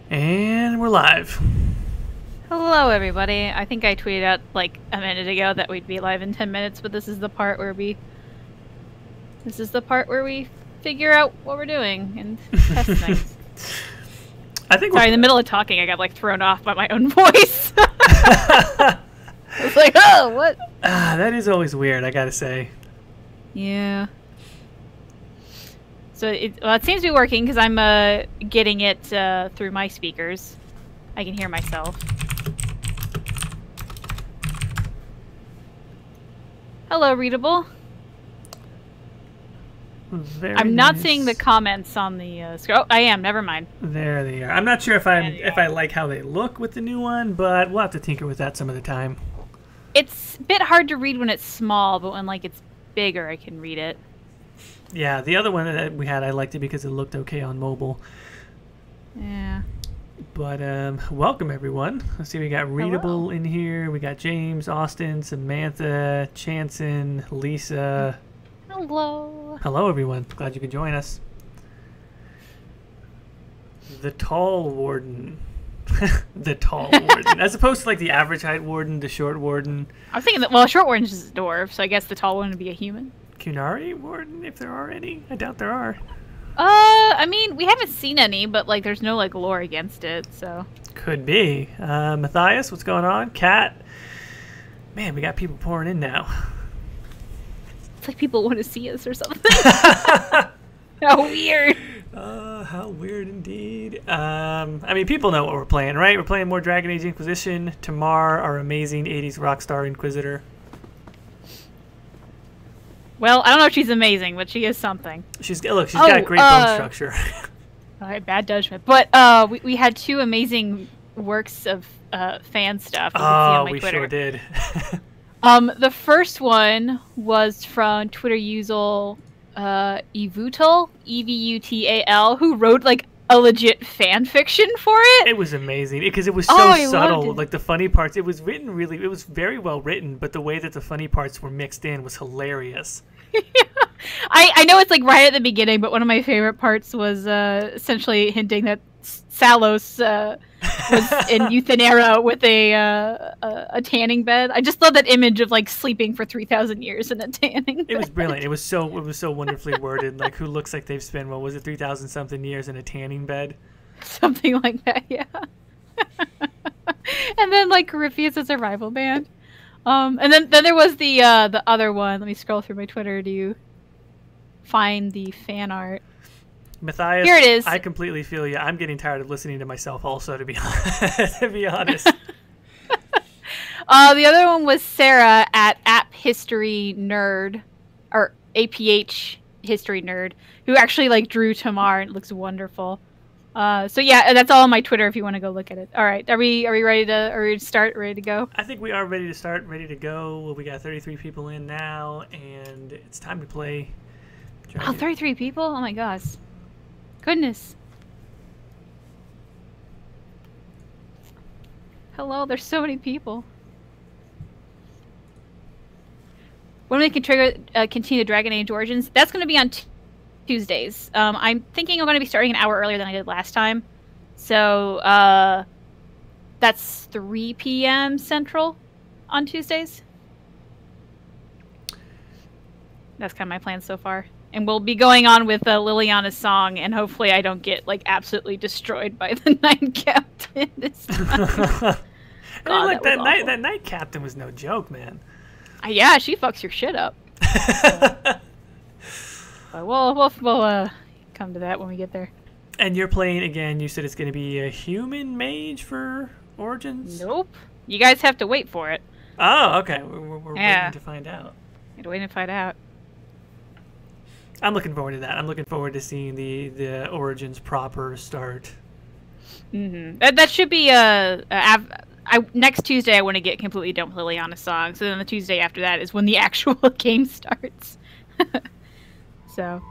And we're live. Hello, everybody. I think I tweeted out like a minute ago that we'd be live in 10 minutes, but this is the part where we figure out what we're doing and test things. Sorry, in the middle of talking, I got like thrown off by my own voice. I was like, oh, what? That is always weird, I gotta say. Yeah. So it seems to be working because I'm getting it through my speakers. I can hear myself. Hello, Readable. I'm not seeing the comments on the screen. Oh, I am. Never mind. There they are. I'm not sure if I like how they look with the new one, but we'll have to tinker with that some of the time. It's a bit hard to read when it's small, but when like it's bigger, I can read it. Yeah, the other one that we had, I liked it because it looked okay on mobile. Yeah. But welcome everyone. Let's see, we got Readable in here. We got James, Austin, Samantha, Chanson, Lisa. Hello. Hello everyone. Glad you could join us. The Tall Warden. The Tall Warden. As opposed to like the average height warden, the short warden. I was thinking that, well, short warden's just a dwarf, so I guess the tall one would be a human. Kunari warden, if there are any. I doubt there are. I mean, we haven't seen any, but like there's no like lore against it, so. Could be. Matthias, what's going on? Kat. Man, we got people pouring in now. It's like people want to see us or something. How weird. How weird indeed. I mean, people know what we're playing, right? We're playing more Dragon Age Inquisition. Tamar, our amazing 80s rock star Inquisitor. Well, I don't know if she's amazing, but she is something. She's got great bone structure. All right, bad judgment. But we had two amazing works of fan stuff. You can see on my Twitter. Sure did. The first one was from Twitter user Evutal, Evutal, who wrote like a legit fan fiction for it. It was amazing because it was so subtle. Like the funny parts, it was very well written, but the way that the funny parts were mixed in was hilarious. I know it's like right at the beginning, but one of my favorite parts was essentially hinting that Salos was in Euthanera with a tanning bed. I just love that image of like sleeping for 3,000 years in a tanning bed. It was brilliant. It was so wonderfully worded. Like, who looks like they've spent, what was it, 3,000 something years in a tanning bed? Something like that, yeah. And then like Corypheus as a rival band. And then there was the other one. Let me scroll through my Twitter to find the fan art. Matthias, here it is. I completely feel you. I'm getting tired of listening to myself also, to be honest. The other one was Sera at App History Nerd, or APH History Nerd, who actually like drew Tamar and it looks wonderful. So yeah, that's all on my Twitter if you want to go look at it. All right, are we ready to start? Ready to go? I think we are ready to start, ready to go. Well, we got 33 people in now, and it's time to play. Oh, 33 people? Oh my gosh. Goodness. Hello, there's so many people. When we can continue the Dragon Age Origins, that's going to be on Tuesdays. I'm thinking I'm going to be starting an hour earlier than I did last time. So, that's 3 p.m. Central on Tuesdays. That's kind of my plan so far. And we'll be going on with Leliana's song, and hopefully I don't get like absolutely destroyed by the Night Captain this time. God, look, that Night Captain was no joke, man. Yeah, she fucks your shit up. But we'll come to that when we get there. And you're playing again. You said it's going to be a human mage for Origins? Nope. You guys have to wait for it. Oh, okay. We're waiting to find out. You're waiting to find out. I'm looking forward to that. I'm looking forward to seeing the Origins proper start. Mm-hmm. That should be next Tuesday. I want to get completely done with Leliana's song. So then the Tuesday after that is when the actual game starts. So.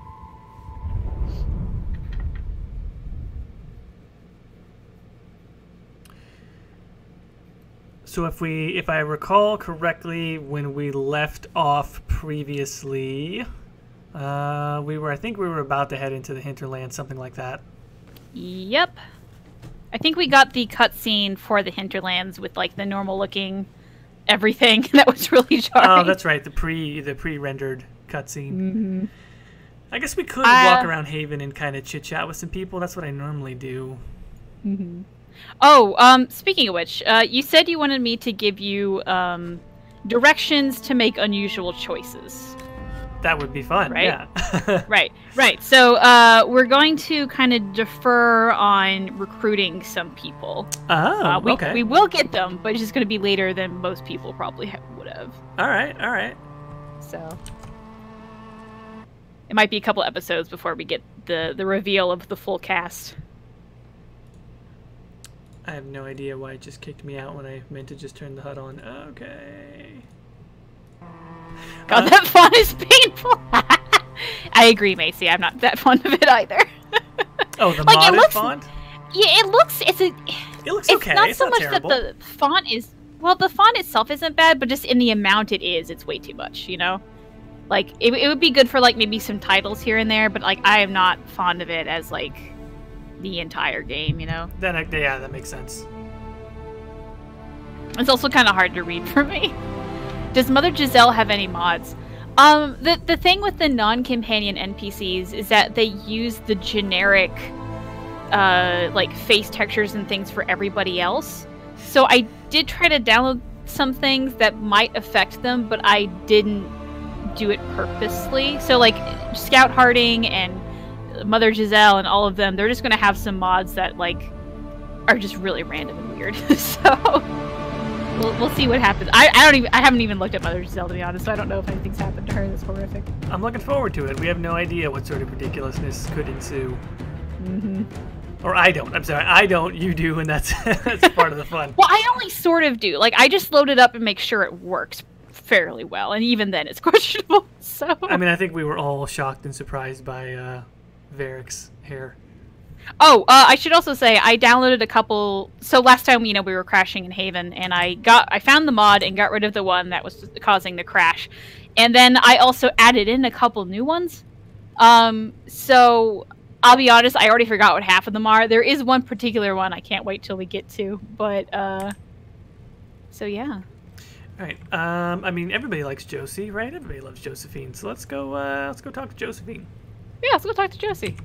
So if I recall correctly, when we left off previously. I think we were about to head into the Hinterlands, something like that. Yep. I think we got the cutscene for the Hinterlands with like the normal looking everything that was really jarring. Oh, that's right. The pre-rendered cutscene. Mm-hmm. I guess we could walk around Haven and kind of chit chat with some people. That's what I normally do. Mm-hmm. Oh, speaking of which, you said you wanted me to give you directions to make unusual choices. That would be fun, right? Yeah. Right. So we're going to kind of defer on recruiting some people. Oh, okay. We will get them, but it's just going to be later than most people probably would have. All right. So it might be a couple episodes before we get the reveal of the full cast. I have no idea why it just kicked me out when I meant to just turn the HUD on. Okay. God, that font is painful. I agree, Macy. I'm not that fond of it either. Oh, the modded font? Yeah, it looks okay. It's not so much terrible. that the font is... Well, the font itself isn't bad, but just in the amount it's way too much, you know? Like, it would be good for, like, maybe some titles here and there, but, like, I am not fond of it as, like, the entire game, you know? Yeah, that makes sense. It's also kind of hard to read for me. Does Mother Giselle have any mods? The thing with the non-companion NPCs is that they use the generic, like, face textures and things for everybody else. So I did try to download some things that might affect them, but I didn't do it purposely. So, like, Scout Harding and Mother Giselle and all of them, they're just going to have some mods that, like, are just really random and weird. So... We'll see what happens. I haven't even looked at Mother Giselle, to be honest, so I don't know if anything's happened to her that's horrific. I'm looking forward to it. We have no idea what sort of ridiculousness could ensue. Mm-hmm. Or I don't. I'm sorry. I don't. You do, and that's part of the fun. Well, I only sort of do. Like, I just load it up and make sure it works fairly well, and even then it's questionable, so... I mean, I think we were all shocked and surprised by Varric's hair. Oh, I should also say I downloaded a couple. So last time, we were crashing in Haven, and I found the mod and got rid of the one that was causing the crash, and then I also added in a couple new ones. So I'll be honest, I already forgot what half of them are. There is one particular one I can't wait till we get to, but so yeah. All right. I mean, everybody likes Josie, right? Everybody loves Josephine. So let's go talk to Josephine. Yeah, let's go talk to Josie.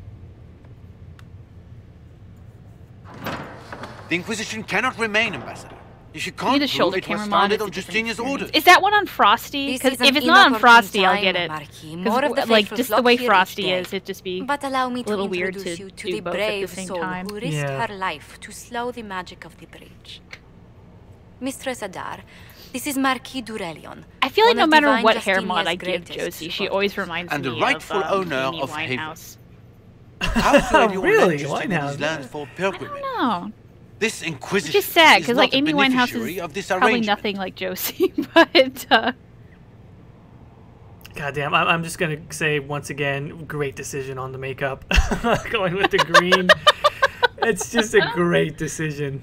The Inquisition cannot remain, Ambassador. If you can't need a prove shoulder it was camera mod, founded it's on a different Justinian's orders. Is that one on Frosty? Because if it's not on Frosty, I'll get it. Because, like, just the way Frosty is, it'd just be but allow me a little weird introduce to you to do the both at the brave same soul time. who risked her life to slow the magic of the breach. Mistress Adar, this is Marquis DuRellion. I feel like no one of matter Divine what hair mod Justinia's I give greatest Josie, she supporters. always reminds And me the rightful of owner Amy of Haven. Winehouse. How could anyone Really? let Justinian's Winehouse? land for I pilgrimage? don't know. This Inquisition Which is sad, is because, not like, a Amy Winehouse beneficiary is of this probably arrangement. nothing like Josie, but, Goddamn, I'm just gonna say once again, great decision on the makeup. Going with the green. It's just a great decision.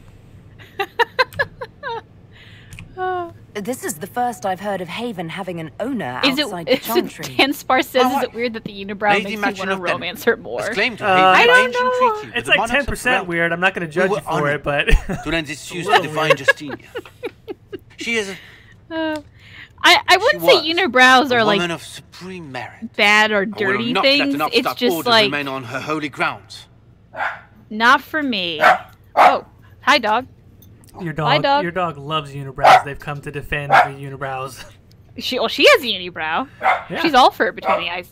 This is the first I've heard of Haven having an owner outside the is Chantry. Dan Spar says, Oh, is it weird that the unibrow Lady makes you Matching want to of Denver romance her more? has claimed to I Haven don't ancient know. treaty with It's the like monarchs of 10% realm. weird. I'm not gonna judge were you for honored it, but to lend its use to little divine weird. Justinian. She is I wouldn't say was unibrows a are, woman like, of supreme merit. bad or I will dirty not let things. an It's upstart just, order like, remain on her holy grounds. not for me. Oh, hi, dog. your Bye, dog, dog. your dog loves unibrows. They've come to defend the unibrows. She has a unibrow. Yeah. She's all fur between the eyes.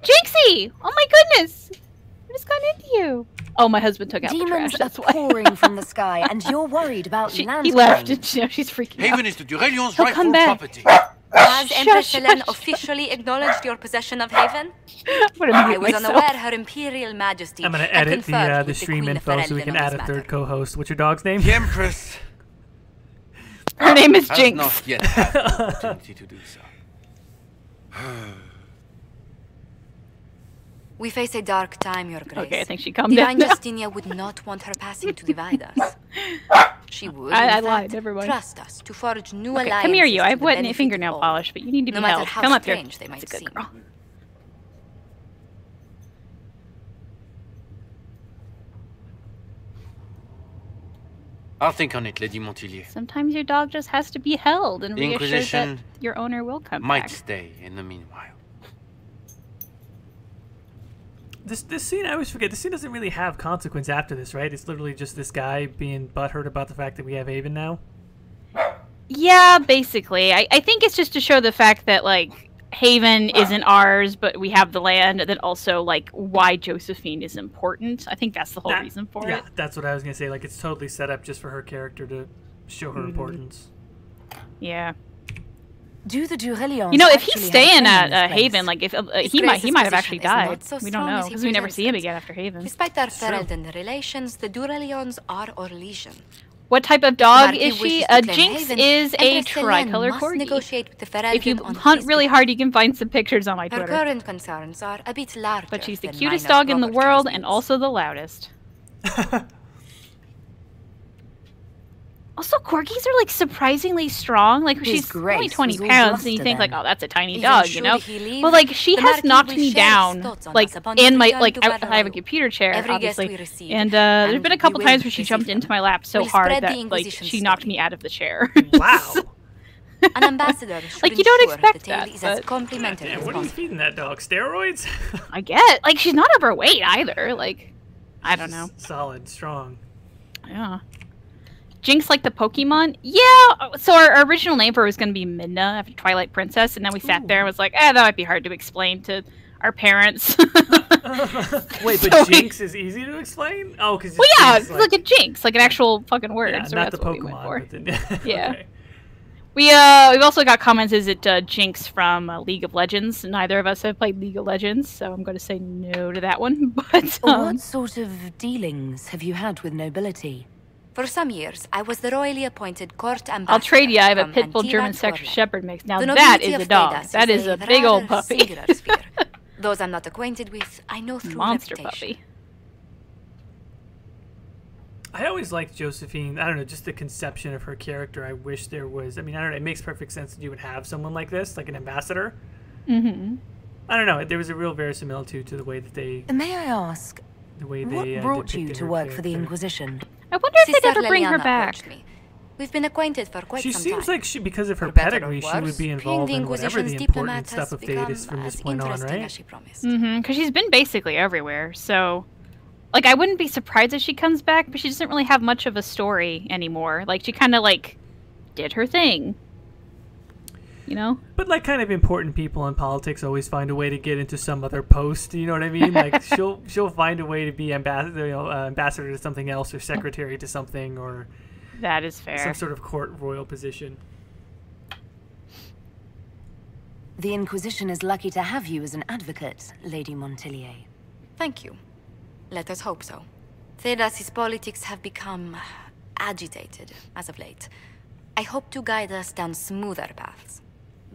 Jinxie! Oh my goodness! I just got into you. Oh, my husband took out the trash. Demons are That's why. pouring from the sky, and you're worried about He land. left, and she's freaking out. Haven is the DuRellion's He'll come rightful back. property. Has Empress Shush, Helen shush. officially acknowledged your possession of Haven? What I was unaware Her Imperial Majesty I'm gonna had edit conferred the with stream Queen info so we Ferelden can on add this a third matter. co-host. What's your dog's name? The Empress Her name is has Jinx. not yet had the opportunity to do so. We face a dark time, Your Grace. Okay, I think she calmed Divine down now. Justinia would not want her passing to divide us. She would, I in lied, fact, never mind. trust us to forge new Okay, alliances come here, you. I have to the wet benefit fingernail of all. polish, but you need to No be matter held. how Come up here. strange they might That's a good seem. girl. I'll think on it, Lady Montilyet. Sometimes your dog just has to be held and The reassured that Inquisition your owner will come Might back. stay in the meanwhile. This scene, I always forget, this scene doesn't really have consequence after this, right? It's literally just this guy being butthurt about the fact that we have Haven now. Yeah, basically. I think it's just to show the fact that, like, Haven isn't ours, but we have the land, and then also, like, why Josephine is important. I think that's the whole reason for it. Yeah, that's what I was going to say. Like, it's totally set up just for her character to show her importance. Yeah. Do the DuRellion? You know, if he's staying at Haven, like, if he might have actually died. So We don't know, because we never see him again after Haven. Despite our Ferelden relations, the DuRellions are our legion. What type of dog Marquis is she? wishes to claim Jinx Haven, is a Empress Leliana tricolor must corgi. negotiate with the Ferelden If you on hunt his really behalf. hard, you can find some pictures on my Her Twitter. current concerns are a bit larger. But she's the than cutest minor dog in the property world and disputes. also the loudest. Also, corgis are, like, surprisingly strong. Like, His she's only grace 20 was all pounds, and you bluster think, like, then. oh, that's a tiny Even dog, should you know? he leave, But, like, she the has Marquis knocked will me share his down, thoughts on like, us upon in his my, return like, to I have a Valorant. computer chair, Every guest obviously. we receive, And there's and been a we couple will times where she receive jumped them. into my lap so We'll hard spread the that, like, Inquisition she knocked story. me out of the chair. Wow. An ambassador should Like, you don't ensure expect the tale that, is as but- complimentary Damn, as what are you possible. feeding that dog? Steroids? I get. Like, she's not overweight either. Like, I don't know. Solid, strong. Yeah. Jinx like the Pokemon? Yeah! So our original name for her was going to be Midna after Twilight Princess, and then we sat there and was like, that might be hard to explain to our parents. Wait, but So Jinx is easy to explain? Oh, because Well, yeah, it's like a Jinx, like an actual fucking word. yeah, so not that's the what we went for. Pokemon. But the, Yeah. okay. We've also got comments, is it Jinx from League of Legends? Neither of us have played League of Legends, so I'm going to say no to that one. But What sort of dealings have you had with nobility? For some years, I was the royally appointed court ambassador. I'll trade you. I have a from pit bull Antiva German to Sex Orlais. Shepherd mix. Now The that nobility is of a dog. Thedas That is a big old rather puppy. singular sphere. Those I'm not acquainted with, I know through Monster reputation. puppy. I always liked Josephine. I don't know, just the conception of her character. I wish there was. I mean, I don't know. It makes perfect sense that you would have someone like this, like an ambassador. Mm-hmm. I don't know. There was a real verisimilitude to the way that they, May I ask, the way what they brought you depicted to her work for the character. Inquisition? I wonder if Sister they'd ever bring her Leliana back. approached me. We've been acquainted for quite She some seems time. like she, because of her For better or pedigree, she would worse, be being involved the in whatever the Inquisition's important diplomat stuff has of become Thedas from as this point on, interesting as right? she promised. Mm-hmm. Because she's been basically everywhere. So, like, I wouldn't be surprised if she comes back, but she doesn't really have much of a story anymore. Like, she kind of, like, did her thing. You know? But like, kind of important people in politics always find a way to get into some other post. You know what I mean? Like, she'll find a way to be ambassador, ambassador to something else, or secretary to something, or That is fair. some sort of court royal position. The Inquisition is lucky to have you as an advocate, Lady Montilyet. Thank you. Let us hope so. Thedas' politics have become agitated as of late. I hope to guide us down smoother paths.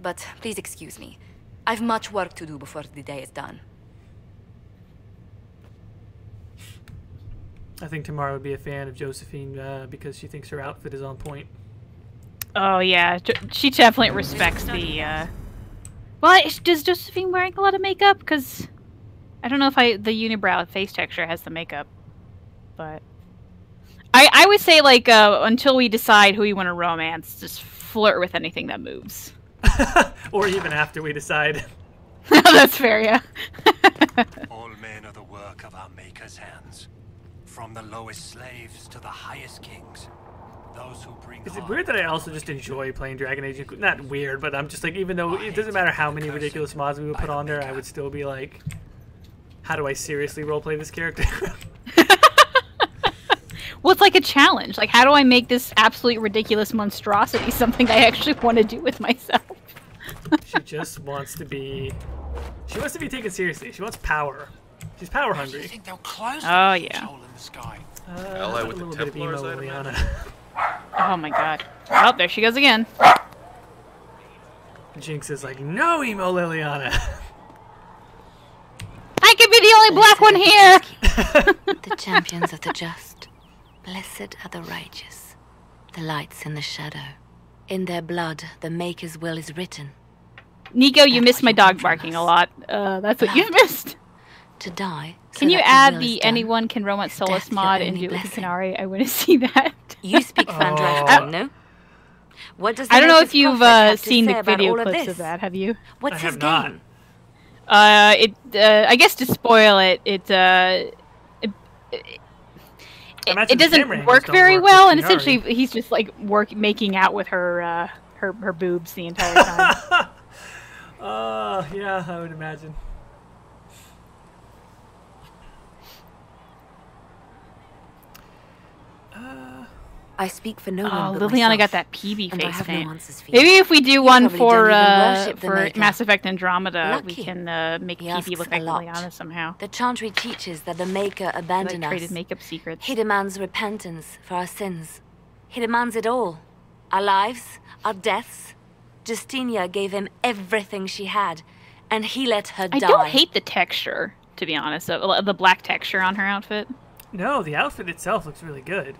But please excuse me. I've much work to do before the day is done. I think Tamar would be a fan of Josephine because she thinks her outfit is on point. Oh, yeah. She definitely respects the, Well, does Josephine wearing a lot of makeup? Because I don't know if the unibrow face texture has the makeup. But I would say, like, until we decide who we want to romance, just flirt with anything that moves. Or even after we decide. That's fair, yeah. All men are the work of our Maker's hands. From the lowest slaves to the highest kings. Those who bring Is it weird that I also just enjoy playing Dragon Age? Not weird, but I'm just like, even though it doesn't matter how many ridiculous mods we would put on there, I would still be like, how do I seriously roleplay this character? Well, it's like a challenge. Like, how do I make this absolutely ridiculous monstrosity something I actually want to do with myself? She just wants to be... She wants to be taken seriously. She wants power. She's power Do you hungry. think they'll close Oh, the yeah. hole in the sky? LA A with the little bit of emo, Templars, I'd Leliana. Oh my god. Oh, there she goes again. Jinx is like, no emo, Leliana. I could be the only black one here! The champions of the just. Blessed are the righteous. The lights in the shadow. In their blood, the Maker's will is written. Nico, you missed my dog barking a lot. That's what you've missed. To die Can you that add will the is done. anyone can romance Death Solus your mod and only do it with blessing. Canary? I want to see that. You speak Oh. Fandrathon, no? What does the I don't know Maker's if you've prophet have to seen say the about video all of clips this? of that. Have you? What's I his have not. game? I guess to spoil it, it imagine the doesn't camera angles work don't very work well, with and Canary. essentially he's just like making out with her her boobs the entire time. Yeah, I would imagine. I speak for no Oh, one but Liliana myself, got that PB and I face have paint. no answers for you. Maybe if we do one probably for don't even worship the Maker. Mass Effect Andromeda, we Lucky. can make He PB asks look a like lot. Liliana somehow. The chantry teaches that the Maker Like abandoned traded us. makeup secrets. He demands repentance for our sins. He demands it all. Our lives, our deaths. Justinia gave him everything she had, and he let her die. I don't hate the texture, to be honest, of the black texture on her outfit. No, the outfit itself looks really good.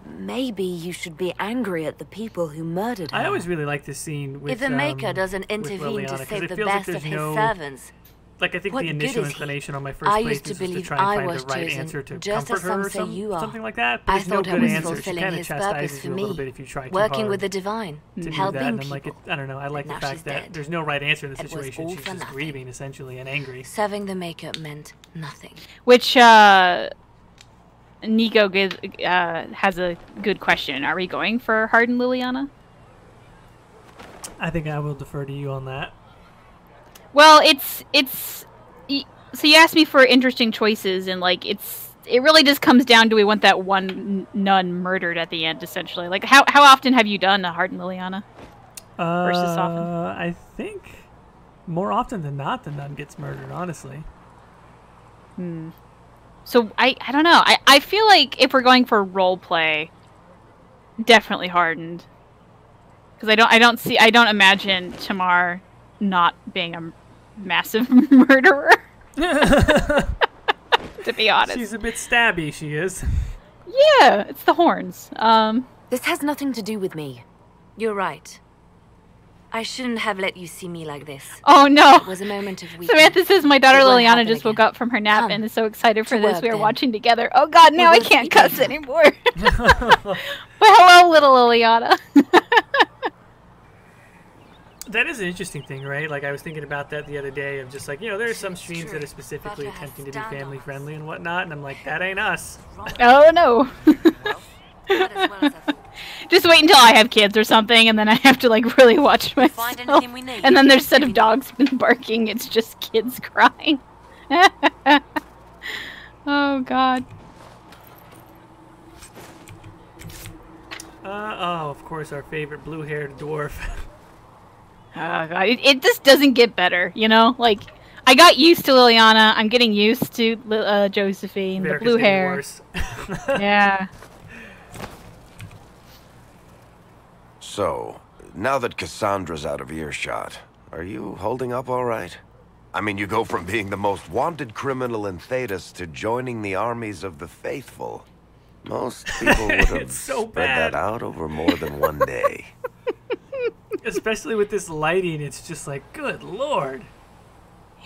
Maybe you should be angry at the people who murdered her. I always really like this scene with If the Maker doesn't with intervene Leliana, to 'cause save it the feels like best there's of his no- servants, Like, I think What the good initial is he? inclination on my first I playthrough used to was to believe try and I find was the right chosen, answer to just comfort as her some or say you are. something like that. But I there's no thought I good was answer. She fulfilling kind of his purpose chastises for you a little me, bit if you try too working hard with the divine, to do helping that. And I'm people, like, I don't know. I like the Now fact she's that dead. there's no right answer in the It was situation. all She's for just nothing. grieving, essentially, and angry. serving the Maker meant nothing. Which Nico has a good question. Are we going for Hardened Liliana? I think I will defer to you on that. Well, so you asked me for interesting choices, and like it really just comes down to we want that one nun murdered at the end, essentially. Like how often have you done a Hardened Liliana? Versus often? I think more often than not, the nun gets murdered. Honestly. So I don't know. I feel like if we're going for role play, definitely Hardened. Because I don't imagine Tamar not being a massive murderer. To be honest. She's a bit stabby, she is. Yeah, it's the horns. This has nothing to do with me. You're right. I shouldn't have let you see me like this. Oh no. It was a moment of weakness. Samantha says my daughter It won't Liliana happen just woke again. up from her nap Come, and is so excited for to this. work, We are then. watching together. Oh god, now We I will can't speak cuss later. anymore. But hello, little Liliana. That is an interesting thing, right? Like, I was thinking about that the other day of just like, there are some streams that are specifically Butter has attempting to be stand family on friendly and whatnot, and I'm like, that ain't us. Oh no. Not as well as I thought. Just wait until I have kids or something, and then I have to like really watch myself. Find anything we need. And then there's instead of dogs barking, it's just kids crying. Oh god. Of course, our favorite blue-haired dwarf. Oh god, it just doesn't get better, you know? Like, I got used to Liliana, I'm getting used to Josephine, the Verica's blue getting hair. worse. Yeah. So, now that Cassandra's out of earshot, are you holding up all right? I mean, you go from being the most wanted criminal in Thedas to joining the armies of the faithful. Most people would have It's so spread bad. that out over more than one day. Especially with this lighting, it's just like, good lord.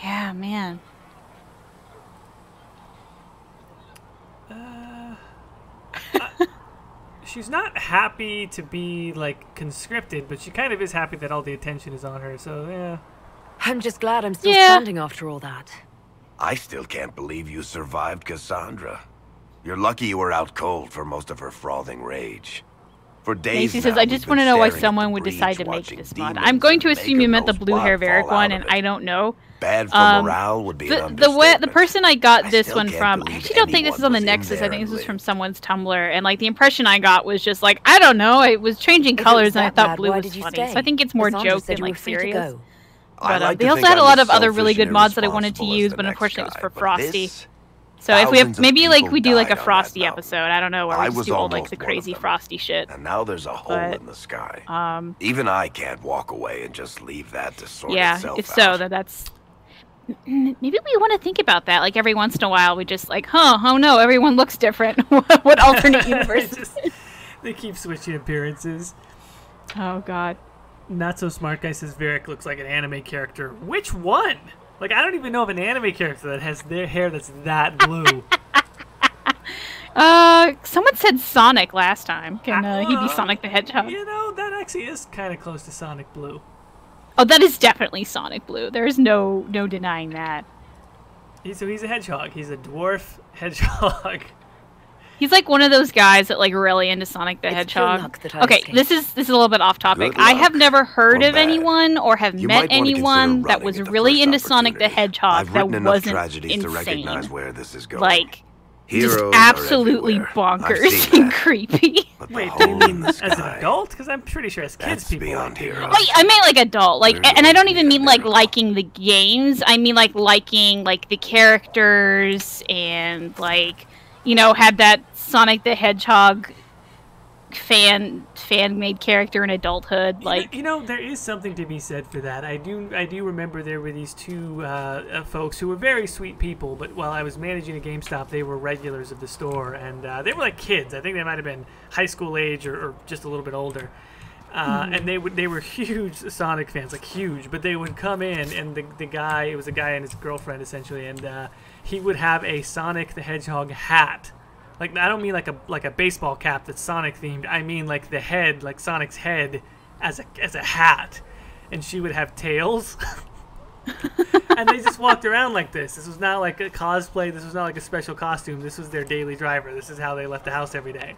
Yeah, man. She's not happy to be, like, conscripted, but she kind of is happy that all the attention is on her, so, yeah. I'm just glad I'm still Yeah. standing after all that. I still can't believe you survived Cassandra. You're lucky you were out cold for most of her frothing rage. For days Macy says, now, I we've just been want to know why staring at someone the would breach, decide to make watching this mod. demons I'm going to and assume you Maker meant the knows blue hair what Varric fall one, out and of it. I don't know. Bad for morale would be an The understatement. person I got I this still one can't from, I believe actually don't think this is on the anyone was in Nexus. I there think this and was from lived. someone's Tumblr, and like the impression I got was just like, I don't know, it was changing If it colors was and I that thought bad, blue why was did you funny. stay? So I think it's more Cassandra joke said than you were like free to serious. go. I But like they to also think had a I'm lot as of other really selfish good and mods that I wanted to irresponsible as use, the but next unfortunately it was guy, for but Frosty. this- So if we have thousands of maybe like people we do like a died on that Frosty mountain. episode, I don't know, where I we just was do all like almost the one of crazy them. Frosty shit. And now there's a hole But, in the sky. Even I can't walk away and just leave that to sort Yeah, itself if so, out. that's maybe we want to think about that. Like every once in a while, we just like, oh no, everyone looks different. What alternate universe? They keep switching appearances. Oh god. Not So Smart Guy says Varric looks like an anime character. Which one? Like, I don't even know of an anime character that has their hair that's that blue. Someone said Sonic last time. Can he be Sonic the Hedgehog? You know, that actually is kind of close to Sonic Blue. Oh, that is definitely Sonic Blue. There's no denying that. He's a hedgehog. He's a dwarf hedgehog. He's like one of those guys that like really into Sonic the Hedgehog. Okay, this is a little bit off topic. I have never heard of anyone or have met anyone that was really into Sonic the Hedgehog that wasn't insane. Where this is going. Like, just absolutely bonkers and creepy. Wait, do you mean as an adult? Because I'm pretty sure as kids people like heroes. Wait, I mean like adult, like, and I don't even mean like liking the games. I mean like liking like the characters and like, you know, had that Sonic the Hedgehog fan-made character in adulthood. Like, you know, there is something to be said for that. I do remember there were these two folks who were very sweet people, but while I was managing a GameStop, they were regulars of the store, and they were like kids. I think they might have been high school age or just a little bit older. And they were huge Sonic fans, like huge. But they would come in, and the guy, it was a guy and his girlfriend essentially, and he would have a Sonic the Hedgehog hat. Like, I don't mean like a baseball cap that's Sonic themed. I mean like the head, like Sonic's head, as a hat, and she would have tails. And they just walked around like this. This was not like a cosplay. This was not like a special costume. This was their daily driver. This is how they left the house every day.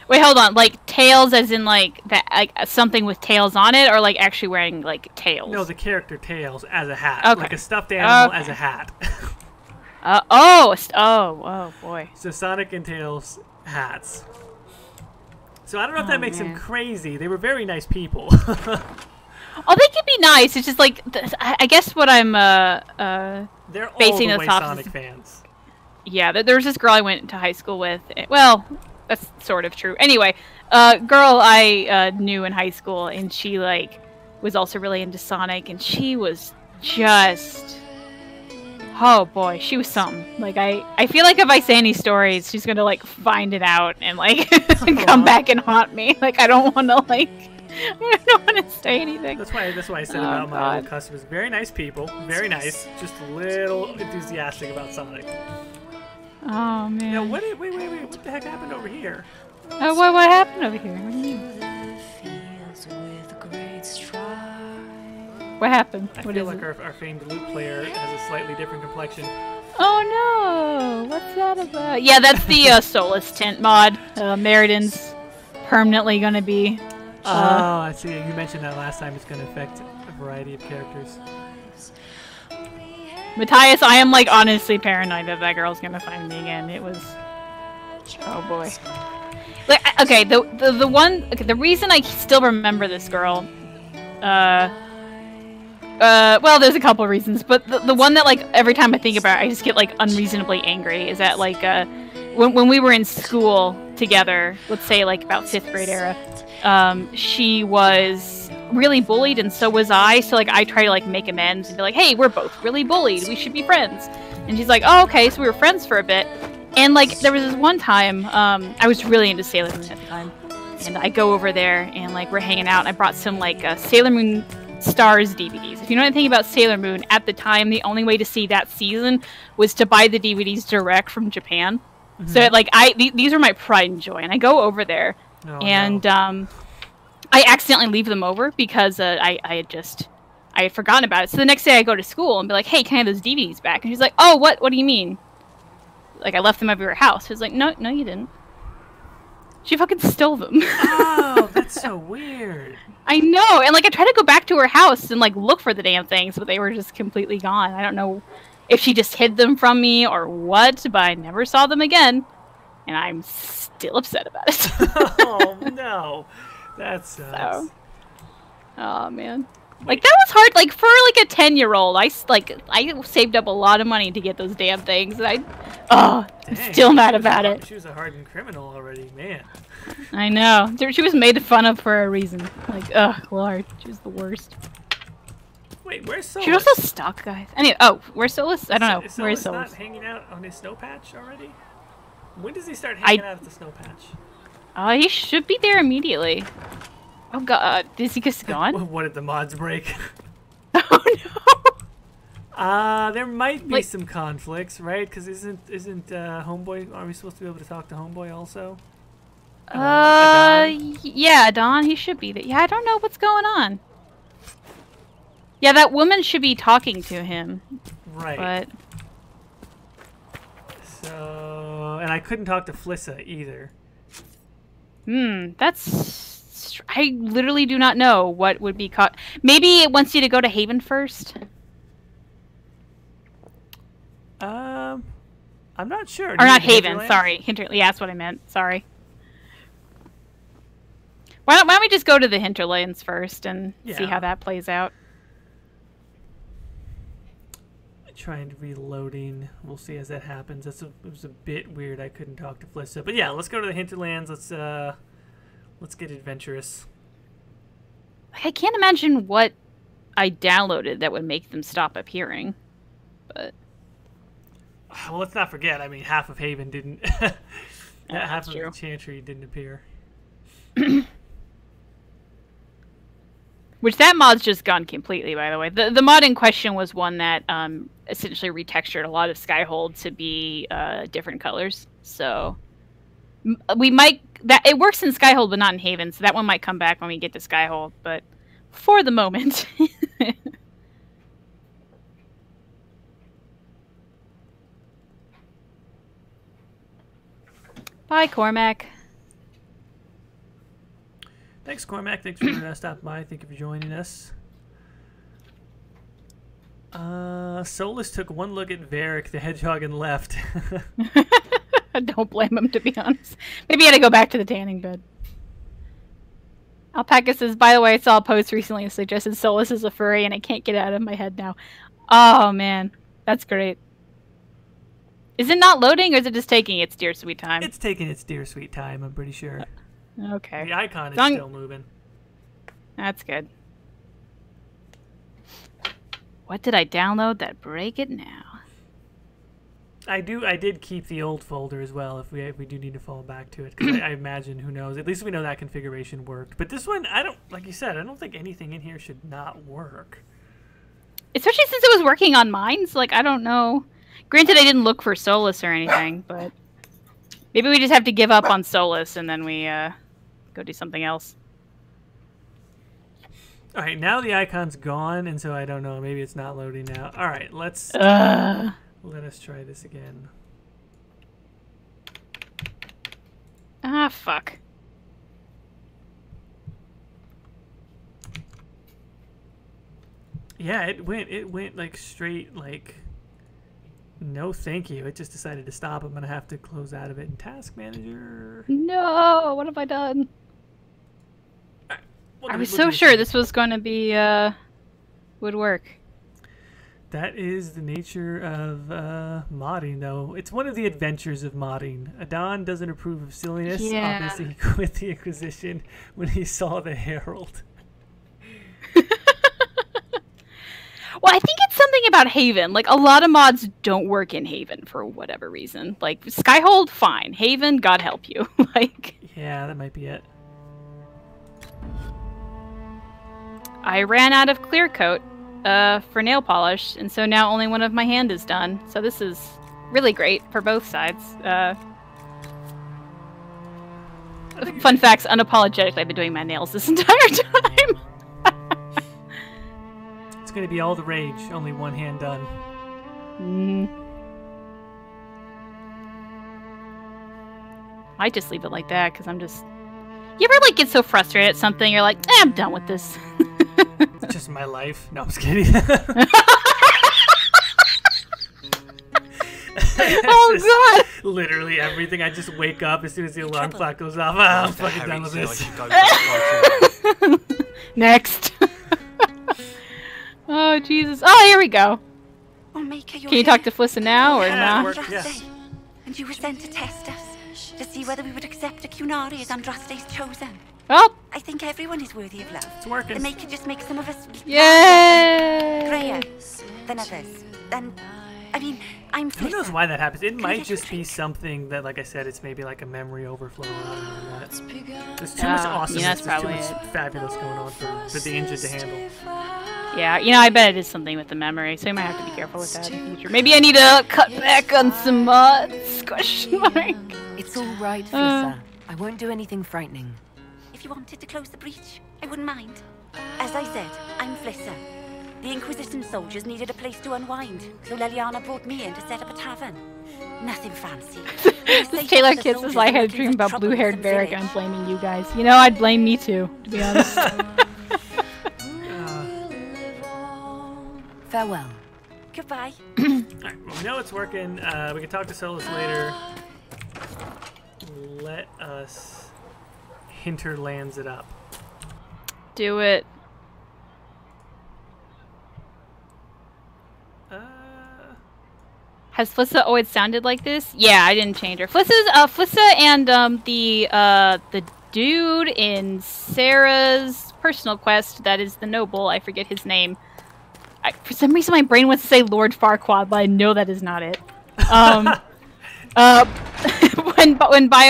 Wait, hold on. Like tails, as in like that, like something with tails on it, or like actually wearing like tails? No, the character Tails as a hat, okay. Like a stuffed animal as a hat. Oh boy. So Sonic and Tails hats. So I don't know if that makes them crazy. They were very nice people. Oh, they could be nice. It's just like I guess what I'm they're all basing the this way off Sonic fans. Yeah, there was this girl I went to high school with. Well, that's sort of true. Anyway, girl I knew in high school, and she like was also really into Sonic, and she was just. Oh boy, she was something. Like I feel like if I say any stories, she's gonna like find it out and like come back and haunt me. Like I don't want to I don't want to say anything. That's why I said about my old customers. Very nice people, very nice. Just a little enthusiastic about Sonic. Oh man. Now wait, what the heck happened over here? Oh, what happened over here? What do you mean? What happened? I feel like our famed lute player has a slightly different complexion. Oh no! What's that about? Yeah, that's the Solus Tint mod. Meriden's permanently gonna be. Oh, I see. You mentioned that last time. It's gonna affect a variety of characters. Matthias, I am like honestly paranoid that girl's gonna find me again. It was. Oh boy. Like, okay, the one. Okay, the reason I still remember this girl. Well, there's a couple of reasons, but the one that, like, every time I think about it, I just get, like, unreasonably angry is that, like, when we were in school together, let's say, like, about 5th grade era, she was really bullied, and so was I, so, like, I try to, like, make amends and be like, hey, we're both really bullied, we should be friends. And she's like, oh, okay, so we were friends for a bit. And, like, there was this one time, I was really into Sailor Moon at the time, and I go over there, and, like, we're hanging out, and I brought some, like, Sailor Moon Stars DVDs. If you know anything about Sailor Moon, at the time, the only way to see that season was to buy the DVDs direct from Japan. Mm-hmm. So, like, these are my pride and joy, and I go over there, I accidentally leave them over because I had forgotten about it. So the next day I go to school and be like, hey, can I have those DVDs back? And she's like, oh, what do you mean? Like, I left them over your house. She's like, no, you didn't. She fucking stole them. Oh, that's so weird. I know, and, like, I tried to go back to her house and, like, look for the damn things, but they were just completely gone. I don't know if she just hid them from me or what, but I never saw them again, and I'm still upset about it. Oh, no. That sucks. So, oh, man. Like, that was hard, like, for, like, a 10-year-old, I saved up a lot of money to get those damn things, and I'm still mad about it. She was a hardened criminal already, man. I know. She was made fun of for a reason. Like, ugh, Lord, she was the worst. Wait, where's Solus? She was also stuck, guys. Anyway, where's Solus? I don't know. Where's Solus? Not hanging out on his snow patch already? When does he start hanging out at the snow patch? He should be there immediately. Oh god, is he just gone? What did the mods break? Oh no! There might be Like- some conflicts, right? Because isn't Homeboy? Are we supposed to be able to talk to Homeboy also? Adon? Yeah, Don, he should be there. Yeah, I don't know what's going on. Yeah, that woman should be talking to him. Right. But So, and I couldn't talk to Flissa either. that's... I literally do not know what would be caught. Maybe it wants you to go to Haven first? I'm not sure. Or Do you not mean Haven, Hinterlands? sorry. Yeah, that's what I meant. Sorry. Why don't we just go to the Hinterlands first and see Yeah. how that plays out? Trying to reloading. We'll see as that happens. It was a bit weird. I couldn't talk to Flissa, but yeah, let's go to the Hinterlands. Let's get adventurous. I can't imagine what I downloaded that would make them stop appearing. But Well, let's not forget. I mean, half of Haven didn't. Half of true. the Chantry didn't appear. which that mod's just gone completely, by the way. The mod in question was one that essentially retextured a lot of Skyhold to be different colors. So we might it works in Skyhold, but not in Haven. So that one might come back when we get to Skyhold. But for the moment. Bye, Cormac. Thanks, Cormac. Thanks for stopping by. Thank you for joining us. Solus took one look at Varric the Hedgehog and left. Don't blame him, to be honest. Maybe he had to go back to the tanning bed. Alpaca says, by the way, I saw a post recently that suggested Solus is a furry and I can't get it out of my head now. Oh, man. That's great. Is it not loading or is it just taking its dear sweet time? It's taking its dear sweet time, I'm pretty sure. Okay. The icon is Long- still moving. That's good. What did I download that break it now? I did keep the old folder as well if we do need to fall back to it, because I imagine, who knows, at least we know that configuration worked. But this one, like you said, I don't think anything in here should not work. Especially since it was working on mine, so, like, I don't know. Granted, I didn't look for Solus or anything, but maybe we just have to give up on Solus and then we go do something else. All right, now the icon's gone, and so I don't know. Maybe it's not loading now. All right, let us try this again. Ah, fuck. Yeah, it went like straight, like, no thank you. It just decided to stop. I'm gonna have to close out of it in Task Manager. No, what have I done? I was so sure this was going to be, would work. That is the nature of modding, though. It's one of the adventures of modding. Adon doesn't approve of silliness. Yeah. Obviously, he quit the Inquisition when he saw the Herald. Well, I think it's something about Haven. Like, a lot of mods don't work in Haven for whatever reason. Like, Skyhold, fine. Haven, God help you. Like, Yeah, that might be it. I ran out of clear coat for nail polish, and so now only one of my hand is done. So this is really great for both sides. Fun facts, unapologetically, I've been doing my nails this entire time. It's going to be all the rage, only one hand done. Might just leave it like that, because I'm just... You ever, like, get so frustrated at something, you're like, I'm done with this. It's just my life. No, I'm just kidding. Oh, God! Literally everything. I just wake up as soon as the alarm clock goes off. I'm fucking done with this. Next. Oh, Jesus. Oh, here we go. Oh, Maker, Can you talk to Flissa now, or Yeah, not? it worked, yeah. And you were sent to test us, to see whether we would accept a Cunari as Andraste's chosen. Well, I think everyone is worthy of love. It's working. The Maker just makes some of us yay! grayer than others. And I mean, I'm Who knows Flisser. why that happens? It I might get you just a be drink? something that, like I said, it's maybe like a memory overflow. I don't know what. There's too much awesomeness. that's There's too probably much it. fabulous going on for the engine to handle. Yeah, you know, I bet it is something with the memory, so you might have to be careful with that in the future. Maybe I need to cut back on some mods? Question mark. It's all right, Flisser. I won't do anything frightening. If you wanted to close the breach, I wouldn't mind. As I said, I'm Flisser. The Inquisition soldiers needed a place to unwind, so Leliana brought me in to set up a tavern. Nothing fancy. This Taylor Kids is like I had a dream about blue-haired Varric. I'm blaming you guys. You know, I'd blame me too, to be honest. Farewell. Goodbye. Alright, well, we know it's working. We can talk to Solus later. Let us Hinterlands it up. Do it. Has Flissa always sounded like this? Yeah, I didn't change her. Flissa and the dude in Sera's personal quest, that is the noble, I forget his name. For some reason my brain wants to say Lord Farquaad, but I know that is not it.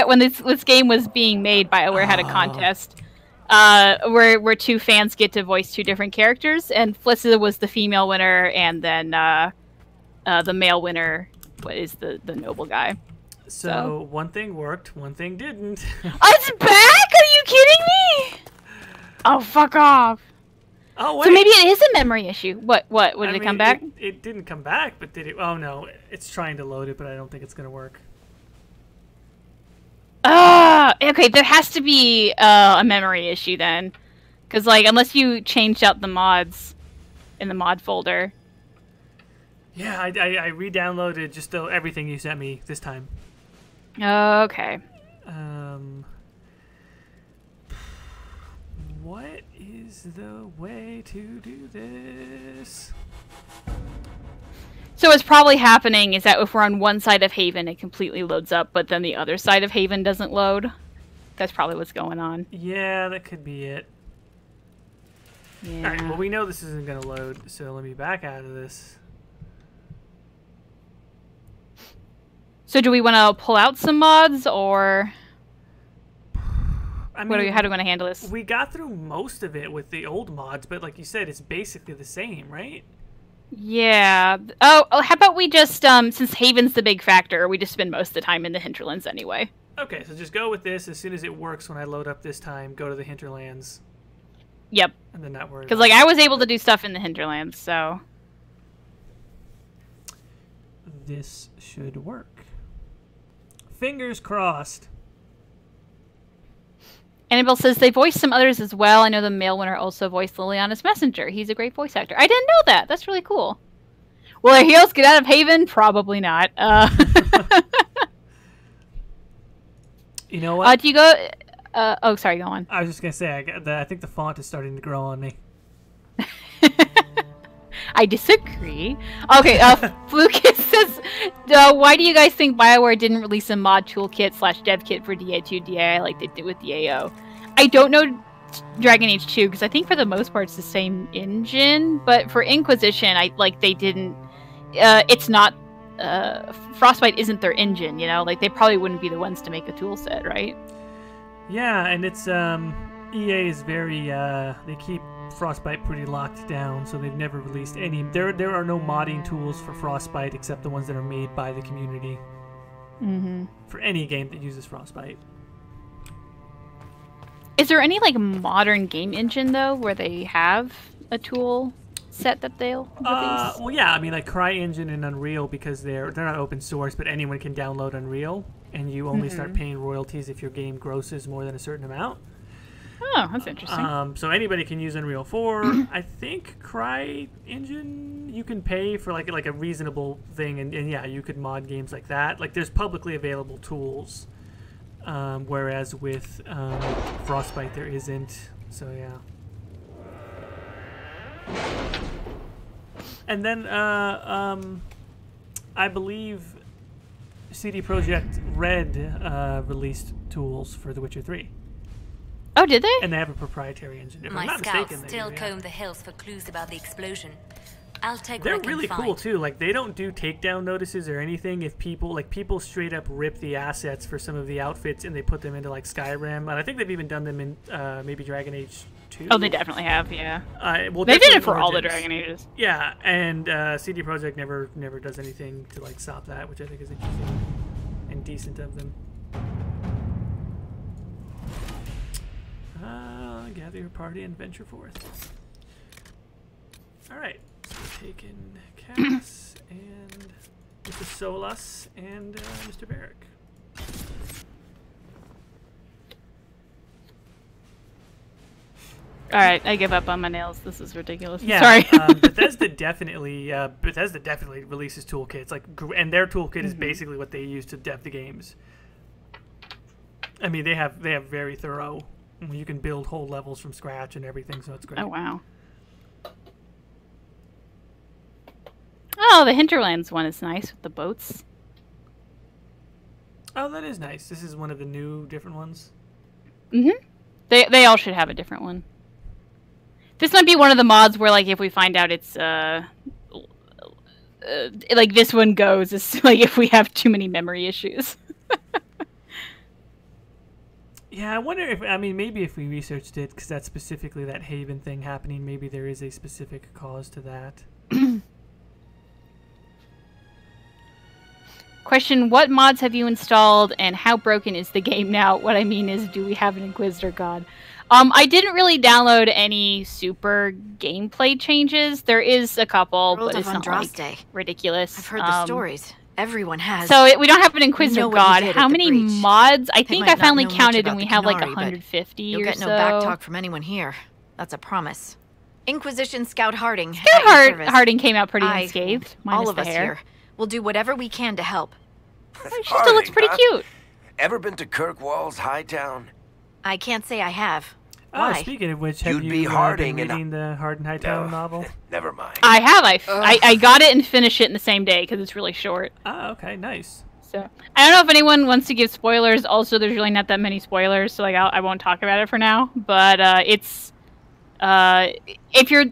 When this game was being made, BioWare had a contest where two fans get to voice two different characters, and Flissa was the female winner, and then the male winner is the noble guy. So one thing worked, one thing didn't. It's back? Are you kidding me? Oh, fuck off. Oh, wait. So maybe it is a memory issue. What did it come back? It didn't come back, but did it? Oh no, it's trying to load it, but I don't think it's gonna work. Okay, there has to be a memory issue then. Because, like, unless you changed out the mods in the mod folder. Yeah, I re-downloaded just everything you sent me this time. Okay. What is the way to do this? So what's probably happening is that if we're on one side of Haven, it completely loads up, but then the other side of Haven doesn't load. That's probably what's going on. Yeah, that could be it. Yeah. Alright, well we know this isn't going to load, so let me back out of this. So do we want to pull out some mods, or I mean, how do we want to handle this? We got through most of it with the old mods, but like you said, it's basically the same, right? Yeah. Oh, how about we just, since Haven's the big factor, we just spend most of the time in the Hinterlands anyway. Okay, so just go with this. As soon as it works when I load up this time, go to the Hinterlands. Yep. And then not worry. Because, like, I was able to do stuff in the Hinterlands, so. This should work. Fingers crossed. Annabelle says they voiced some others as well. I know the male winner also voiced Leliana's messenger. He's a great voice actor. I didn't know that. That's really cool. Will our heroes get out of Haven? Probably not. You know what? Do you go... oh, sorry, go on. I was just going to say, I think the font is starting to grow on me. I disagree. Okay, Flukus says, why do you guys think BioWare didn't release a mod toolkit / dev kit for DA2 DI like they did with the AO? I don't know Dragon Age 2 because I think for the most part it's the same engine, but for Inquisition, they didn't. It's not. Frostbite isn't their engine, you know. Like they probably wouldn't be the ones to make a tool set, right? Yeah, and it's EA is very they keep Frostbite pretty locked down, so they've never released any. There are no modding tools for Frostbite except the ones that are made by the community. Mm-hmm. For any game that uses Frostbite. Is there any like modern game engine though where they have a tool set that they'll release? Well, yeah, I mean like CryEngine and Unreal, because they're not open source, but anyone can download Unreal, and you only start paying royalties if your game grosses more than a certain amount. Oh, that's interesting. So anybody can use Unreal 4. I think CryEngine you can pay for like a reasonable thing, and yeah, you could mod games like that. Like there's publicly available tools, whereas with Frostbite there isn't. So yeah. And then I believe CD Projekt Red released tools for The Witcher 3. Oh, did they? And they have a proprietary engine. If I'm My not scouts mistaken, still they do, comb the hills for clues about the explosion. I'll take They're what I can really find. cool too. Like they don't do takedown notices or anything. If people straight up rip the assets for some of the outfits and they put them into like Skyrim, and I think they've even done them in maybe Dragon Age 2. Oh, they definitely have, yeah. Well, they did it definitely for all the Origins. Dragon Ages. Yeah, and CD Projekt never does anything to like stop that, which I think is interesting and decent of them. Gather your party and venture forth. All right, so we're taking Cass and Mr. Solas and Mr. Barrick. All right, I give up on my nails. This is ridiculous. Yeah, Sorry. Bethesda definitely releases toolkits, like, and their toolkit is basically what they use to dev the games. I mean, they have very thorough. You can build whole levels from scratch and everything, so it's great. Oh wow. Oh, the Hinterlands one is nice with the boats. Oh, that is nice. This is one of the new different ones. Mm-hmm. They all should have a different one. This might be one of the mods where, like, if we find out it's like this one goes, it's like if we have too many memory issues. Yeah, I wonder if, I mean, maybe if we researched it, because that's specifically that Haven thing happening, maybe there is a specific cause to that. Question, what mods have you installed and how broken is the game now? What I mean is, do we have an Inquisitor god? I didn't really download any super gameplay changes. There is a couple, World but of it's not Andraste. like ridiculous. I've heard the stories. Everyone has. So we don't have an Inquisitor know what he god. did How at the many breach. mods? I They think might I not finally know much counted about and we the have like Canary, but 150 You'll or get no so. backtalk from anyone here. That's a promise. Inquisition Scout Harding. Scout at your service. Harding came out pretty I- unscathed, minus All of the us hair. here. We'll do whatever we can to help. She still looks pretty cute. Ever been to Kirkwall's Hightown? I can't say I have. Oh, Why? speaking of which, have You'd you be Harding been and reading the Hardin Hightown No, novel? Never mind. I have. I got it and finished it in the same day because it's really short. Oh, okay, nice. So I don't know if anyone wants to give spoilers. Also, there's really not that many spoilers, so like I won't talk about it for now. But it's if you're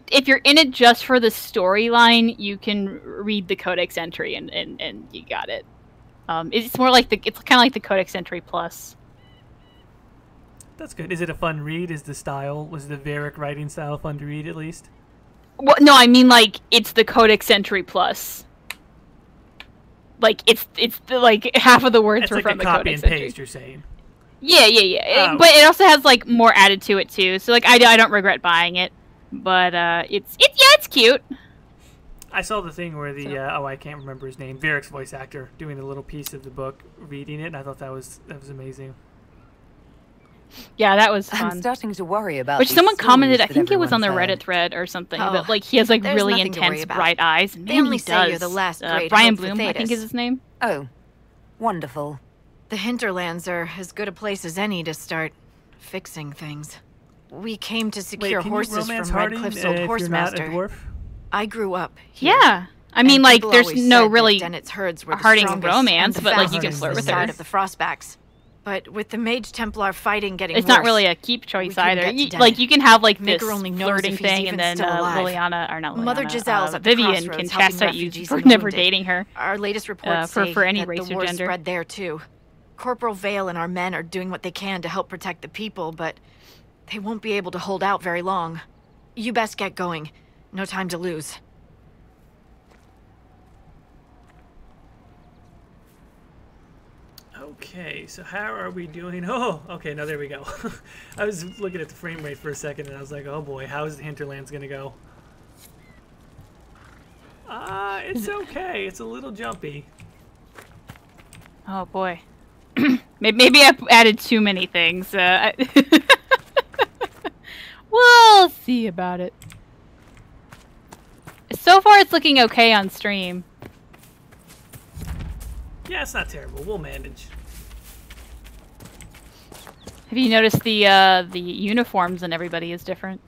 in it just for the storyline, you can read the Codex entry and you got it. It's more like it's kind of like the Codex entry plus. That's good. Is it a fun read? Is the style, was the Varric writing style fun to read at least? Well, no, I mean like it's the Codex entry plus. Like it's the, like half of the words It's were like from a the copy Codex and entry. paste, you're saying? Yeah. Oh. But it also has like more added to it too. So like I don't regret buying it. But it's cute. I saw the thing where the I can't remember his name, Varric's voice actor, doing a little piece of the book, reading it, and I thought that was amazing. Yeah, that was fun. I'm starting to worry about Which these someone commented, I stories think that it was on the everyone's Reddit heard. thread or something, Oh, that like he has like there's really nothing to worry intense about. bright eyes. And They man, only he say does. you're the last great Brian hope for Bloom, I think Thetis. is his name. Oh, wonderful. The Hinterlands are as good a place as any to start fixing things. We came to secure can horses you romance from Harding, Redcliffe's old if horse you're not a master. dwarf? I grew up here. Yeah. I and mean, like, people there's always no said that really Dennett's herds were the Harding strongest romance, and the but like you can fastest flirt with side her. of the Frostbacks. But with the Mage Templar fighting getting It's worse, not really a keep choice couldn't either. get to Like Dennett. you can have like Maker this only knows flirting if he's thing, even and then still alive. Leliana or not Leliana, Mother Giselle's at the Vivian crossroads can helping chastise you refugees for and never wounded. dating her. Our latest reports for say any that race the or war gender. spread there too. Corporal Vale and our men are doing what they can to help protect the people, but they won't be able to hold out very long. You best get going. No time to lose. Okay, so how are we doing? Oh, okay, no, there we go. I was looking at the frame rate for a second, and I was like, oh boy, how is the Hinterlands gonna go? It's okay. It's a little jumpy. Oh boy. Maybe I added too many things. We'll see about it. So far, it's looking okay on stream. Yeah, it's not terrible. We'll manage. Have you noticed the uniforms and everybody is different?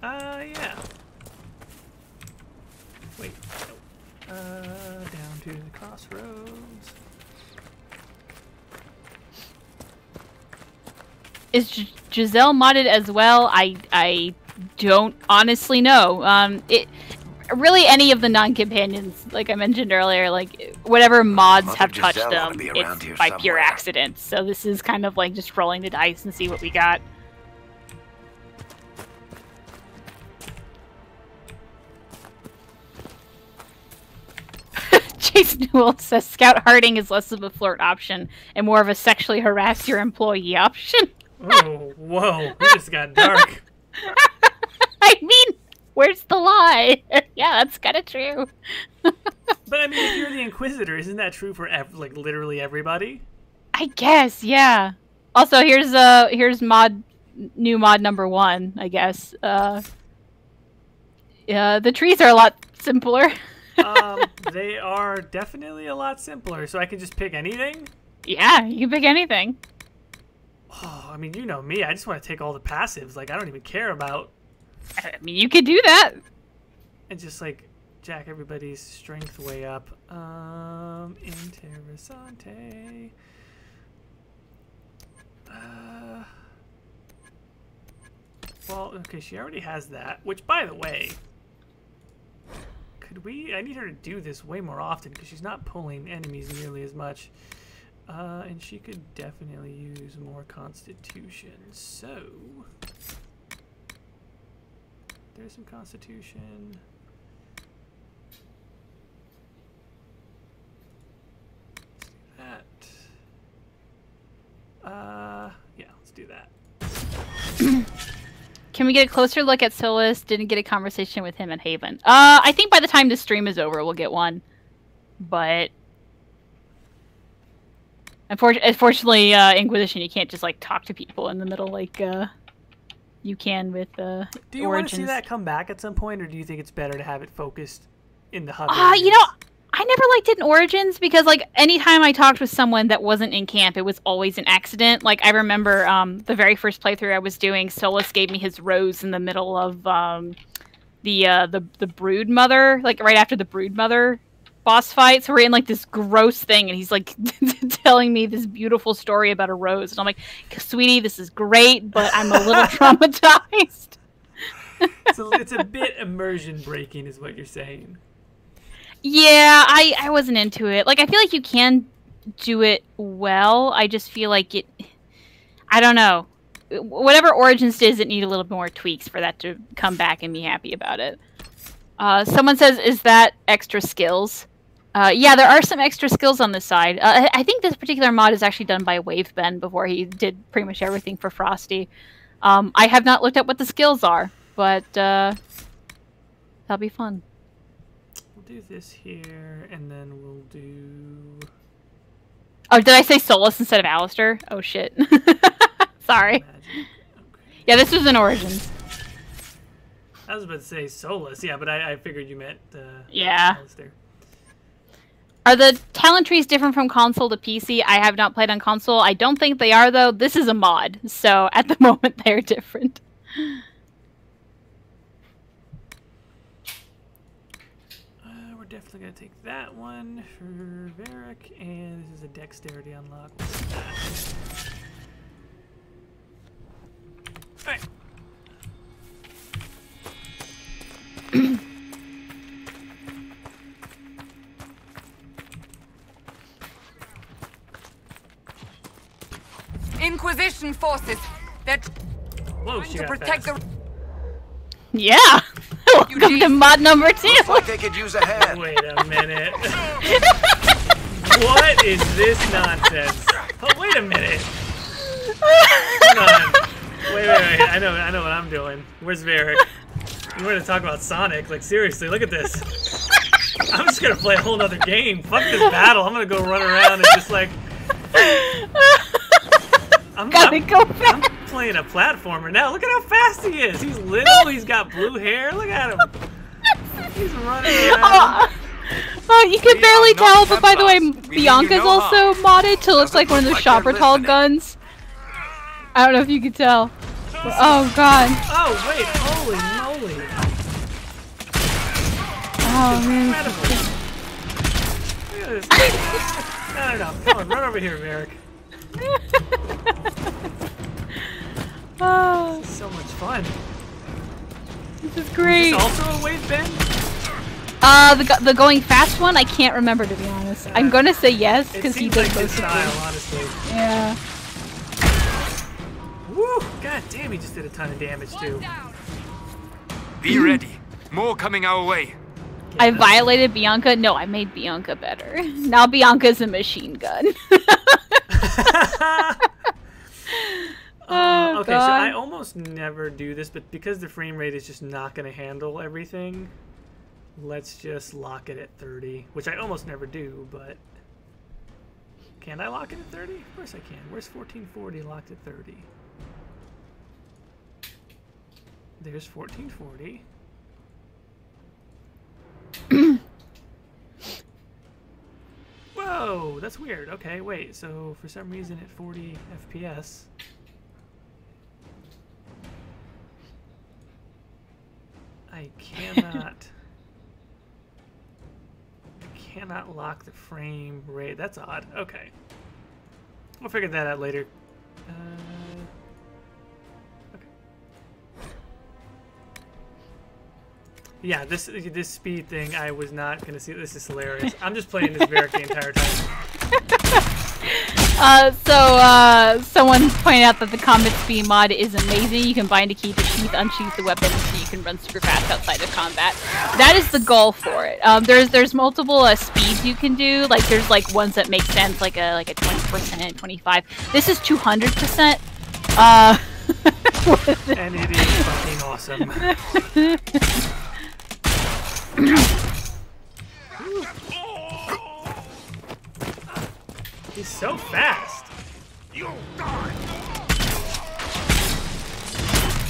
Yeah. Wait. No. Down to the crossroads. Is Giselle modded as well? I don't honestly know. Really any of the non-companions, like I mentioned earlier, like whatever mods Mother have touched Giselle ought to them, be around it's here by pure somewhere. accident. So this is kind of like just rolling the dice and see what we got. Chase Newell says Scout Harding is less of a flirt option and more of a sexually harass your employee option. Oh, whoa. It just got dark. I mean, where's the lie? Yeah, that's kind of true. But I mean, if you're the Inquisitor, isn't that true for like literally everybody? I guess, yeah. Also, here's new mod number 1, I guess. Yeah, the trees are a lot simpler. They are definitely a lot simpler, so I can just pick anything? Yeah, you can pick anything. Oh, I mean, you know me. I just want to take all the passives. Like, I don't even care about... I mean, you could do that. And just, like, jack everybody's strength way up. Interessante. Well, okay, she already has that. Which, by the way... I need her to do this way more often because she's not pulling enemies nearly as much. And she could definitely use more Constitution. So, there's some Constitution. Let's do that. Yeah, let's do that. Can we get a closer look at Solus? Didn't get a conversation with him at Haven. I think by the time the stream is over, we'll get one. But unfortunately, Inquisition, you can't just like talk to people in the middle like you can with Do you Origins. want to see that come back at some point, or do you think it's better to have it focused in the hub? You know, I never liked it in Origins because, like, anytime I talked with someone that wasn't in camp, it was always an accident. Like, I remember the very first playthrough I was doing, Solus gave me his rose in the middle of the Brood Mother, like, right after the Brood Mother boss fight. So we're in, like, this gross thing, and he's, like, telling me this beautiful story about a rose. And I'm like, sweetie, this is great, but I'm a little traumatized. So it's a bit immersion breaking, is what you're saying. Yeah, I wasn't into it. Like, I feel like you can do it well. I just feel like it... I don't know. Whatever Origins did, it need a little bit more tweaks for that to come back and be happy about it. Someone says, is that extra skills? Yeah, there are some extra skills on this side. I think this particular mod is actually done by Waveben before he did pretty much everything for Frosty. I have not looked at what the skills are, but that'll be fun. Do this here, and then we'll do... Oh, did I say Solus instead of Alistair? Oh, shit. Sorry. Magic. Okay. Yeah, this was in Origins. I was about to say Solus, yeah, but I figured you meant yeah. Alistair. Are the talent trees different from console to PC? I have not played on console. I don't think they are, though. This is a mod, so at the moment they're different. Definitely gonna take that one for Varric, and this is a dexterity unlock. Alright. Inquisition forces. They're trying to protect the... Yeah! Welcome to mod number 2! Looks like they could use a hand. Wait a minute. What is this nonsense? Oh, wait a minute. Hold on. Wait. I know what I'm doing. Where's Varric? You want to talk about Sonic? Like, seriously, look at this. I'm just gonna play a whole nother game. Fuck this battle. I'm gonna go run around and just like... I'm playing a platformer now. Look at how fast he is. He's little. He's got blue hair. Look at him. He's running around. Oh, you can barely tell, but by the way, Bianca's also modded to look like one of the Shoppertall guns. I don't know if you could tell. Oh, God. Oh, wait. Holy moly. Oh, man. Look at this. No. Come on, run over here, Varric. Oh. This is so much fun. This is great. Is this also a wave bend? The going fast one, I can't remember, to be honest. I'm gonna say yes because he does like both his style, honestly. Yeah. Woo! God damn, he just did a ton of damage too. Be ready. More coming our way. I violated Bianca. No, I made Bianca better. Now Bianca's a machine gun. Okay, so I almost never do this, but because the frame rate is just not going to handle everything, let's just lock it at 30, which I almost never do, but can I lock it at 30? Of course I can. Where's 1440 locked at 30? There's 1440. Whoa, that's weird. Okay, wait, so for some reason at 40 FPS... I cannot lock the frame rate. That's odd. Okay. We'll figure that out later. Okay. Yeah, this speed thing, I was not going to see. This is hilarious. I'm just playing this Varric the entire time. Someone pointed out that the combat speed mod is amazing. You can bind a key to sheath, unsheath the weapon, so you can run super fast outside of combat. That is the goal for it. There's multiple speeds you can do. Like there's like ones that make sense, like a 20%, 25. This is 200%. And it is fucking awesome. He's so fast.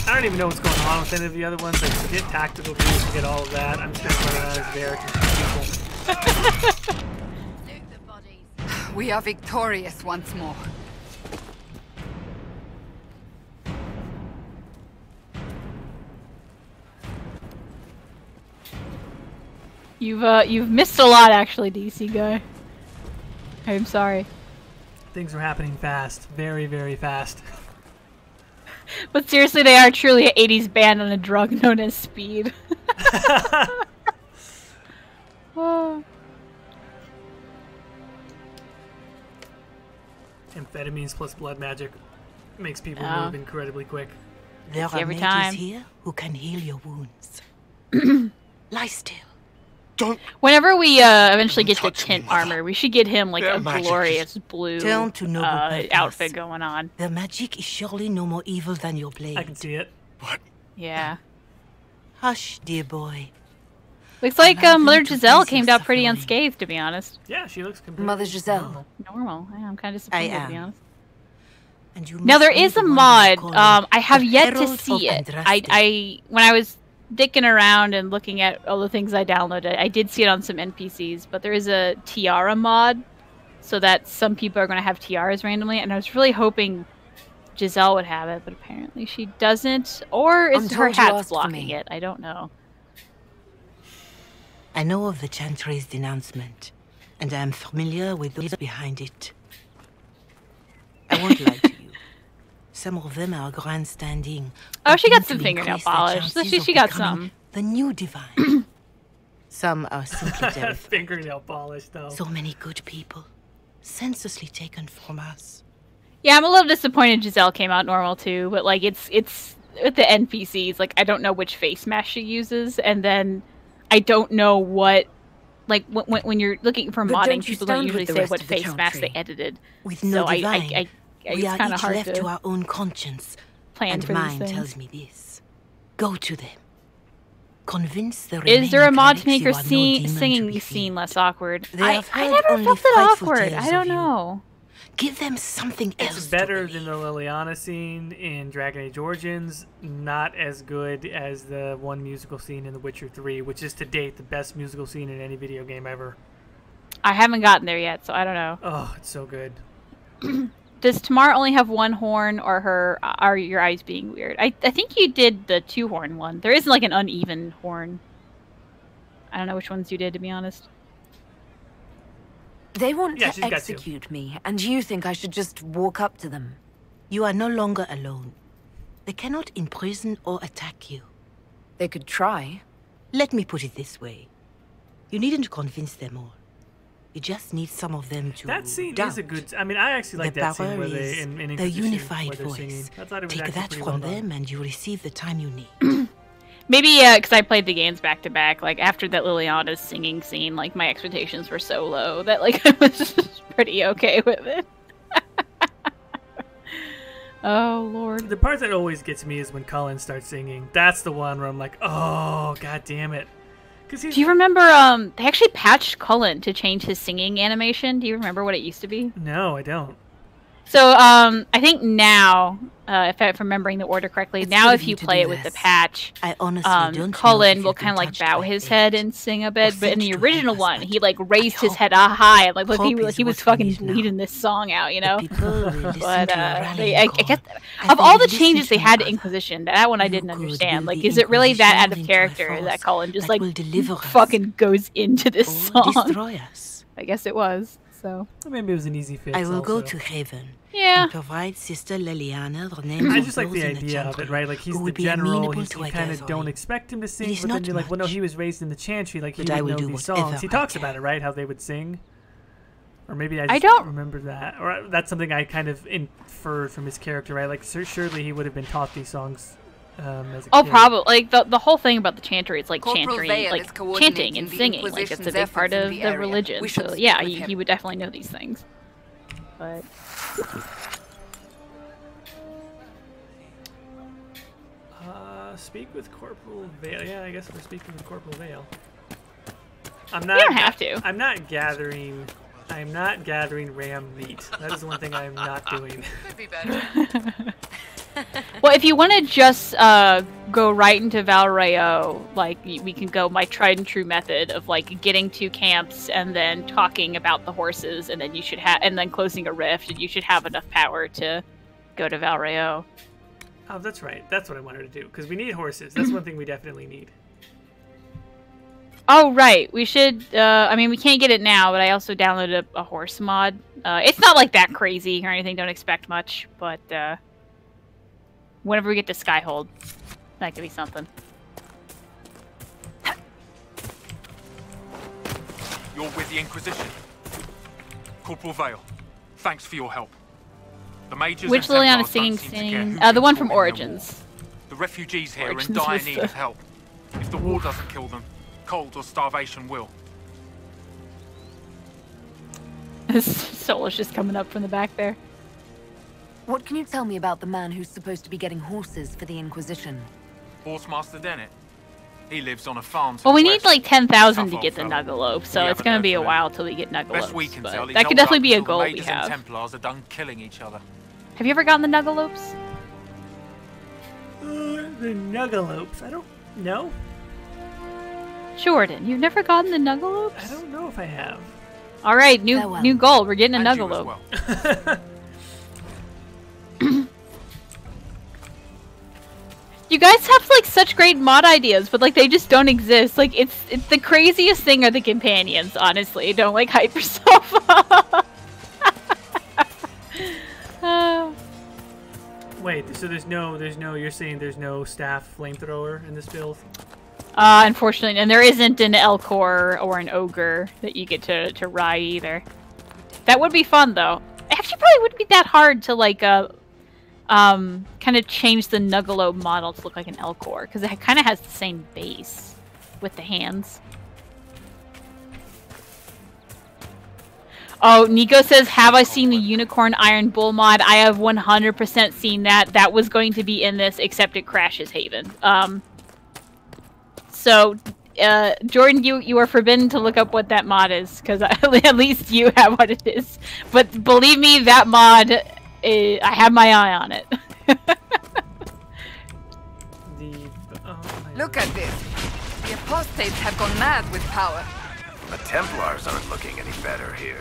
I don't even know what's going on with any of the other ones. Like, forget tactical views, forget all of that. I'm just gonna run around as Varric and shoot people. We are victorious once more. You've missed a lot, actually, DC guy. I'm sorry. Things are happening fast. Very, very fast. But seriously, they are truly an 80s band on a drug known as speed. Oh. Amphetamines plus blood magic makes people move incredibly quick. There are Every mages time. here who can heal your wounds. Lie still. Don't. Whenever we eventually get the tint armor, we should get him like a glorious blue outfit going on. The magic is surely no more evil than your blade. I can see it. What? Yeah. Hush, dear boy. Looks like Mother Giselle came out pretty unscathed, to be honest. Yeah, she looks completely Mother Giselle. Normal. Yeah, I'm kind of disappointed, to be honest. And you Now there is a mod. I have yet to Herald see of it. Andraste. When I was dicking around and looking at all the things I downloaded, I did see it on some NPCs, but there is a tiara mod, so that some people are going to have tiaras randomly, and I was really hoping Giselle would have it, but apparently she doesn't, or is her hat blocking it? I don't know. I know of the Chantry's denouncement, and I am familiar with those behind it. I won't lie to you. Some of them are grandstanding. Oh, she got some fingernail polish. So she got some. The new divine. Some are simply terrified. Fingernail polish, though. So many good people, senselessly taken from us. Yeah, I'm a little disappointed Giselle came out normal too, but like it's with the NPCs. Like I don't know which face mask she uses, and then I don't know what. Like when you're looking for modding, people don't usually say what face mask they edited. With no divine. it's We are kind of each hard left to to our own conscience, plan and for mine these things. tells me this. Go to them. Convince the Is there a mod to make her relics you are no demon to singing be the scene feared. less awkward? They I have heard never only felt it frightful awkward. tales I don't of you. know. Give them something else. It's better than the Leliana scene in Dragon Age Origins, not as good as the one musical scene in The Witcher 3, which is to date the best musical scene in any video game ever. I haven't gotten there yet, so I don't know. Oh, it's so good. Does Tamar only have one horn, or are your eyes being weird? I think you did the 2-horn one. There isn't like an uneven horn. I don't know which ones you did, to be honest. They want Yeah, to she's got execute me, and you think I should just walk up to them. You are no longer alone. They cannot imprison or attack you. They could try. Let me put it this way. You needn't convince them all. You just need some of them to That scene doubt. is a good... I mean, I actually like that scene where they... in the Inquisition, unified where they're voice. singing. I thought it was Take actually that pretty from well done. them and you receive the time you need. Maybe because I played the games back to back, like after that Leliana's singing scene, like my expectations were so low that like I was just pretty okay with it. Oh Lord. The part that always gets me is when Cullen starts singing. That's the one where I'm like, oh, god damn it. Do you remember, they actually patched Cullen to change his singing animation. Do you remember what it used to be? No, I don't. So, I think now, if I'm remembering the order correctly, now if you play it with the patch, I honestly don't Cullen will kind of like bow his head and sing a bit, but in the original one, he like raised his head high and like look, he was fucking bleeding this song out, you know? But, I guess, of all the changes they had to Inquisition, that one I didn't understand. Like, is it really that out of character that Cullen just like fucking goes into this song? I guess it was. So maybe it was an easy fix. I will also. go to Haven. Yeah. And provide Sister Leliana the name I of just like the those in idea of it, right? Like he's who the would be general. amenable You to a kind of gathering. don't expect him to sing, It is but then not you're like, well, no, much. he was raised in the Chantry. Like he But I would will know do these whatever songs. He I talks can. about it, right? How they would sing. Or maybe I I just don't remember that. Or that's something I kind of inferred from his character, right? Like surely he would have been taught these songs. As a oh, kid. probably. Like the whole thing about the chantry, it's like Corporal chantry, Vale like is coordinating chanting and the singing. Like it's a Inquisition's big part efforts of in the the area. religion. We should So speak yeah, with he him. would definitely know these things. But Speak with Corporal Vale. Yeah, I guess we're speaking with Corporal Vale. You don't have to. I'm not gathering ram meat. That is the one thing I'm not doing. Could be better. well, if you want to just go right into Valrayo, like we can go my tried and true method of like getting to camps and then talking about the horses, and then you should have, and then closing a rift, and you should have enough power to go to Valrayo. Oh, that's right. That's what I wanted to do because we need horses. That's one thing we definitely need. Oh, right. We should, I mean, we can't get it now, but I also downloaded a horse mod. It's not like that crazy or anything. Don't expect much, but whenever we get to Skyhold, that could be something. You're with the Inquisition. Corporal Vale, thanks for your help. The majors Which and Leliana Templars singing don't seem to care scene? who The one gets from caught in their Origins. war. The refugees here are in Origins dire was need the- of help. If the war doesn't kill them, cold or starvation will. Solar's just coming up from the back there. What can you tell me about the man who's supposed to be getting horses for the Inquisition? Horsemaster Dennett. He lives on a farm. to Well, we the need west. like 10,000 to Tough get the old fella. Nuggelope, so We it's haven't gonna heard be a from him. while till we get Best we Nuggelopes, can but tell, he's that could held definitely up be a until goal the we majors and have. Templars are done killing each other. Have you ever gotten the Nuggelopes? The Nuggelopes. I don't know. Jordan, you've never gotten the Nuggelopes? I don't know if I have. All right, new Farewell. new goal. We're getting a And you as Nuggelope. well. You guys have like such great mod ideas, but like they just don't exist. Like it's the craziest thing are the companions. Honestly, don't like hype yourself up. Wait, so there's no. You're saying there's no staff flamethrower in this build? Unfortunately, and there isn't an Elcor or an Ogre that you get to ride either. That would be fun though. It actually probably wouldn't be that hard to like kind of change the Nuggelope model to look like an Elcor, because it kind of has the same base with the hands. Oh, Nico says, have I seen the Unicorn Iron Bull mod? I have 100% seen that. That was going to be in this, except it crashes Haven. So, Jordan, you are forbidden to look up what that mod is, because at least you have what it is. But believe me, that mod, I have my eye on it. Look at this. The apostates have gone mad with power. The Templars aren't looking any better here.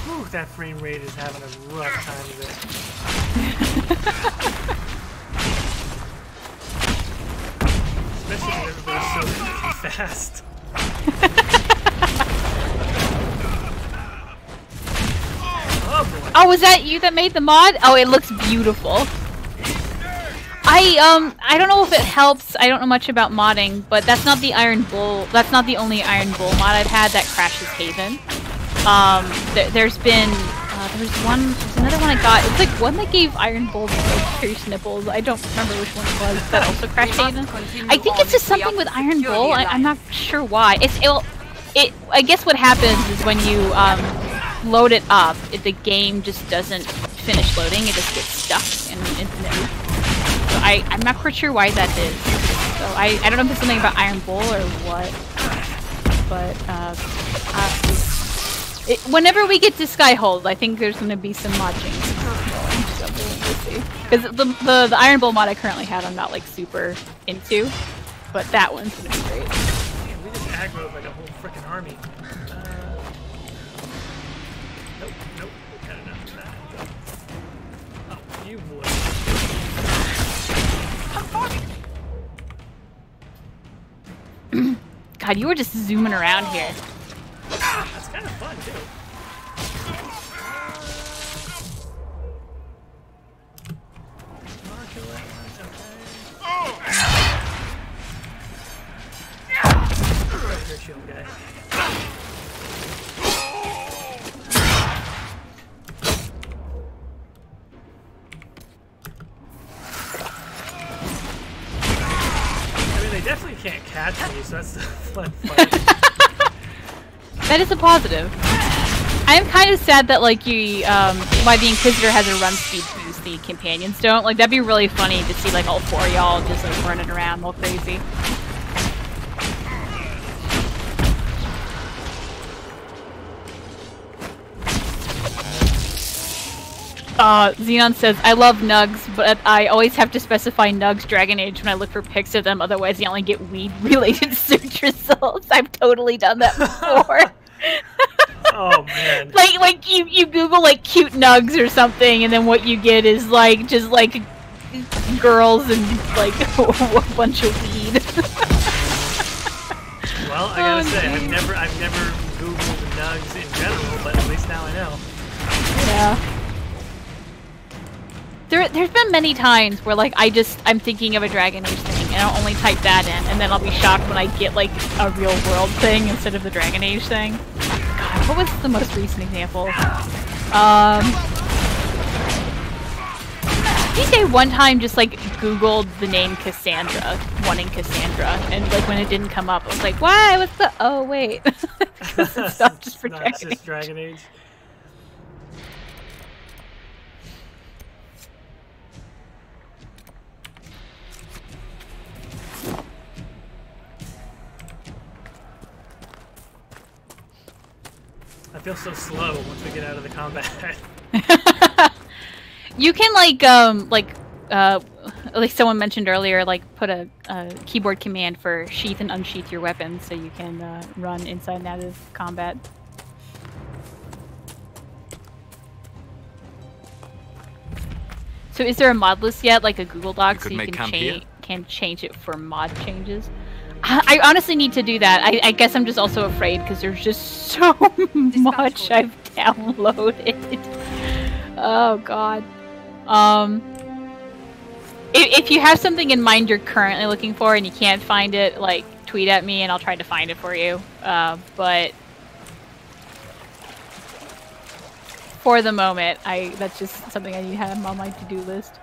Whew, that frame rate is having a rough time of it. Especially when everybody's so fast. Oh, was that you that made the mod? Oh, it looks beautiful. I don't know if it helps. I don't know much about modding, but that's not the Iron Bull. That's not the only Iron Bull mod I've had that crashes Haven. There's been there's another one I got. It's like one that gave Iron Bull like pierced nipples. I don't remember which one it was that also crashed Haven. I think it's just something with Iron Bull. I'm not sure why. I guess what happens is when you load it up, the game just doesn't finish loading. It just gets stuck and infinitely. So I'm not quite sure why that is. So I don't know if it's something about Iron Bull or what. But whenever we get to Skyhold, I think there's going to be some mod changes. So we'll see. Because the Iron Bull mod I currently have, I'm not like super into, but that one's going to be great. Man, we just aggroed like a whole freaking army. Nope. Got enough of that. Oh, you would. God, you were just zooming around here. That's kind of fun too. Shield guy. I mean, they definitely can't catch me, so that's the fun fight. That is a positive. I am kind of sad that like why the Inquisitor has a run speed boost, the companions don't. Like that'd be really funny to see like all four of y'all just like running around all crazy. Xenon says, I love nugs, but I always have to specify nugs Dragon Age when I look for pics of them, otherwise I only get weed-related search results. I've totally done that before. Oh, man. Like you Google, like, cute nugs or something, and then what you get is, like, just, like, girls and, like, a bunch of weed. Well, I gotta say, I've never Googled nugs in general, but at least now I know. Yeah. There's been many times where like I'm thinking of a Dragon Age thing and I'll only type that in and then I'll be shocked when I get like a real world thing instead of the Dragon Age thing. God, what was the most recent example? I think I one time just like Googled the name Cassandra, wanting Cassandra, and like when it didn't come up, I was like, why? What's the? Oh wait, it's not just for Dragon Age. I feel so slow once we get out of the combat. You can like someone mentioned earlier, like put a keyboard command for sheath and unsheath your weapons, so you can run inside and out of combat. So is there a mod list yet, like a Google Doc, so you can change it for mod changes? I honestly need to do that. I guess I'm just also afraid because there's just so much I've downloaded. Oh god. If you have something in mind you're currently looking for and you can't find it, like tweet at me and I'll try to find it for you. But for the moment, that's just something I need to have on my to-do list.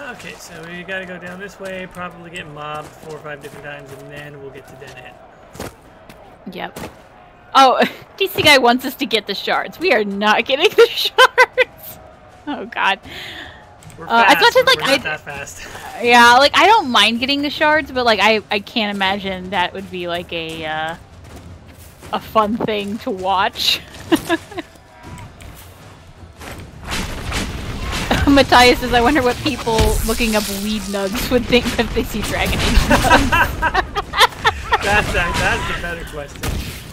Okay, so we gotta go down this way, probably get mobbed 4 or 5 different times, and then we'll get to Den Ed. Yep. Oh, DC guy wants us to get the shards. We are not getting the shards. Oh god. We're fast, as much as, like, we're not that fast. Yeah, like I don't mind getting the shards, but like I can't imagine that would be like a fun thing to watch. Matthias says, I wonder what people looking up weed nugs would think if they see Dragon Age nugs. That's the better question.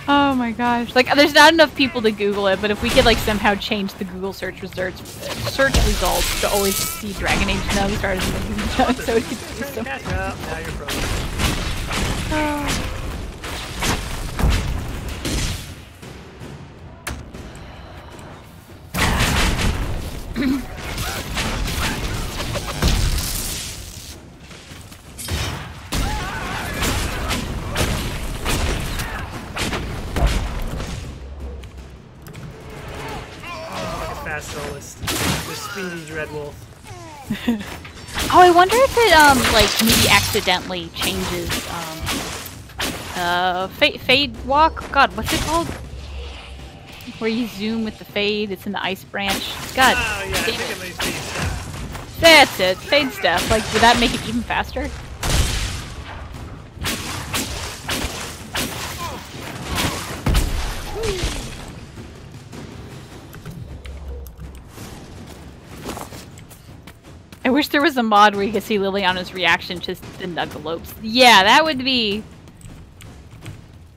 Oh my gosh. Like, there's not enough people to Google it, but if we could, like, somehow change the Google search results to always see Dragon Age nugs rather than weed nugs, so it could be so much. Now you're frozen. Red Wolf. Oh, I wonder if it like maybe accidentally changes fade walk. God, what's it called? Where you zoom with the fade. It's in the ice branch. God. Oh yeah, I think it might be stuff. That's it. Fade stuff. Like, would that make it even faster? I wish there was a mod where you could see Liliana's reaction to the Nuggalopes. Yeah, that would be...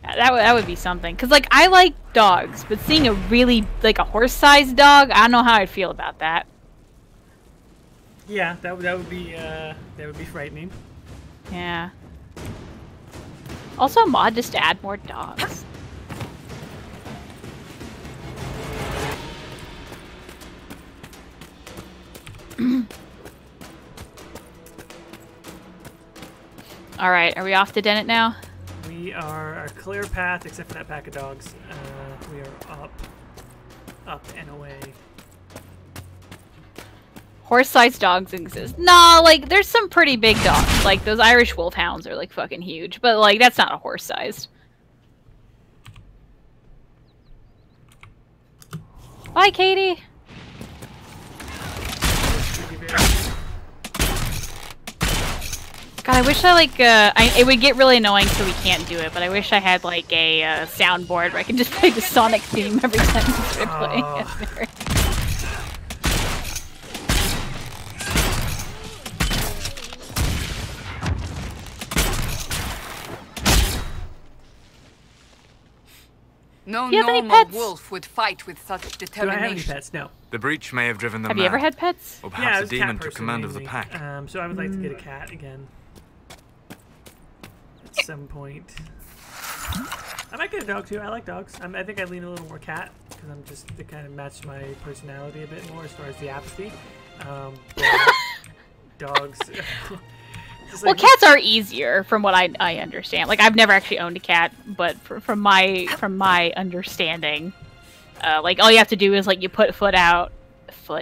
That would be something. Because, like, I like dogs, but seeing a really, like, a horse-sized dog, I don't know how I'd feel about that. Yeah, that would be frightening. Yeah. Also a mod just to add more dogs. Alright, are we off to Dennett now? We are a clear path, except for that pack of dogs. We are up and away. Horse-sized dogs exist. Nah, like, there's some pretty big dogs. Like, those Irish wolfhounds are, like, fucking huge. But, like, that's not a horse-sized. Bye, Caitie! God, I wish I, like, it would get really annoying so we can't do it, but I wish I had, like, a soundboard where I could just play the Sonic theme every time we start playing. No Do you have any normal pets? wolf would fight with such Do I determination. have any pets? No. The breach may have driven them Have mad. you ever had pets? Or Yeah, I perhaps was a a cat demon took person command of the mainly. pack. So I would like to get a cat again. At some point. I might get a dog too. I like dogs. I think I lean a little more cat because I'm just to kind of match my personality a bit more as far as the apathy. But dogs. Well, cats are easier from what I understand. Like, I've never actually owned a cat, but from my understanding, like, all you have to do is, like, you put food out,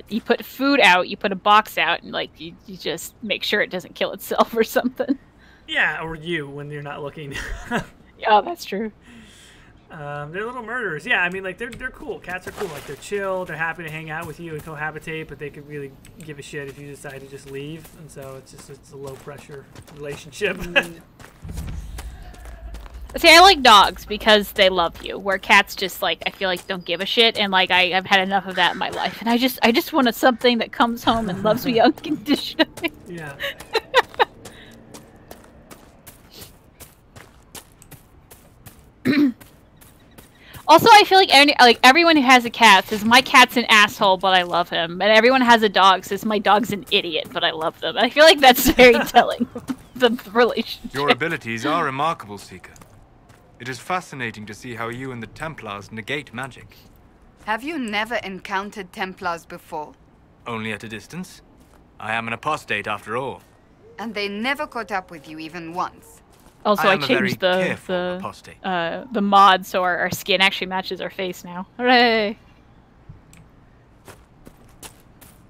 you put a box out, and, like, you just make sure it doesn't kill itself or something. Yeah, or you when you're not looking. Yeah, that's true. They're little murderers. Yeah, I mean, like, they're cool. Cats are cool. Like, they're chill. They're happy to hang out with you and cohabitate, but they could really give a shit if you decide to just leave. And so it's a low-pressure relationship. See, I like dogs because they love you, where cats just, like, I feel like don't give a shit, and, like, I've had enough of that in my life, and I just want something that comes home and loves me unconditionally. Yeah. Also, I feel like everyone who has a cat says, my cat's an asshole, but I love him. And everyone who has a dog says, my dog's an idiot, but I love them. And I feel like that's very telling of the relationship. Your abilities are remarkable, Seeker. It is fascinating to see how you and the Templars negate magic. Have you never encountered Templars before? Only at a distance. I am an apostate after all. And they never caught up with you even once? Also, I am a very changed careful apostate. the mod so our skin actually matches our face now. Hooray!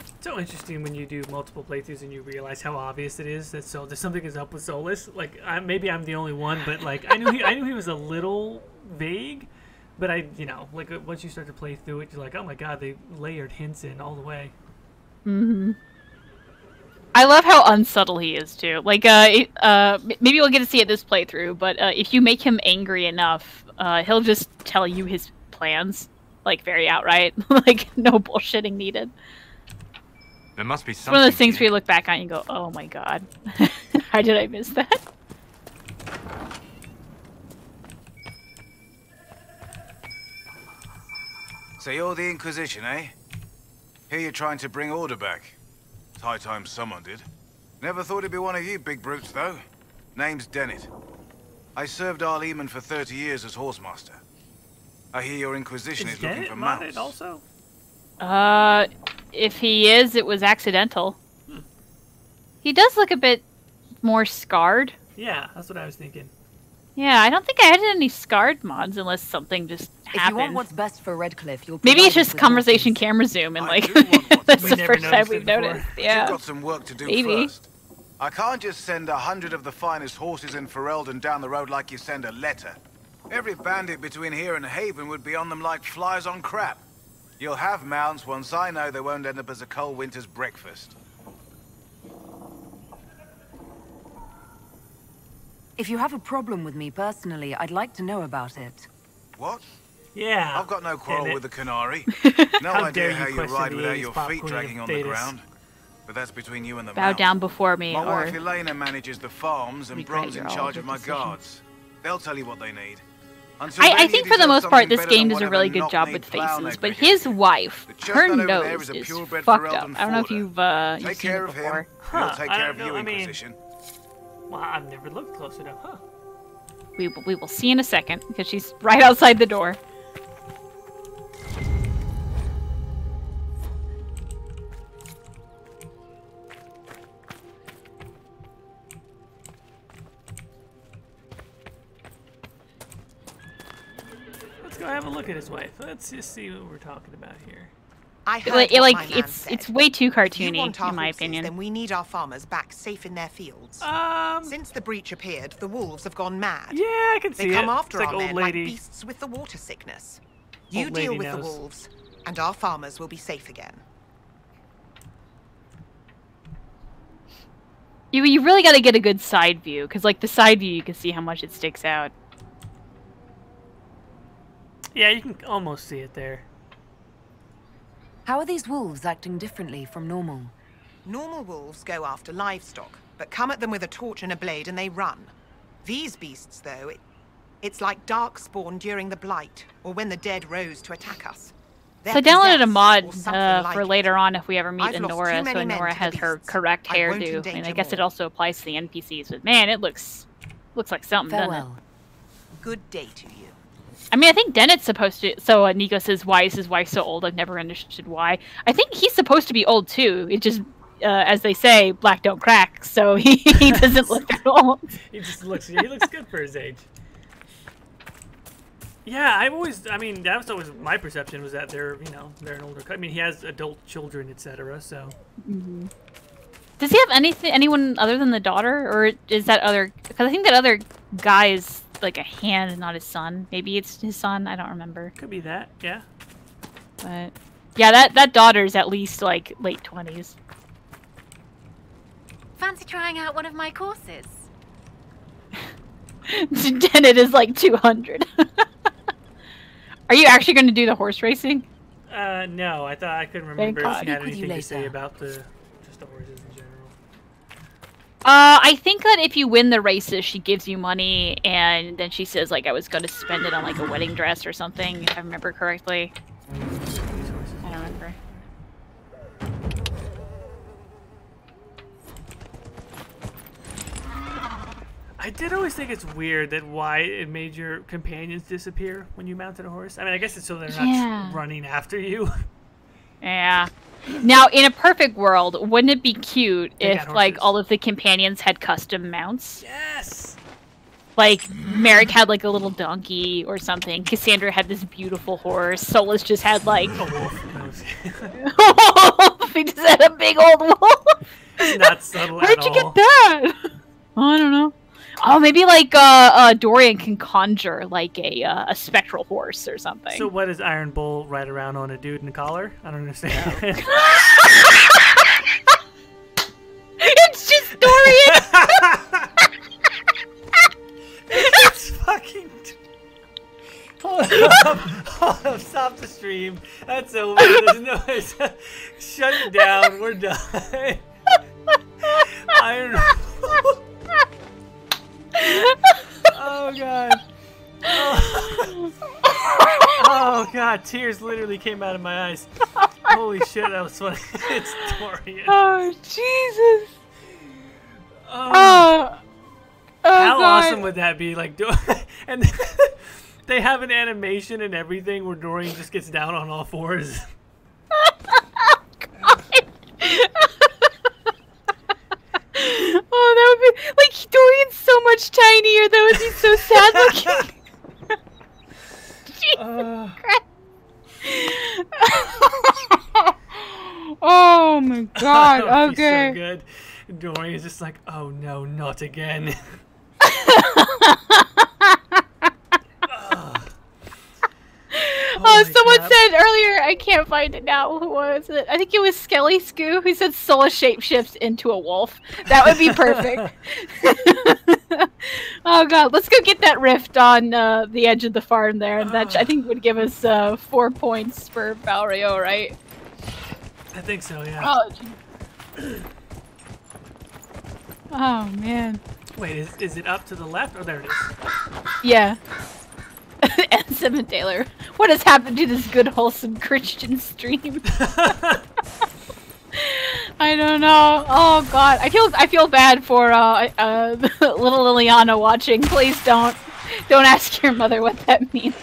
It's so interesting when you do multiple playthroughs and you realize how obvious it is that there's something is up with Solus. Like, maybe I'm the only one, but like I knew he was a little vague, but like once you start to play through it, you're like, oh my god, they layered hints in all the way. Mm-hmm. I love how unsubtle he is too. Like, maybe we'll get to see it this playthrough, but if you make him angry enough, he'll just tell you his plans, like, very outright. Like, no bullshitting needed. There must be It's something. one of those things where you look back on and you go, oh my god. How did I miss that? So you're the Inquisition, eh? Here you're trying to bring order back. It's high time someone did. Never thought it'd be one of you big brutes, though. Name's Dennett. I served Arleman for 30 years as horsemaster. I hear your Inquisition is looking for mounts. Also? If he is, it was accidental. He does look a bit more scarred. Yeah, that's what I was thinking. Yeah, I don't think I added any scarred mods unless something just happened. If you want what's best for Redcliffe, you'll maybe it's provide us just with conversation weapons. camera zoom and like want that's we the never first time noticed we've it before. noticed. You've Yeah. got some work to do Maybe. first. I can't just send 100 of the finest horses in Ferelden down the road like you send a letter. Every bandit between here and Haven would be on them like flies on crap. You'll have mounts once I know they won't end up as a cold winter's breakfast. If you have a problem with me personally, I'd like to know about it. What? Yeah. I've got no quarrel with the Canary. No How dare idea you how you question ride the without 80s your pop feet queen dragging of on the Thetis. ground. But that's between you and the Bow mount. down before me, My or wife Elena manages the farms and regret Bron's in your charge older of my decision. guards. They'll tell you what they need. Until I then, you think for the deserve most part, something this better game than does a whatever really good job knock-kneed with clown faces, they but bring his you. wife, The her chestnut over there nose is a is purebred fucked Ferelden up. I don't know if fodder. you've Take seen care it of before. him. He'll take I care don't of you, know, I mean- Inquisition. Well, I've never looked close enough, huh? We will see in a second because she's right outside the door. Let's go have a look at his wife. Let's just see what we're talking about here. I heard Like, what like my man it's said. way too If you cartoony want our in my horses, opinion. then we need our farmers back safe in their fields. Since the breach appeared, the wolves have gone mad. Yeah, I can see They come it. after It's our like old men like lady. beasts with the water sickness. You Old deal lady with the knows. wolves, and our farmers will be safe again. You really got to get a good side view because like the side view you can see how much it sticks out. Yeah, you can almost see it there. How are these wolves acting differently from normal? Normal wolves go after livestock, but come at them with a torch and a blade and they run. These beasts, though, it's like darkspawn during the Blight, or when the dead rose to attack us. So I downloaded a They're mod possessed or something like for it. later on if we ever meet I've lost Enora, too so many men Enora to the has her beasts. correct I won't hairdo. And endanger I guess it more. also applies to the NPCs, but man, it looks like something, doesn't it? Farewell. Good day to you. I mean, I think Dennett's supposed to. So Nico says, "Why is his wife so old?" I've never understood why. I think he's supposed to be old too. It just, as they say, black don't crack. So he doesn't look that old. He looks good for his age. Yeah, I mean, that was always my perception was that they're an older. I mean, he has adult children, etc. So. Mm-hmm. Does he have anyone other than the daughter, or is that other? Because I think that other guy is like a hand and not his son. Maybe it's his son. I don't remember. Could be that. Yeah. But yeah, that daughter's at least like late 20s. Fancy trying out one of my courses? Dennett is like 200. Are you actually going to do the horse racing? No, I thought I couldn't remember if God. she had Speak with you anything to say later. about just the horses in general. I think that if you win the races, she gives you money, and then she says like I was going to spend it on like a wedding dress or something, if I remember correctly. I don't remember. I did always think it's weird that why it made your companions disappear when you mounted a horse. I mean, I guess it's so they're not running after you. Yeah. Now, in a perfect world, wouldn't it be cute They if got like horses. all of the companions had custom mounts? Yes. Like Merrick had like a little donkey or something. Cassandra had this beautiful horse. Solus just had like A wolf. he just had a big old wolf. It's not subtle Where'd at you all. get that? I don't know. Oh, maybe like Dorian can conjure like a spectral horse or something. So what does Iron Bull ride around on, a dude in a collar? I don't understand. It's just Dorian. It's fucking. Hold up, stop the stream. That's over. There's no. Shut it down. We're done. Iron. Oh god. Oh god, tears literally came out of my eyes. Holy shit, that was funny. It's Dorian. Oh Jesus. Oh, how God. awesome would that be? Like, and they have an animation and everything where Dorian just gets down on all fours. Oh, that would be like Dorian's so much tinier though. He's so sad looking. Jesus Christ. Oh my god, Oh, okay. He's so good. Dorian's just like, oh no, not again. Oh, someone said earlier, I can't find it now. Who was it? I think it was Skelly Scoo who said Sola shapeshifts into a wolf. That would be perfect. Oh god, let's go get that rift on the edge of the farm there. And that I think would give us 4 points for Valrio, right? I think so, yeah. Oh, oh man. Wait, is it up to the left? Oh, there it is. Yeah. And Simon Taylor, what has happened to this good, wholesome Christian stream? I don't know. Oh god, I feel bad for little Leliana watching. Please don't ask your mother what that means.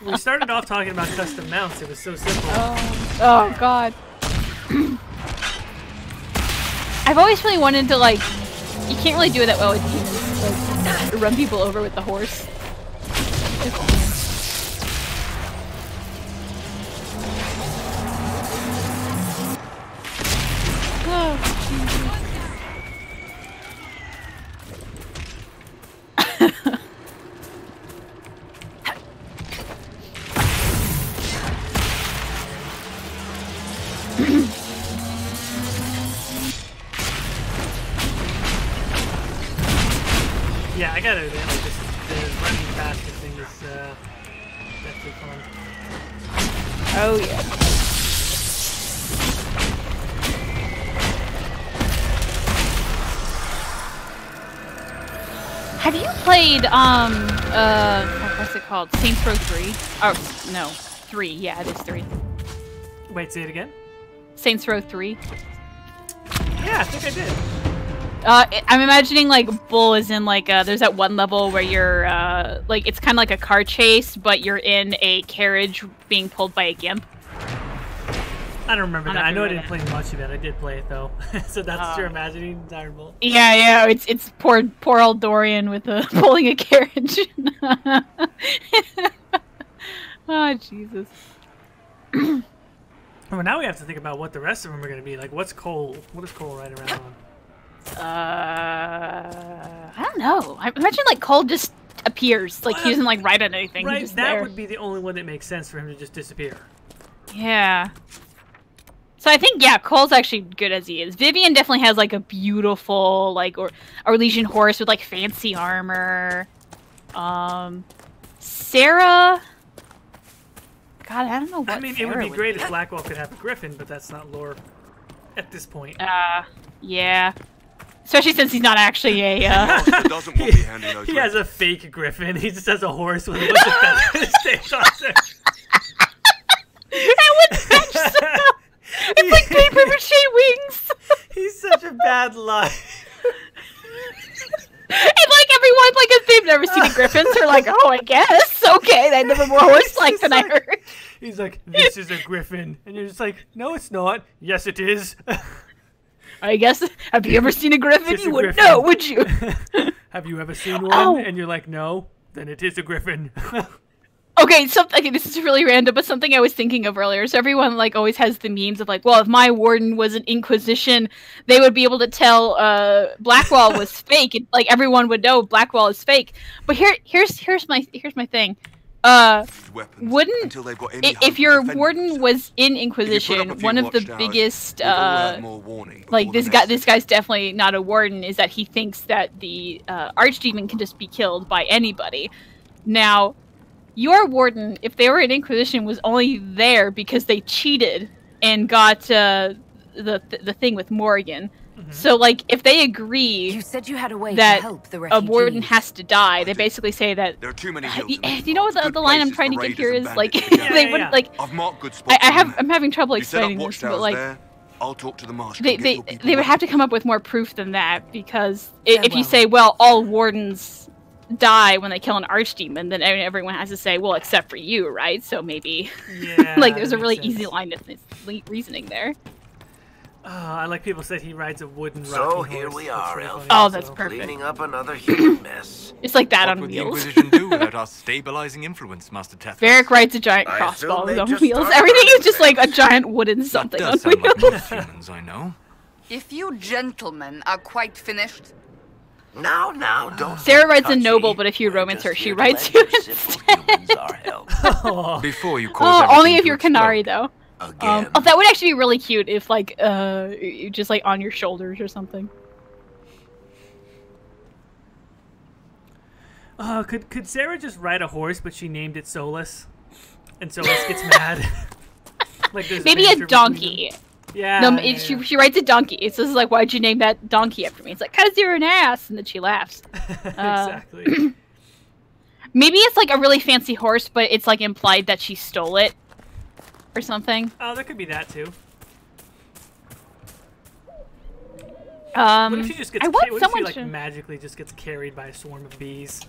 We started off talking about custom mounts. It was so simple. Oh god. I've always really wanted to like. You can't really do it that well with humans. Like run people over with the horse. Yeah, I gotta admit, like, the running faster thing is definitely fun. Oh yeah. Have you played what's it called? Saints Row 3? Oh no, 3. Yeah, it is 3. Wait, say it again? Saints Row 3. Yeah, I think I did. I'm imagining like Bull is in like there's that one level where you're like it's kind of like a car chase, but you're in a carriage being pulled by a gimp. I don't remember that. I know I didn't play much of it. I did play it though, so that's what you're imagining, Iron Bull. Yeah, it's poor old Dorian with pulling a carriage. Oh Jesus. Well, now we have to think about what the rest of them are going to be. Like, what's Cole? What is Cole riding around on? I don't know. I imagine like Cole just appears, like he doesn't like ride on anything. Right, he's just that there. would be the only one that makes sense for him to just disappear. Yeah. So I think Cole's actually good as he is. Vivian definitely has like a beautiful like or Legion horse with like fancy armor. Sera. God, I don't know what. I mean, Sera it would be great if Blackwell could have a griffin, but that's not lore at this point. Yeah. Especially since he's not actually a. He has a fake griffin. He just has a horse with a bunch of feathers taped on it. That would match so well. It's like paper mache wings. He's such a bad lie. And like everyone, like if they've never seen a griffin, so they're like, oh, I guess. Okay, they never more horse-like than I heard. He's like, this is a griffin. And you're just like, no, it's not. Yes, it is. I guess. Have you ever seen a griffin? It's you a wouldn't griffin. know, would you? Have you ever seen one? Oh. And you're like, no. Then it is a griffin. Okay, this is really random, but something I was thinking of earlier. So everyone like always has the memes of like, well, if my warden was an Inquisition, they would be able to tell Blackwall was fake. And, like everyone would know Blackwall is fake. But here's my thing. Wouldn't if your warden was in Inquisition, one of the biggest like this guy's definitely not a warden, is that he thinks that the archdemon can just be killed by anybody. Now, your warden, if they were in Inquisition, was only there because they cheated and got the thing with Morgan. Mm-hmm. So, like, if they agree you said you had a way that to help the a warden has to die, they basically say that. There are too many you know what the line I'm trying to get here is? Like, they would like. I've marked good spots. I'm having trouble explaining this, but like. I'll talk to the marshal. They would have to come up with more proof than that, because if you say, well, all wardens die when they kill an archdemon, then everyone has to say, well, except for you, right? So maybe like there's a really easy line of reasoning there. I like people said he rides a wooden rocking So horse. here we are, really Elfie. Oh, that's perfect. Cleaning up another human mess. It's like that What on would the wheels. Inquisition do without our stabilizing influence, Master Tethys? Varric rides a giant I crossbow assume they on just wheels. start Everything is burning just like a things. giant wooden That something on does sound like wheels. most humans I know. If you gentlemen are quite finished, Now, don't. Sarah get rides a touchy. noble, but if you We're romance just her, she here to rides lend you you simple humans our help. Before you cause Oh, only everything if to you're explode. Canary, though. Again. Oh, that would actually be really cute if, like, you just, like, on your shoulders or something. Could Sarah just ride a horse, but she named it Solus? And Solus gets mad. Like there's Maybe banter a between donkey. them. Yeah. No, yeah, she writes a donkey. It's just like, why'd you name that donkey after me? It's like, 'cause you're an ass. And then she laughs. Exactly. Maybe it's like a really fancy horse, but it's like implied that she stole it. Or something. Oh, there could be that too. What What if she just gets? I want what if someone she like to... magically just gets carried by a swarm of bees?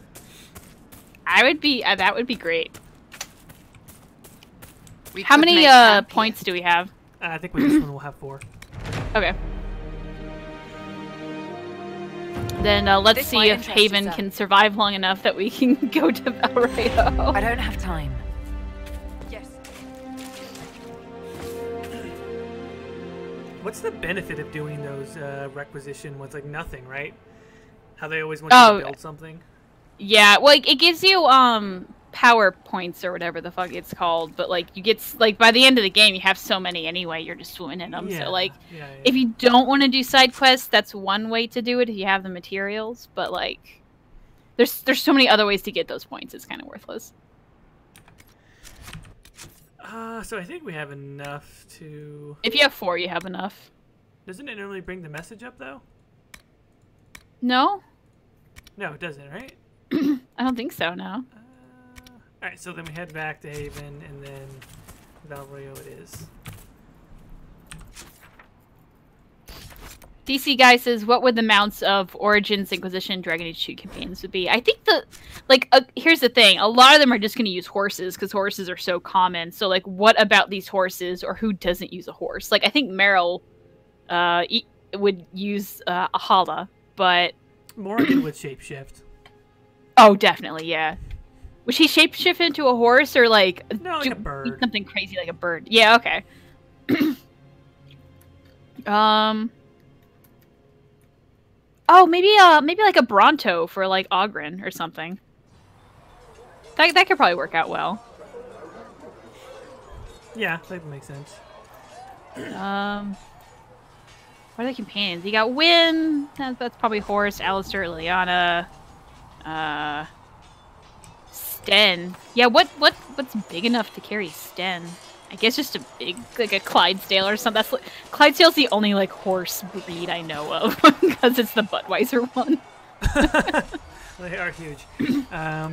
I would be. That would be great. we How could many make camp points do we have? I think with this one we'll have 4. Okay. Then let's This see might if interest you, Haven sir. can survive long enough that we can go to Valrayo. I don't have time. Yes. What's the benefit of doing those requisition ones? Like nothing, right? How they always want you to build something. Yeah, well, it gives you power points or whatever the fuck it's called, but like you get like by the end of the game you have so many anyway, you're just swimming in them. Yeah, So like yeah. if you don't want to do side quests, that's one way to do it if you have the materials, but like there's so many other ways to get those points. It's kind of worthless. So I think we have enough to. If you have 4, you have enough. Doesn't it normally bring the message up though? No? No, it doesn't, right? I don't think so, no. Alright, so then we head back to Haven, and then Valrayo it is. DC guy says, what would the mounts of Origins, Inquisition, Dragon Age 2 campaigns would be? I think here's the thing. A lot of them are just going to use horses, because horses are so common. So, like, what about these horses, or who doesn't use a horse? Like, I think Meryl would use a Hala, but... Morgan would shapeshift. Oh, definitely, yeah. Would she shapeshift into a horse, or, like... No, like a bird. Something crazy like a bird. Yeah, okay. Oh, maybe like a Bronto for like Ogren or something. That could probably work out well. Yeah, that makes sense. What are the companions? You got Wynn. That's probably horse. Alistair, Leliana, Sten. Yeah, what's big enough to carry Sten? I guess just a big, like a Clydesdale or something. That's Clydesdale's the only like horse breed I know of because it's the Budweiser one. They are huge.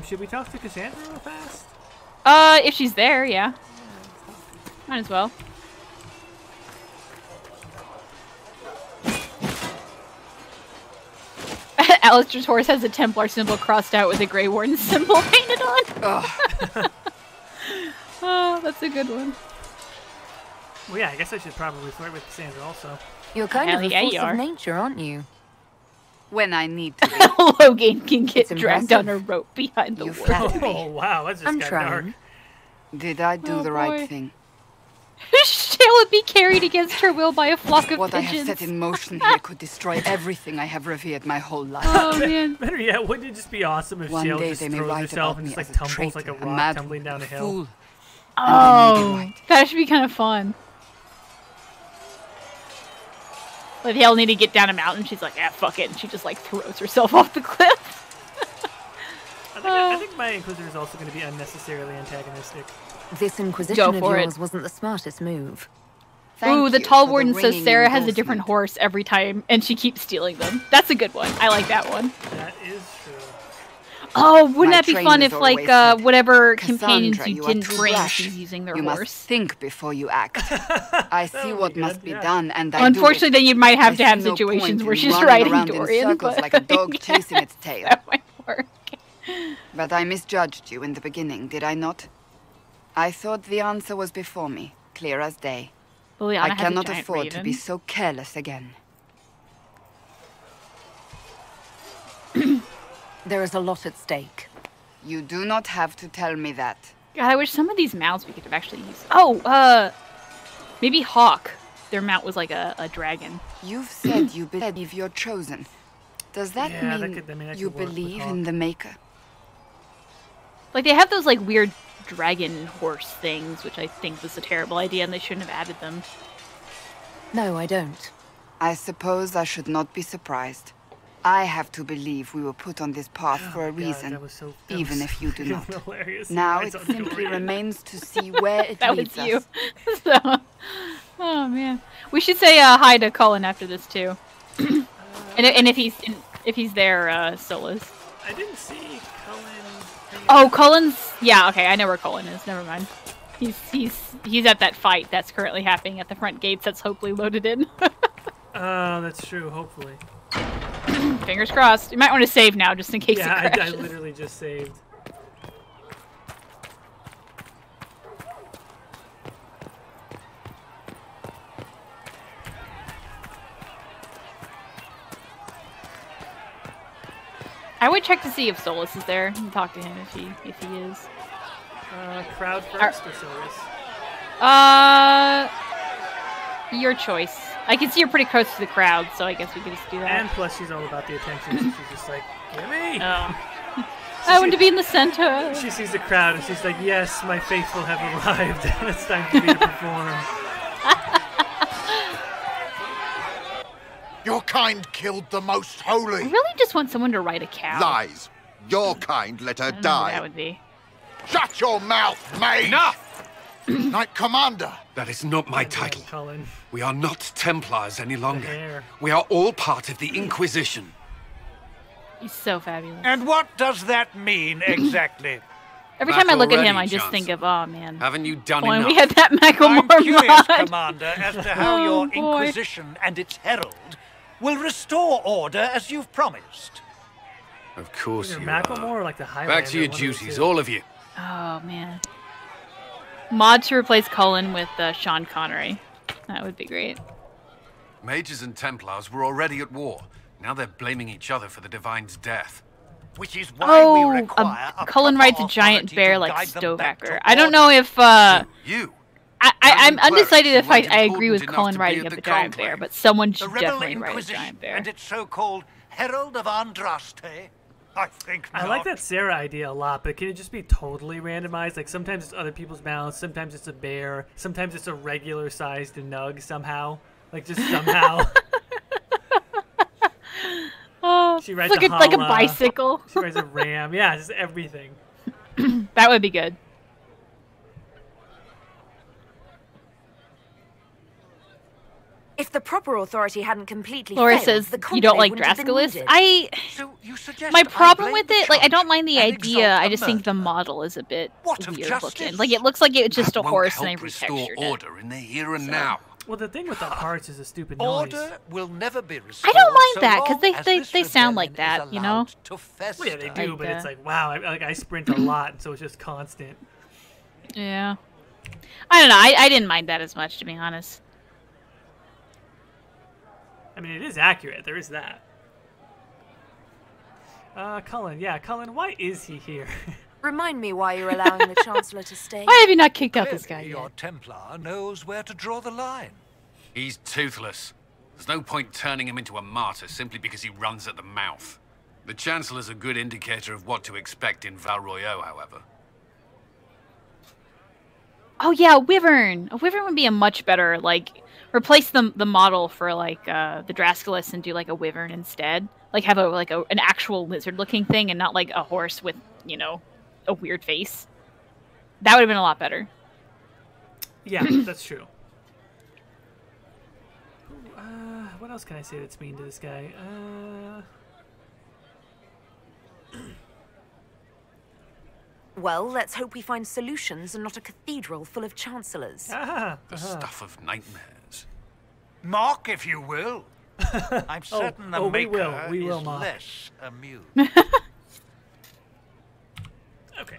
Should we talk to Cassandra real fast? If she's there, yeah. Might as well. Alistair's horse has a Templar symbol crossed out with a Grey Warden symbol painted on. Oh, that's a good one. Well, yeah, I guess I should probably flirt with Cassandra also. You're kind Hell of a yeah, force you of are. nature, aren't you? when I need to be. Logan can get It's dragged impressive. on a rope behind the You wall. flatter me. Oh, wow, that's just I'm got trying. dark. Did I do Oh, the boy. right thing? Shall it be carried against her will by a flock of What I pigeons? have set in motion here could destroy everything I have revered my whole life. Oh man. Better yet, wouldn't it just be awesome if One Shale day just they may throws write herself about and me just as like a tumbles like a traitor, rock mad tumbling down a hill? fool. Oh, that should be kind of fun. Like they all need to get down a mountain. She's like, ah, fuck it, and she just like throws herself off the cliff. I think my Inquisitor is also going to be unnecessarily antagonistic. This Inquisition Go of for it. yours wasn't the smartest move. Ooh, the you tall for the warden says ringing Sarah has a different endorsement. horse every time, and she keeps stealing them. That's a good one. I like that one. That is true. Oh, wouldn't My that be train fun is if, like, always said, whatever Cassandra, companions you you are didn't too bring, brash. she's using their You horse? must think before you act. I see would what be must good, be yeah. done, and I Unfortunately, do it. then you might have I to have see no situations point where in she's running riding around in Dorian, circles but like a dog chasing its tail. that might work. But I misjudged you in the beginning, did I not? I thought the answer was before me, clear as day. Leliana I has a cannot giant afford to be raven. so careless again. There is a lot at stake. You do not have to tell me that. God, I wish some of these mounts we could have actually used. Oh, maybe Hawk. Their mount was like a dragon. You've said you believe you're chosen. Does that Yeah, mean that you could work with believe Hawk. in the Maker? Like, they have those, like, weird dragon horse things, which I think was a terrible idea, and they shouldn't have added them. No, I don't. I suppose I should not be surprised. I have to believe we were put on this path for a reason, that was even if you do not. hilarious. Now It's it on simply DuRellion. remains to see where it That leads was you. us. So, oh, man. We should say hi to Cullen after this, too. and if he's there, Solas. I didn't see Cullen. Oh, Cullen's... Yeah, okay, I know where Cullen is. Never mind. He's at that fight that's currently happening at the front gates that's hopefully loaded in. Oh, that's true, hopefully. Fingers crossed. You might want to save now, just in case Yeah, it I crashes. literally just saved. I would check to see if Solas is there and talk to him if he is. Crowd first or Solas? Your choice. I can see you're pretty close to the crowd, so I guess we could just do that. And plus, she's all about the attention, so she's just like, give me! Oh. I want to be in the center. She sees the crowd and she's like, yes, my faithful have arrived. It's time for me to perform. Your kind killed the most holy. I really just want someone to ride a cow. Lies. Your kind let her I don't know who die. that would be. Shut your mouth, mate! Enough! Knight Commander! That is not my title. Cullen. We are not Templars any longer. hair. We are all part of the Inquisition. He's so fabulous. And what does that mean exactly? Every time I look at him, already, I just think of, oh man. Haven't you done When enough? we had that I'm Macklemore curious, mod. Commander, as to how Oh, your boy. Inquisition and its herald will restore order as you've promised. Of course Either you Macklemore are. or like the Highlander. Back to your one of the duties, two. all of you. Oh man. Mod to replace Cullen with Sean Connery. That would be great. Mages and Templars were already at war. Now they're blaming each other for the Divine's death. Which is why we require a Cullen proper rides a giant authority bear to like guide them back to Stovacker. I don't know if You? I'm clerics undecided who if I weren't agree with important Cullen enough to riding be up at a the giant bear, conclave. but someone the should Rebel definitely ride a Inquisition giant bear. and its so-called Herald of Andraste. I think I not. like that Sera idea a lot, but can it just be totally randomized? Like sometimes it's other people's mounts, sometimes it's a bear, sometimes it's a regular sized nug somehow. Like just somehow. She rides Look a at like a hala. bicycle. She rides a ram. Yeah, just everything. That would be good. If the proper authority hadn't completely Laura failed, says the you don't conclave like wouldn't have been Drasculus. needed. So you suggest My I problem blame with the it, like I don't charge mind the and idea. exalt I a just think the murderer? model is a bit What of weird justice? looking. Like it looks like it's just a That horse won't and I help restore retextured it. order in the here and now. Well, the thing with the hearts is a stupid noise. Order will never be restored. I don't mind so that because long as this they sound like rebellion is that, you know. allowed to fester. Well, yeah, they do, Like, but it's like, wow, I sprint a lot, so it's just constant. Yeah. I don't know. I didn't mind that as much, to be honest. I mean, it is accurate. There is that. Cullen. Yeah, Cullen, why is he here? Remind me why you're allowing the Chancellor to stay. Why have you not kicked out this guy Clearly, your yet? Templar knows where to draw the line. He's toothless. There's no point turning him into a martyr simply because he runs at the mouth. The Chancellor's a good indicator of what to expect in Val Royeaux, however. Oh yeah, a wyvern. A wyvern would be a much better like replace the model for like the Drasculus and do like a wyvern instead. Like have an actual lizard looking thing and not like a horse with, you know, a weird face. That would have been a lot better. Yeah, that's true. What else can I say that's mean to this guy? Well, let's hope we find solutions and not a cathedral full of chancellors. Ah, The stuff of nightmares. Mock, if you will. I'm certain the we Maker will is mock. less amused. Okay,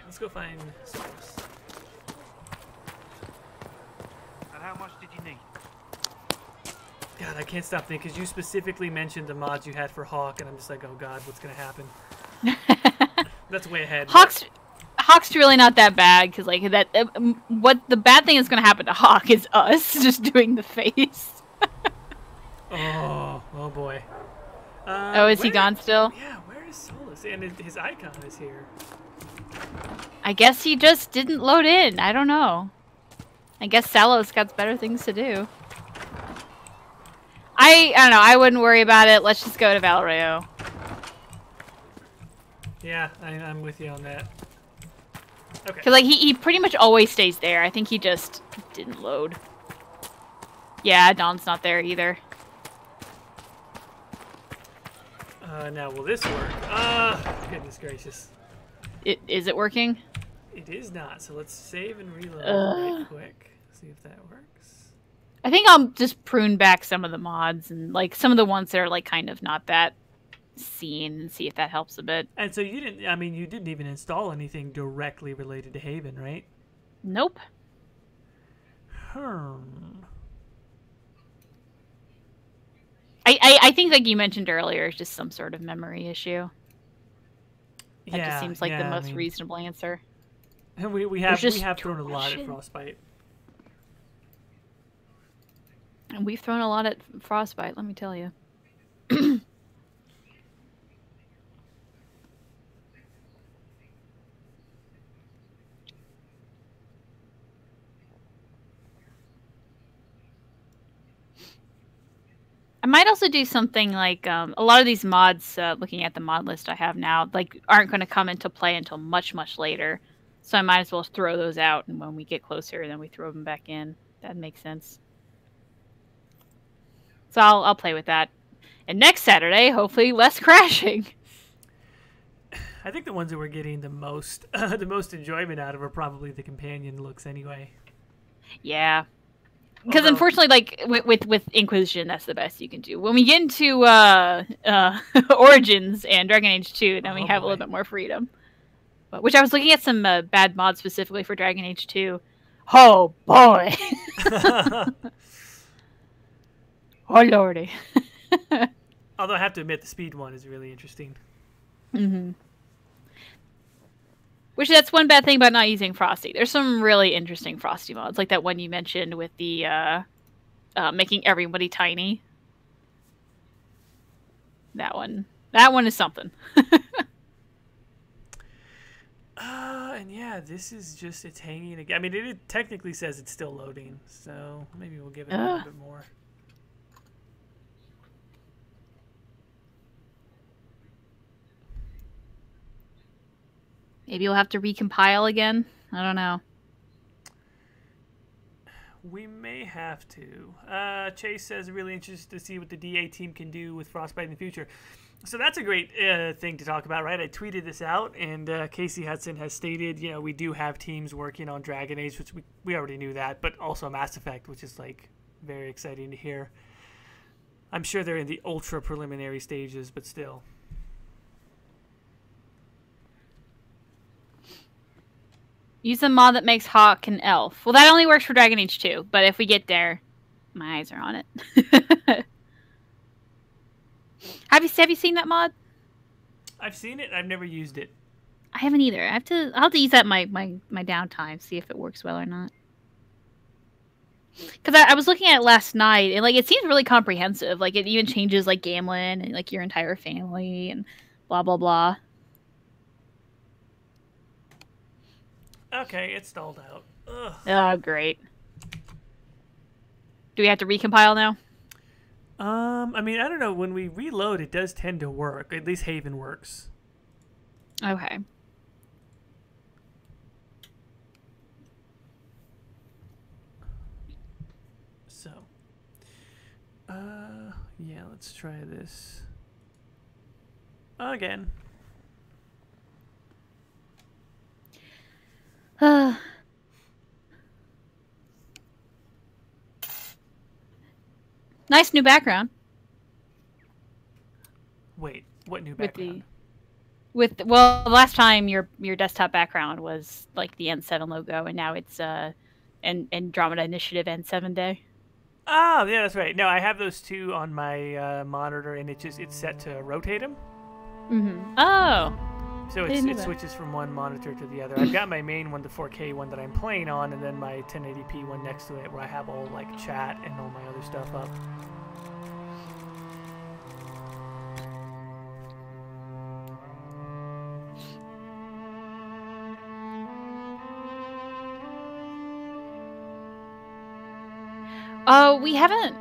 let's go find Solas. And how much did you need? God, I can't stop thinking, because you specifically mentioned the mods you had for Hawk, and I'm just like, oh god, what's going to happen? That's way ahead. Hawk's really not that bad, because like that. What the bad thing is going to happen to Hawk is us just doing the face. Oh boy. Is he gone still? Yeah, where is Solus? And his icon is here. I guess he just didn't load in. I don't know. I guess Salos got better things to do. I don't know. I wouldn't worry about it. Let's just go to Valrio. Yeah, I'm with you on that. Okay. Because like he pretty much always stays there. I think he just didn't load. Yeah, Dawn's not there either. Now will this work? Goodness gracious. Is it working? It is not. So let's save and reload right quick. See if that works. I think I'll just prune back some of the mods and like some of the ones that are like kind of not that seen and see if that helps a bit. And so you didn't. I mean, you didn't even install anything directly related to Haven, right? Nope. I think, like you mentioned earlier, it's just some sort of memory issue. That just seems like the most reasonable answer. And we have thrown a lot at Frostbite. And we've thrown a lot at Frostbite, let me tell you. I might also do something like a lot of these mods, looking at the mod list I have now, like aren't going to come into play until much, much later. So I might as well throw those out, and when we get closer, then we throw them back in. That makes sense. So I'll play with that. And next Saturday, hopefully less crashing. I think the ones that we're getting the most enjoyment out of are probably the companion looks anyway. Yeah. Because unfortunately, like with Inquisition, that's the best you can do. When we get into Origins and Dragon Age 2, then we have a little bit more freedom. But, which I was looking at some bad mods specifically for Dragon Age 2. Oh boy! Oh lordy! Although I have to admit, the speed one is really interesting. Mm-hmm. Which that's one bad thing about not using Frosty. There's some really interesting Frosty mods, like that one you mentioned with the making everybody tiny. That one is something. And yeah, this is just, it's hanging again. I mean, it technically says it's still loading, so maybe we'll give it a little bit more. Maybe you'll have to recompile again. I don't know. We may have to. Chase says, really interested to see what the DA team can do with Frostbite in the future. So that's a great thing to talk about, right? I tweeted this out, and Casey Hudson has stated, you know, we do have teams working on Dragon Age, which we already knew that, but also Mass Effect, which is, like, very exciting to hear. I'm sure they're in the ultra preliminary stages, but still. Use a mod that makes Hawk an elf. Well, that only works for Dragon Age 2, but if we get there, my eyes are on it. Have you seen that mod? I've seen it. I've never used it. I haven't either. I'll have to use that in my downtime, see if it works well or not. Because I was looking at it last night, and like it seems really comprehensive. Like it even changes like Gamlen and like your entire family and blah blah blah. Okay, it's stalled out. Ugh. Oh, great. Do we have to recompile now? I mean, I don't know. When we reload, it does tend to work. At least Haven works. Okay. So, yeah, let's try this again. Nice new background. Wait, what new background? Well, last time your desktop background was like the N7 logo, and now it's Andromeda Initiative N7 Day. Oh, yeah, that's right. No, I have those two on my monitor, and it's set to rotate them. Oh. So it switches from one monitor to the other. I've got my main one, the 4K one that I'm playing on, and then my 1080p one next to it, where I have all like chat and all my other stuff up. We haven't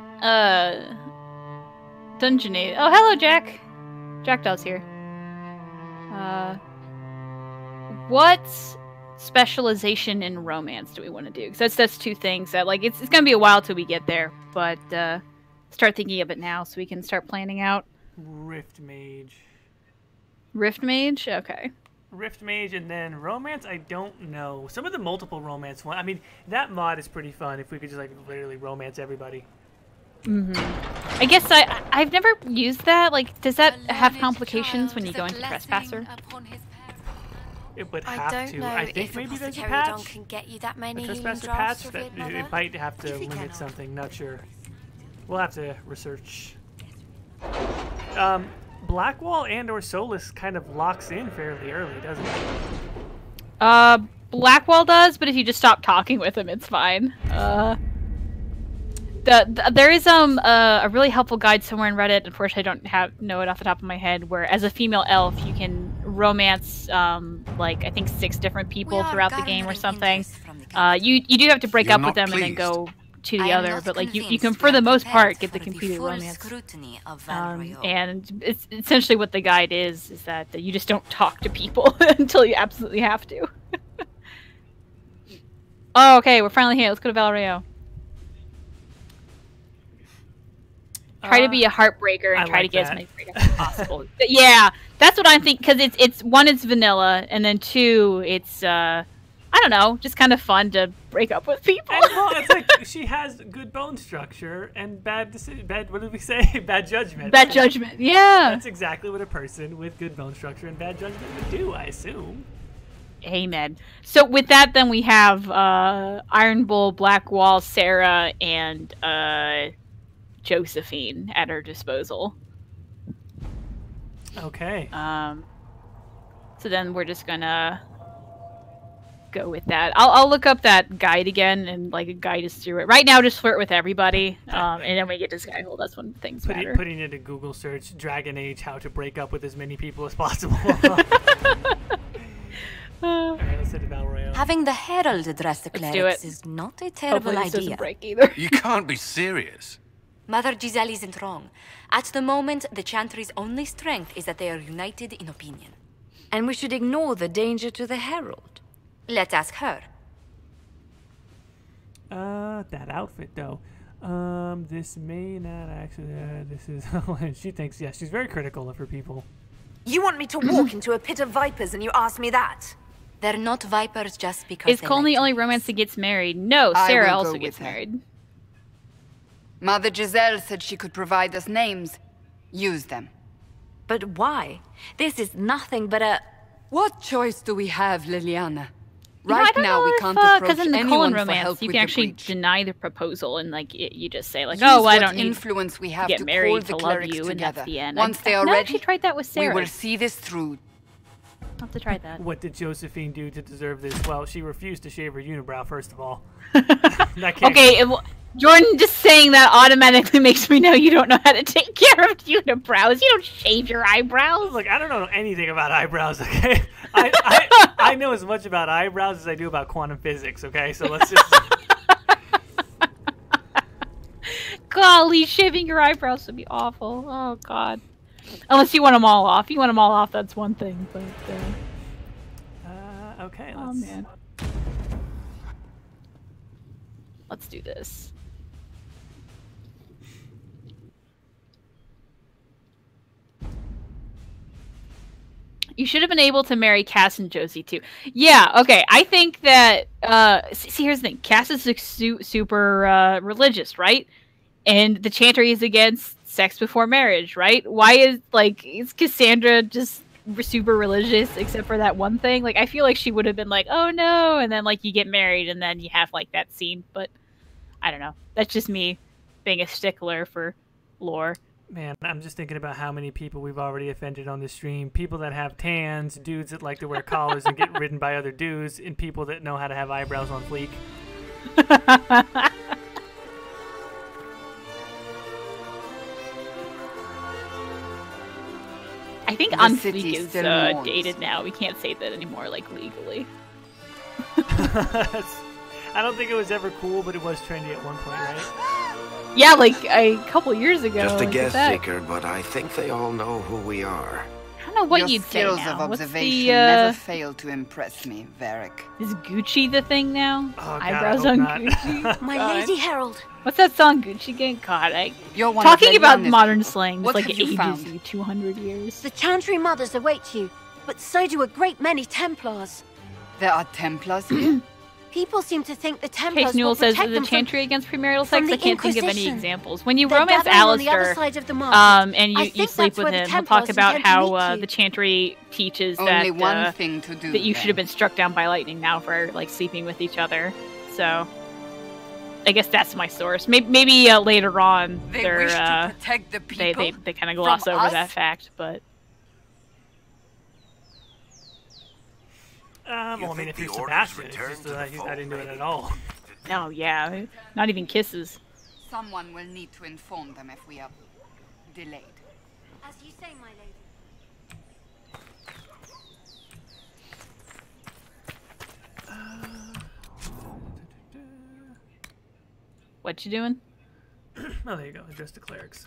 dungeonated. Oh, hello, Jack. Jack Dawes here. What specialization in romance do we want to do? Because that's two things that, like, it's gonna be a while till we get there, but start thinking of it now so we can start planning out. Rift Mage. Rift Mage? Okay. Rift Mage, and then romance, I don't know. Some of the multiple romance one, I mean, that mod is pretty fun if we could just like literally romance everybody. I guess I've never used that. Like, does that have complications when you go into Trespasser? It would I have don't to. know I think if maybe there's a Apothecary patch. Don can get you that many A healing Trespasser drafts patch for that it, Mother. it might have to If you limit cannot. something. Not sure. We'll have to research. Blackwall and/or Solus kind of locks in fairly early, doesn't it? Blackwall does, but if you just stop talking with him, it's fine. There is a really helpful guide somewhere in Reddit. Unfortunately, I don't know it off the top of my head. Where as a female elf, you can romance like I think 6 different people throughout the game or something. You do have to break up with them and then go to the other, but like you can for the most part get the completed romance. And it's essentially what the guide is that you just don't talk to people until you absolutely have to. Oh, okay, we're finally here. Let's go to Valrio. Try to be a heartbreaker and try to get as many breakups as possible. But yeah, that's what I'm thinking, because it's one, it's vanilla, and then 2, it's I don't know, just kind of fun to break up with people. And, well, it's like she has good bone structure and bad what did we say? Bad judgment. Bad judgment, yeah. That's exactly what a person with good bone structure and bad judgment would do, I assume. Amen. So with that, then we have Iron Bull, Blackwall, Sera, and Josephine at her disposal. Okay. So then we're just gonna go with that. I'll look up that guide again and like guide us through it. Right now, just flirt with everybody, and then we get to Skyhold. That's when things matter. Putting it in Google search, Dragon Age, how to break up with as many people as possible. Alright, let's hit the Battle Royale. Having the Herald address the clerics is not a terrible Hopefully this idea. doesn't break either. You can't be serious. Mother Giselle isn't wrong. At the moment, the Chantry's only strength is that they are united in opinion. And we should ignore the danger to the Herald. Let's ask her. That outfit though. This may not actually. This is. She thinks, yes, she's very critical of her people. You want me to walk into a pit of vipers and you ask me that? They're not vipers just because Is Colin the only romance that gets married? No, Sera also go gets with her. married. Mother Giselle said she could provide us names. Use them. But why? This is nothing but a... What choice do we have, Leliana? You know, I Right don't now know we if, can't approach because in the anyone Colin for romance, help you with can the actually breach. deny the proposal and like you just say like, Use oh, I what don't need influence we have to get to married call to the love clerics you, and together. that's the end. Once they are I've ready, actually tried that with Sera. we will see this through. I'll have to try that. What did Josephine do to deserve this? Well, she refused to shave her unibrow, first of all. That can't Okay, Jordan, just saying that automatically makes me know you don't know how to take care of unibrows. You don't shave your eyebrows. Look, I don't know anything about eyebrows, okay? I know as much about eyebrows as I do about quantum physics, okay? So let's just... Golly, shaving your eyebrows would be awful. Oh, God. Unless you want them all off. You want them all off, that's one thing. But okay, oh, man. Let's do this. You should have been able to marry Cass and Josie too. Yeah, okay. I think that see, here's the thing. Cass is super religious, right? And the Chantry is against sex before marriage, right? Why is Cassandra just super religious except for that one thing? Like, I feel like she would have been like, oh no, and then like you get married and then you have like that scene, but I don't know. That's just me. being a stickler for lore. Man, I'm just thinking about how many people we've already offended on the stream. People that have tans, dudes that like to wear collars and get ridden by other dudes, and people that know how to have eyebrows on fleek. I think on fleek is dated now. We can't say that anymore, like, legally. I don't think it was ever cool, but it was trendy at one point, right? Yeah, like a couple years ago. Just a like guest seeker, but I think they all know who we are. I don't know what Your you'd say skills now. of What's observation the, never fail to impress me, Varric. Is Gucci the thing now? Oh, God, Eyebrows I on hope not. Gucci? My Lady Herald. What's that song, Gucci Gang? God, You're one talking of about Leliana's modern people. slang, What it's like have you ages found? you, 200 years. The Chantry Mothers await you, but so do a great many Templars. There are Templars here? People seem to think the Templars Case will Newell says, protect is them a chantry against premarital from sex? I the can't think of any Inquisition. examples. When you They're romance gathering on the other Alistair, side of the market. and I you think sleep that's with where the him, he'll talk Templars about intend to how meet you. the chantry teaches Only that one thing to do, that you should then. have been struck down by lightning now for like sleeping with each other. So I guess that's my source. Maybe later on They they're wish to protect the people they kind of gloss from over us? that fact, but. Well, I mean, if you're Sebastian, it's just that he's not into it at all. No, yeah, not even kisses. Someone will need to inform them if we are delayed. As you say, my lady. What you doing? Oh, there you go. Address the clerics.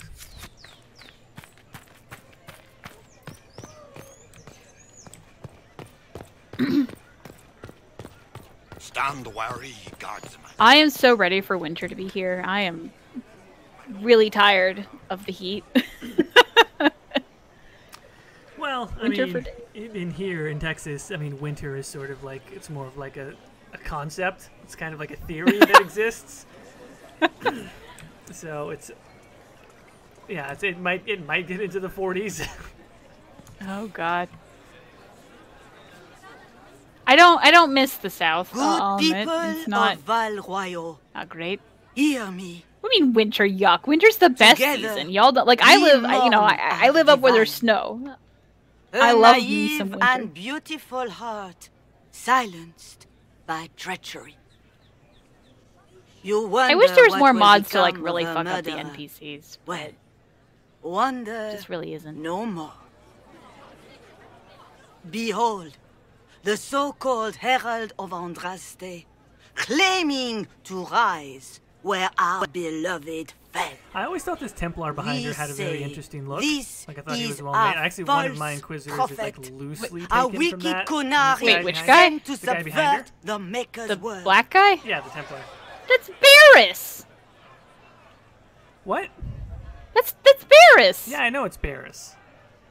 Stand wary, guardsman. I am so ready for winter to be here. I am really tired of the heat. Well, I Winter mean, for in here in Texas, I mean, winter is sort of like, it's more of like a concept. It's kind of like a theory that exists. So it's, yeah, it might get into the 40s. Oh God. I don't miss the South. I'll admit. It's not Val-Royal. not great. Hear me. What do you mean winter? Yuck! Winter's the best Together, season. Y'all don't like. I live up where there's snow. I love me some winter. And beautiful heart, silenced by treachery. You wonder I wish there was what more will mods to like become really of fuck a up the murderer. NPCs. Well, wonder Just really isn't. no more. Behold, the so-called Herald of Andraste, claiming to rise where our beloved fell. I always thought this Templar behind her We had a very say interesting look. this Like, I thought he was is well made. a Actually, one of my false Inquisitors is like prophet, loosely a taken from wicked that. Kunari Wait, which guy? sent to The guy behind her? subvert the Maker's The word. black guy? Yeah, the Templar. That's Barris. What? That's Barris. Yeah, I know it's Barris.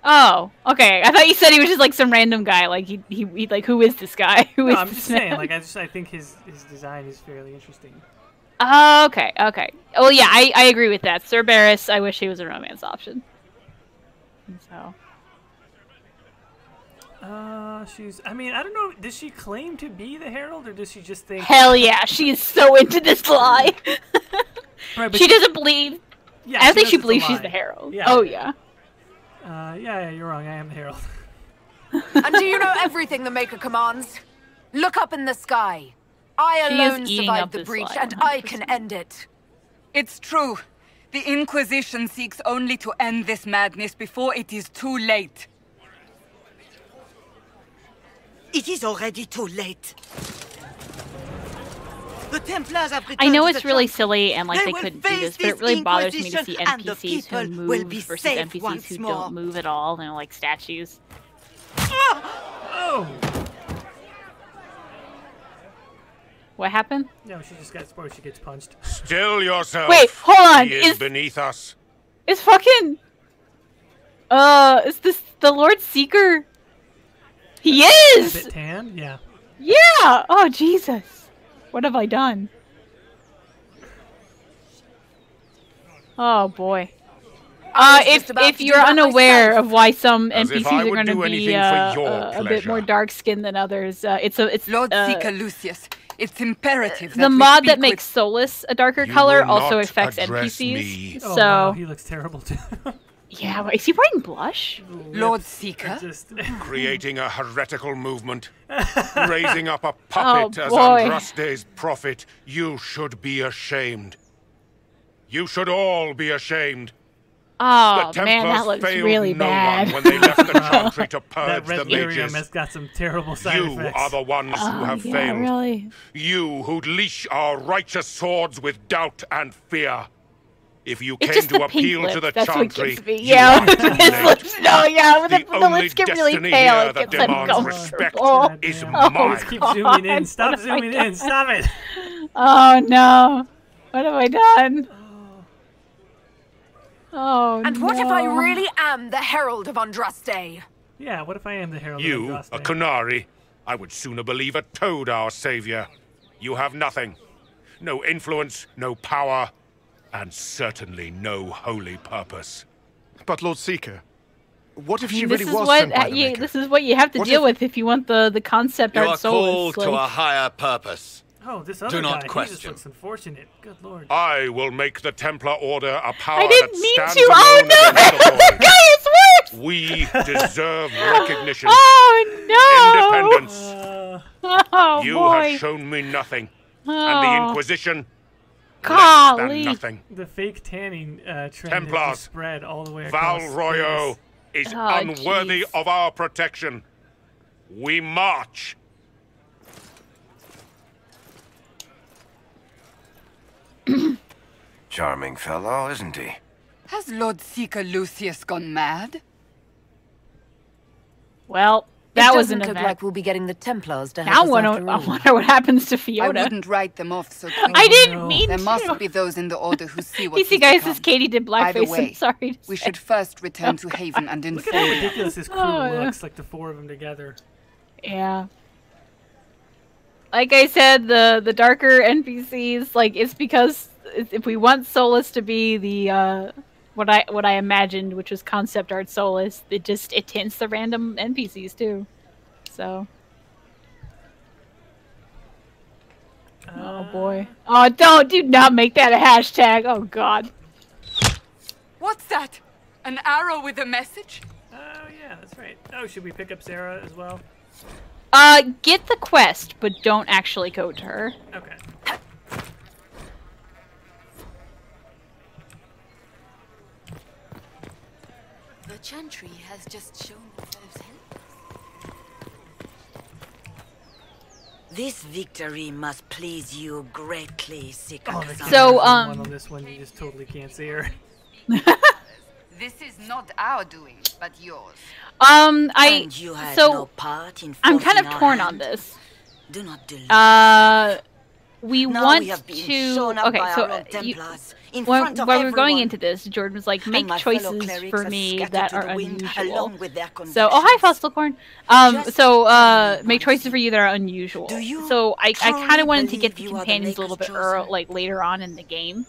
Oh, okay. I thought you said he was just like some random guy. Like he like, who is this guy? Who No, is I'm this just man? saying. Like, I think his design is fairly interesting. Oh, okay. Oh yeah, I agree with that. Sir Barris, I wish he was a romance option. So. She's. I mean, I don't know. Does she claim to be the Herald, or does she just think? Hell yeah, she is so into this lie. Right, but she doesn't believe. Yeah, I don't think knows she it's a believes she's lie. the Herald. Yeah. Oh yeah. Yeah, you're wrong. I am the Herald. And do you know everything the Maker commands? Look up in the sky. I She is alone eating survived up the this breach, lie, and I can end it. It's true. The Inquisition seeks only to end this madness before it is too late. It is already too late. The Templars have I know returned it's to really the silly and like They they will couldn't do face this, but it this really bothers me to see Inquisition, and the NPCs who people will move be versus safe NPCs once who more. don't move at all. They're like statues. Oh. What happened? No, she just got spoiled. She gets punched. Still yourself. Wait, hold on. He is beneath us. Is fucking is this the Lord Seeker? He A is. bit tan. Yeah. Yeah. Oh Jesus. What have I done? Oh boy. If you're unaware of why some As if NPCs I are would going to do be anything for your a bit pleasure. more dark skinned than others, it's Lord Seeker Lucius, It's imperative that the we mod that speak makes Solus a darker You color will also not affects address NPCs. me. Oh, So wow, he looks terrible too. yeah, is he wearing blush? Lord Seeker? Creating a heretical movement. Raising up a puppet as boy. Andraste's prophet. You should be ashamed. You should all be ashamed. Oh The man, that Templars looks failed really no bad. one when they left the Chantry to That purge the red area mages. has got some terrible side You effects. are the ones who have yeah, failed. really. You who'd leash our righteous swords with doubt and fear. If you It's came just to the pink appeal lips. to the That's what Chantry, gets me. you Yeah, are too his late. lips. No, yeah, the only lips get really destiny pale. here It that gets demands respect uncomfortable. is Oh, mine. Just keep zooming in. Stop What have I zooming in. done? Stop it. Oh no, what have I done? Oh And what if I no. really am the Herald of Andraste? Yeah, what if I am the Herald of You, Andraste? a Canary, I would sooner believe a toad our savior. You have nothing. No influence, no power, and certainly no holy purpose. But Lord Seeker, what if she This really is was what sent by the Maker? this is what you have to What deal if- with if you want the concept You art are Solus. called to a higher purpose. Oh, this other Do not guy, he question. just looks unfortunate. Good lord. I will make the Templar Order a power I didn't that mean stands to. Oh alone no, against the this void. guy is worse. We deserve recognition. Oh no! Independence. Oh You boy! have shown me nothing. And Oh. the Inquisition, less Golly. than nothing. The fake tanning trend has Templars, just spread all the way Val across Royo space. is Oh, unworthy jeez. of our protection. We march. Charming fellow, isn't he? Has Lord Seeker Lucius gone mad? Well, that it was doesn't an look event. like we'll be getting the Templars to Now help us I after all. wonder what happens to I Fiona. wouldn't write them off so quickly. I didn't mean There to. must be those in the Order who see what You see, is guys, to this come. Katie did Either blackface. way, I'm sorry. To we say. should first return to Haven and Look at how inform ridiculous this crew Oh, yeah. looks, like the four of them together. Yeah. Like I said, the darker NPCs, like it's because if we want Solus to be the what I imagined, which was concept art Solus, it tints the random NPCs too. So. Oh boy. Oh, do not make that a hashtag. Oh god. What's that? An arrow with a message? Oh yeah, that's right. Oh, should we pick up Sera as well? Get the quest, but don't actually go to her. Okay. The Chantry has just shown themselves helpless. This victory must please you greatly, Seeker. Oh, the Cassandra. So, one on this one, you just totally can't see her. This is not our doing, but yours. And you had so no part in I'm kind of forcing our torn hand. on this. Do not delay. We Now want we have been to. shown up Okay, by so our own Templars, in when front of we were going everyone. into this, Jordan was like, And make my fellow choices clerics for have me scattered that to are the wind unusual. along with their So, oh hi, Fossilcorn. So Just make choices for you that are unusual. Do you So I kind truly of wanted to get the believe you are the companions a little bit Maker's like later on in the game,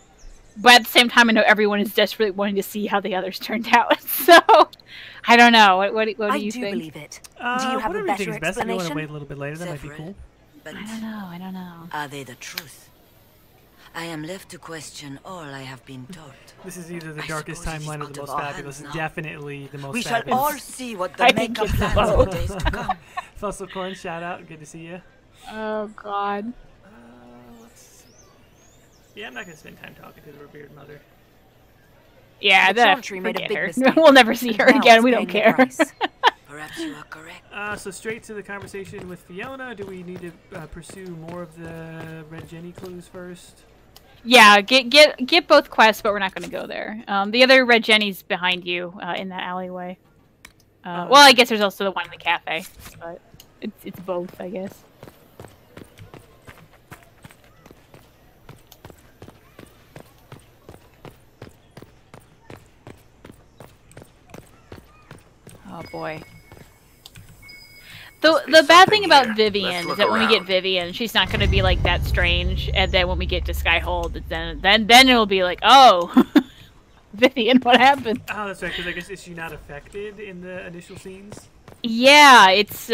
but at the same time, I know everyone is desperately wanting to see how the others turned out. So I don't know. What do you think? I do believe it. Do you have a whatever you better think is best. If you want to explanation? wait a little bit later, that might be cool. But I don't know. are they the truth? I am left to question all I have been taught. This is either the I darkest suppose it is timeline or out the of most our fabulous. hands It's now. definitely the most We shall fabulous. all see what the I think Maker it's plans in the both. days to come. Fossilcorn, shout out. Good to see you. Oh God. Let's see. Yeah, I'm not gonna spend time talking to the revered mother. Yeah, The that Chantry made a forget big her. mistake. We'll never see her Now again. it's We don't paying the care. price. Perhaps you are correct. So straight to the conversation with Fiona. Do we need to pursue more of the Red Jenny clues first? Yeah, get both quests, but we're not going to go there. The other Red Jenny's behind you in that alleyway. Well, I guess there's also the one in the cafe, but it's both, I guess. Oh boy. The bad thing about Vivian is that when we get Vivian, she's not going to be like that strange, and then when we get to Skyhold, then it'll be like, oh, Vivian, what happened? Oh, that's right. Because I guess is she not affected in the initial scenes? Yeah, it's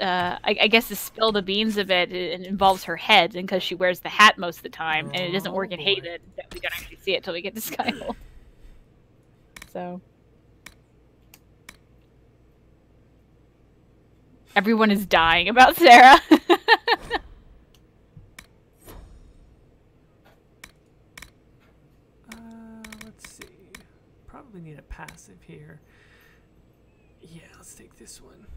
I guess to spill the beans a bit, it involves her head, and because she wears the hat most of the time, and it doesn't work in Hated, that we don't actually see it till we get to Skyhold. So everyone is dying about Sera. Let's see. Probably need a passive here. Yeah, let's take this one.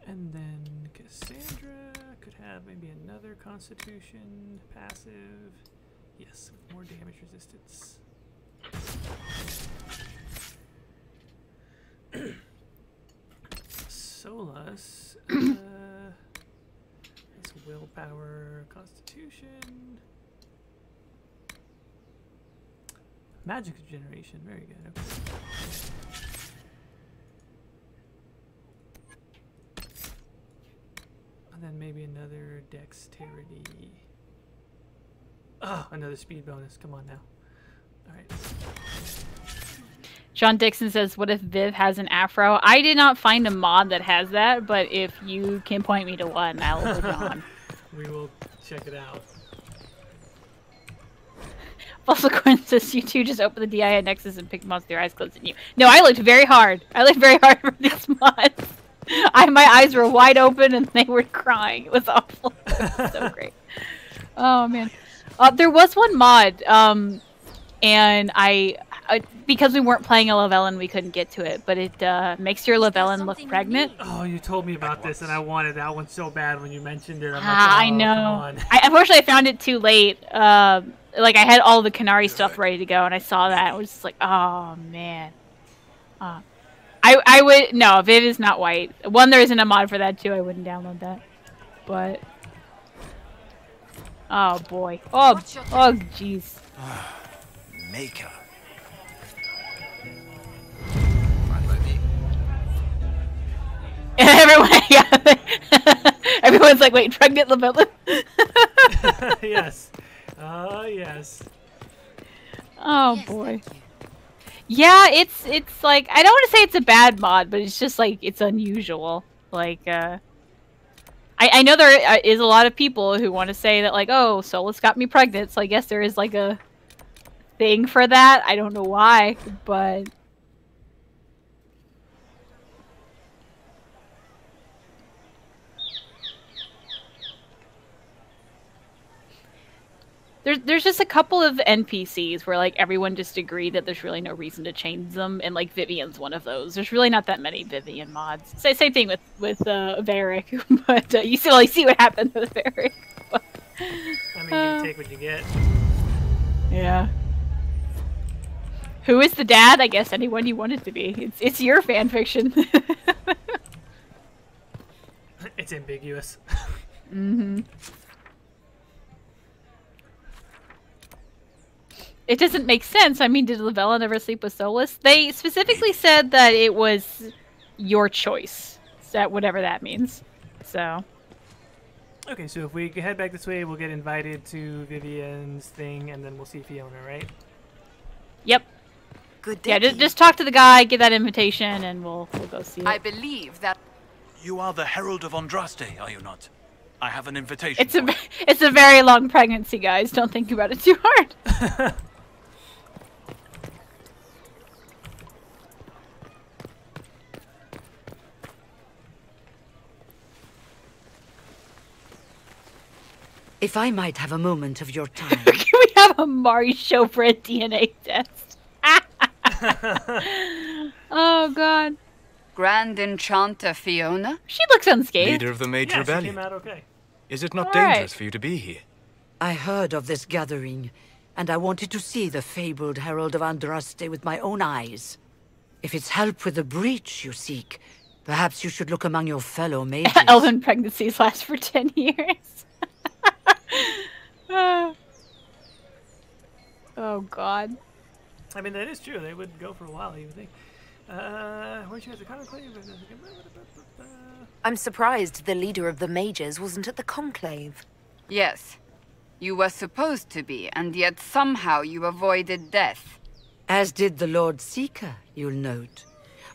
And then Cassandra could have maybe another Constitution passive. Yes, with more damage resistance. Solus. That's willpower, Constitution. Magic regeneration, very good. Okay. And then maybe another dexterity. Oh, another speed bonus. Come on now. Alright. John Dixon says, what if Viv has an afro? I did not find a mod that has that, but if you can point me to one, I'll put it on. We will check it out. Also, Quinn says, you two just open the DIA Nexus and pick mods with your eyes closed and you. No, I looked very hard. I looked very hard for these mods. My eyes were wide open and they were crying. It was awful. It was so great. Oh, man. There was one mod, and I because we weren't playing a Leliana, we couldn't get to it, but it makes your Leliana look pregnant. Oh, you told me about this, and I wanted that one so bad when you mentioned it. I'm like, I know. Unfortunately, I found it too late. Like, I had all the Canary stuff ready to go, and I saw that. I was just like, oh, man. I would... No, if it is not white. One, there isn't a mod for that, too. I wouldn't download that. But... Oh, boy. Oh, jeez. Maker. Everyone, yeah. Everyone's like, wait, pregnant Lavella? Yes. Yes. Oh, yes, boy. Yeah, it's like, I don't want to say it's a bad mod, but it's just like, it's unusual. Like, I know there is a lot of people who want to say that, like, oh, Solus got me pregnant, so I guess there is, like, a thing for that. I don't know why, but... There's just a couple of NPCs where, like, everyone just agreed that there's really no reason to change them, and, like, Vivian's one of those. There's really not that many Vivian mods. Same thing with Varric, but you still see what happened with Varric. I mean, you take what you get. Yeah. Who is the dad? I guess anyone you want it to be. It's your fanfiction. It's ambiguous. Mm-hmm. It doesn't make sense. I mean, did Leliana never sleep with Solus? They specifically said that it was your choice. That whatever that means. So. Okay, so if we head back this way, we'll get invited to Vivian's thing, and then we'll see Fiona, right? Yep. Good day. Yeah, just talk to the guy, get that invitation, and we'll go see it. I believe that you are the Herald of Andraste, are you not? I have an invitation. It's a very long pregnancy, guys. Don't think about it too hard. If I might have a moment of your time. Can we have a Mari show for a DNA test? Oh, God. Grand Enchanter Fiona? She looks unscathed. Leader of the Mage Rebellion. She came out okay. Is it not All dangerous right. for you to be here? I heard of this gathering, and I wanted to see the fabled Herald of Andraste with my own eyes. If it's help with the breach you seek, perhaps you should look among your fellow mages. Elven pregnancies last for 10 years. Oh, God. I mean, that is true. They would go for a while, you would think. Weren't you at the conclave? I'm surprised the leader of the mages wasn't at the conclave. Yes. You were supposed to be, and yet somehow you avoided death. As did the Lord Seeker, you'll note.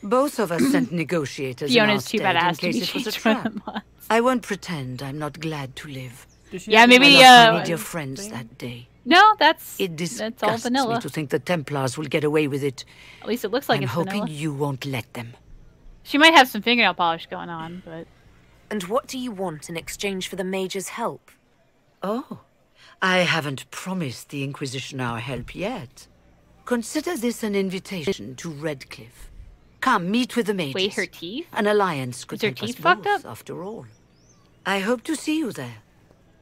Both of us sent negotiators Fiona's too in our stead in badass to be case it was a changed from trap. the mods. I won't pretend I'm not glad to live. Yeah, maybe I lost my dear friends that day. No, that's It that's all disgusts vanilla. me to think the Templars will get away with it. At least it looks like I'm it's hoping vanilla. you won't let them. She might have some fingernail polish going on, but... And what do you want in exchange for the Major's help? Oh, I haven't promised the Inquisition our help yet. Consider this an invitation to Redcliffe. Come, meet with the mages. Wait, her teeth? An alliance could Is her help us teeth fucked both, up? after all. I hope to see you there.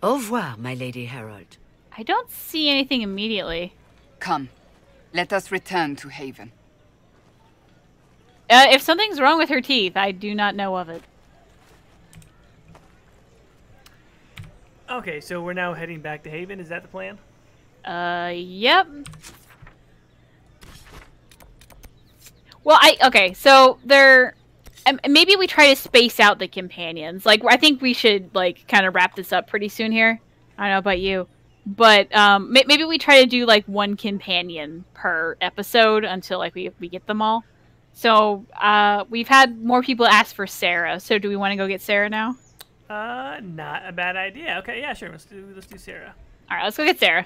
Au revoir, my Lady Herald. I don't see anything immediately. Come, let us return to Haven. If something's wrong with her teeth, I do not know of it. Okay, so we're now heading back to Haven. Is that the plan? Yep. Well, okay, so there... maybe we try to space out the companions. Like, I think we should, like, kind of wrap this up pretty soon here. I don't know about you. But, maybe we try to do, like, one companion per episode until, like, we get them all. So, we've had more people ask for Sera. So, do we want to go get Sera now? Not a bad idea. Okay, yeah, sure. Let's do Sera. All right, let's go get Sera.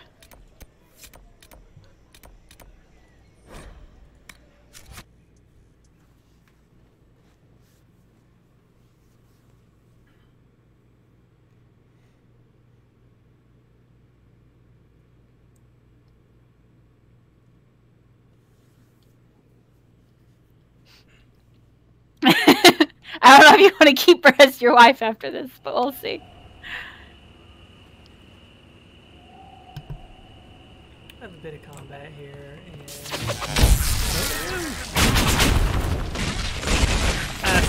I don't know if you want to keep her as your wife after this, but we'll see. I have a bit of combat here. And... see,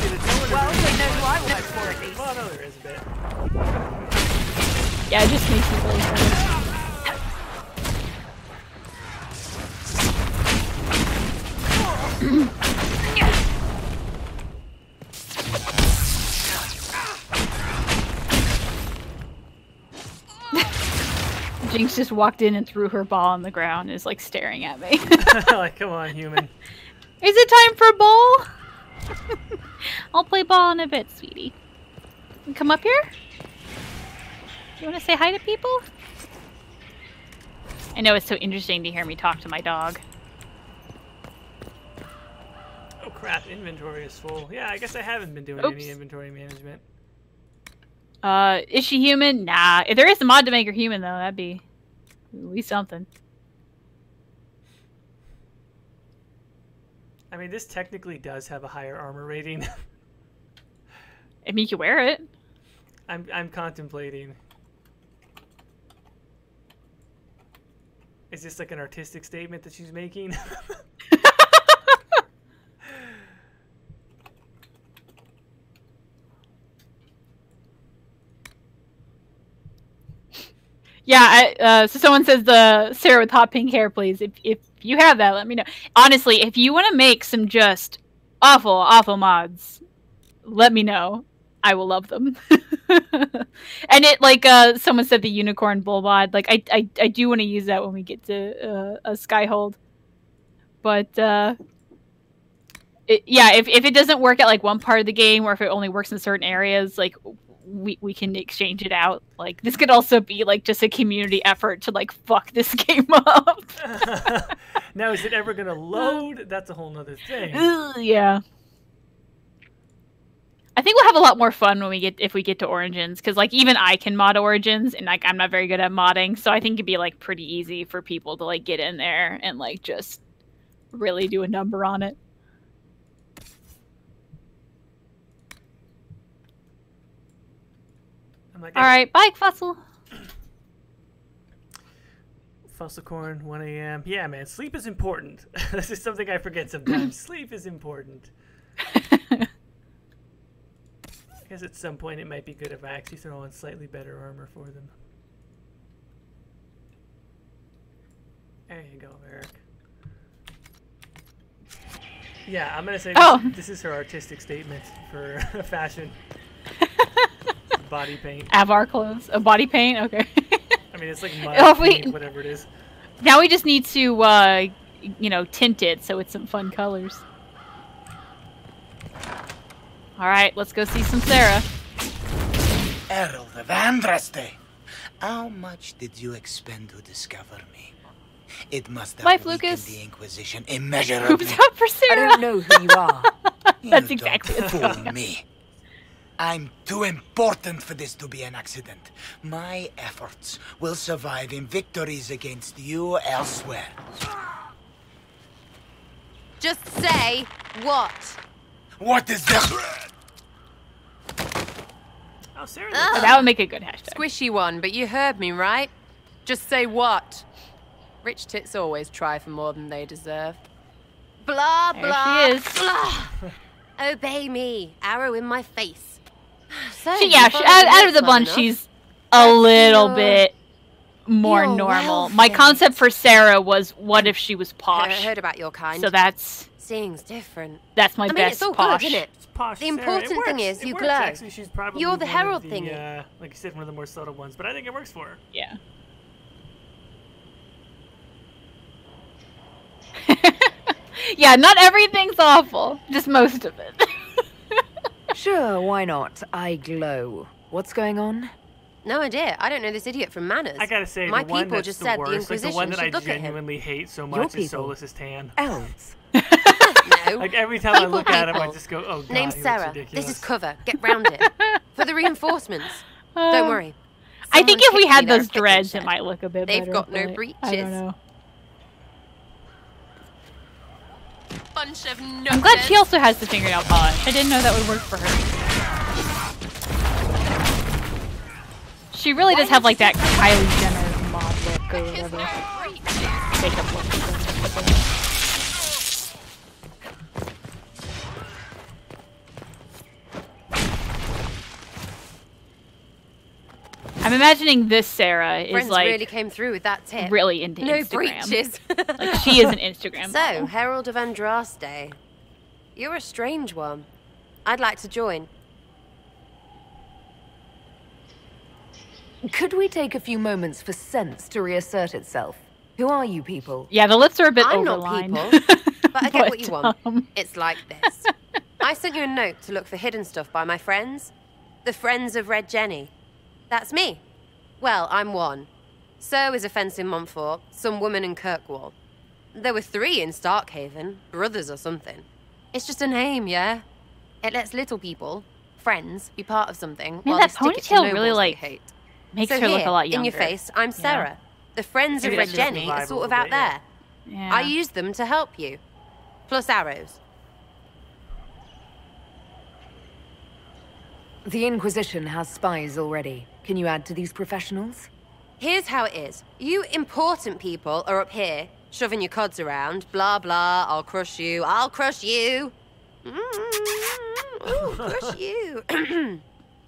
the well, they know who I work for at least. Well, no, there is a bit. Yeah, it just makes me really sad. Jinx just walked in and threw her ball on the ground and is like staring at me. Like, come on, human. Is it time for a ball? I'll play ball in a bit, sweetie. You come up here? You want to say hi to people? I know it's so interesting to hear me talk to my dog. Oh crap, inventory is full. Yeah, I guess I haven't been doing any inventory management. Is she human? Nah. If there is a mod to make her human, though, that'd be at least something. I mean, this technically does have a higher armor rating. I mean, you can wear it. I'm contemplating. Is this like an artistic statement that she's making? Yeah, so someone says the Sera with hot pink hair, please. If you have that, let me know. Honestly, if you want to make some just awful mods, let me know. I will love them. And it, like, someone said the unicorn bull mod. Like, I do want to use that when we get to a Skyhold. But, yeah, if it doesn't work at, like, one part of the game, or if it only works in certain areas, like... We can exchange it out. Like, this could also be like just a community effort to like fuck this game up. Now, is it ever gonna load? That's a whole nother thing. Yeah. I think we'll have a lot more fun when if we get to Origins, because like even I can mod Origins, and like I'm not very good at modding, so I think it'd be like pretty easy for people to like get in there and like just really do a number on it. Like, all right, bye, Fossil. Fossilcorn, 1 a.m. Yeah, man, sleep is important. This is something I forget sometimes. Sleep is important. I guess at some point it might be good if I actually throw on slightly better armor for them. There you go, Eric. Yeah, I'm gonna say this is her artistic statement for fashion. Body paint. Avar clothes. A body paint? Okay. I mean, it's like mud paint, whatever it is. Now we just need to you know, tinted, so it's some fun colors. Alright, let's go see some Sera. Herald of Andraste, how much did you expend to discover me? It must have Life, weakened Lucas. the Inquisition immeasurably. Oops, out for Sera. I don't know who you are. That's You exactly don't what fool me. I'm too important for this to be an accident. My efforts will survive in victories against you elsewhere. Just say what. What is that? Oh, Sera. Oh, that would make a good hashtag. Squishy one, but you heard me, right? Just say what. Rich tits always try for more than they deserve. Blah, There blah, she is. blah. Obey me. Arrow in my face. So, Out of the bunch, she's a little bit more normal. My concept for Sera was, what if she was I posh? heard about your kind. So that's Seeing's different. That's my I mean, best it's all posh. good, isn't it? Posh The Sera. important It thing works. is It you works, glow. Actually, she's probably You're the one herald of the, thingy. like you said, one of the more subtle ones, but I think it works for her. Yeah. Yeah, not everything's awful. Just most of it. Sure, why not? I glow. What's going on? No idea. I don't know this idiot from Manners. I gotta say, my the one people that's just the said worst, the like Inquisition the one that I should look at him. genuinely hate so Your much is people. Solus's tan. Elves. No. Like every time I People, look at him, I people. just go, "Oh God, Name's he looks Sera. ridiculous." This is cover. Get round it. For the reinforcements. Don't worry. I think if we Someone had kicked me those there, dreads, quickly it might look a bit They've better. got no but breeches. I don't know. Bunch of I'm glad she also has the fingernail polish. I didn't know that would work for her. She really does have like that Kylie Jenner mod look or whatever. Makeup look. I'm imagining this Sera is Friends like really came through with that tip. really into no Instagram. breeches. Like she is an Instagram So, model. Herald of Andraste. You're a strange one. I'd like to join. Could we take a few moments for sense to reassert itself? Who are you people? Yeah, the lips are a bit I'm overlined. not people, but I get what you want. But, It's like this. I sent you a note to look for hidden stuff by my friends. The Friends of Red Jenny. That's me. Well, I'm one. So is a fence in Montfort, some woman in Kirkwall. There were 3 in Starkhaven, brothers or something. It's just a name, yeah? It lets little people, friends, be part of something. Man, while that they stick it to ponytail really nobles they like hate. makes So her look here, a lot younger. in your face, I'm Sera. The Friends Maybe of Red that's just Jenny the are vibe sort a of little out bit, yeah. there. Yeah. I use them to help you. Plus arrows. The Inquisition has spies already. Can you add to these professionals? Here's how it is. You important people are up here, shoving your cods around. Blah, blah, I'll crush you. I'll crush you. Ooh, crush you.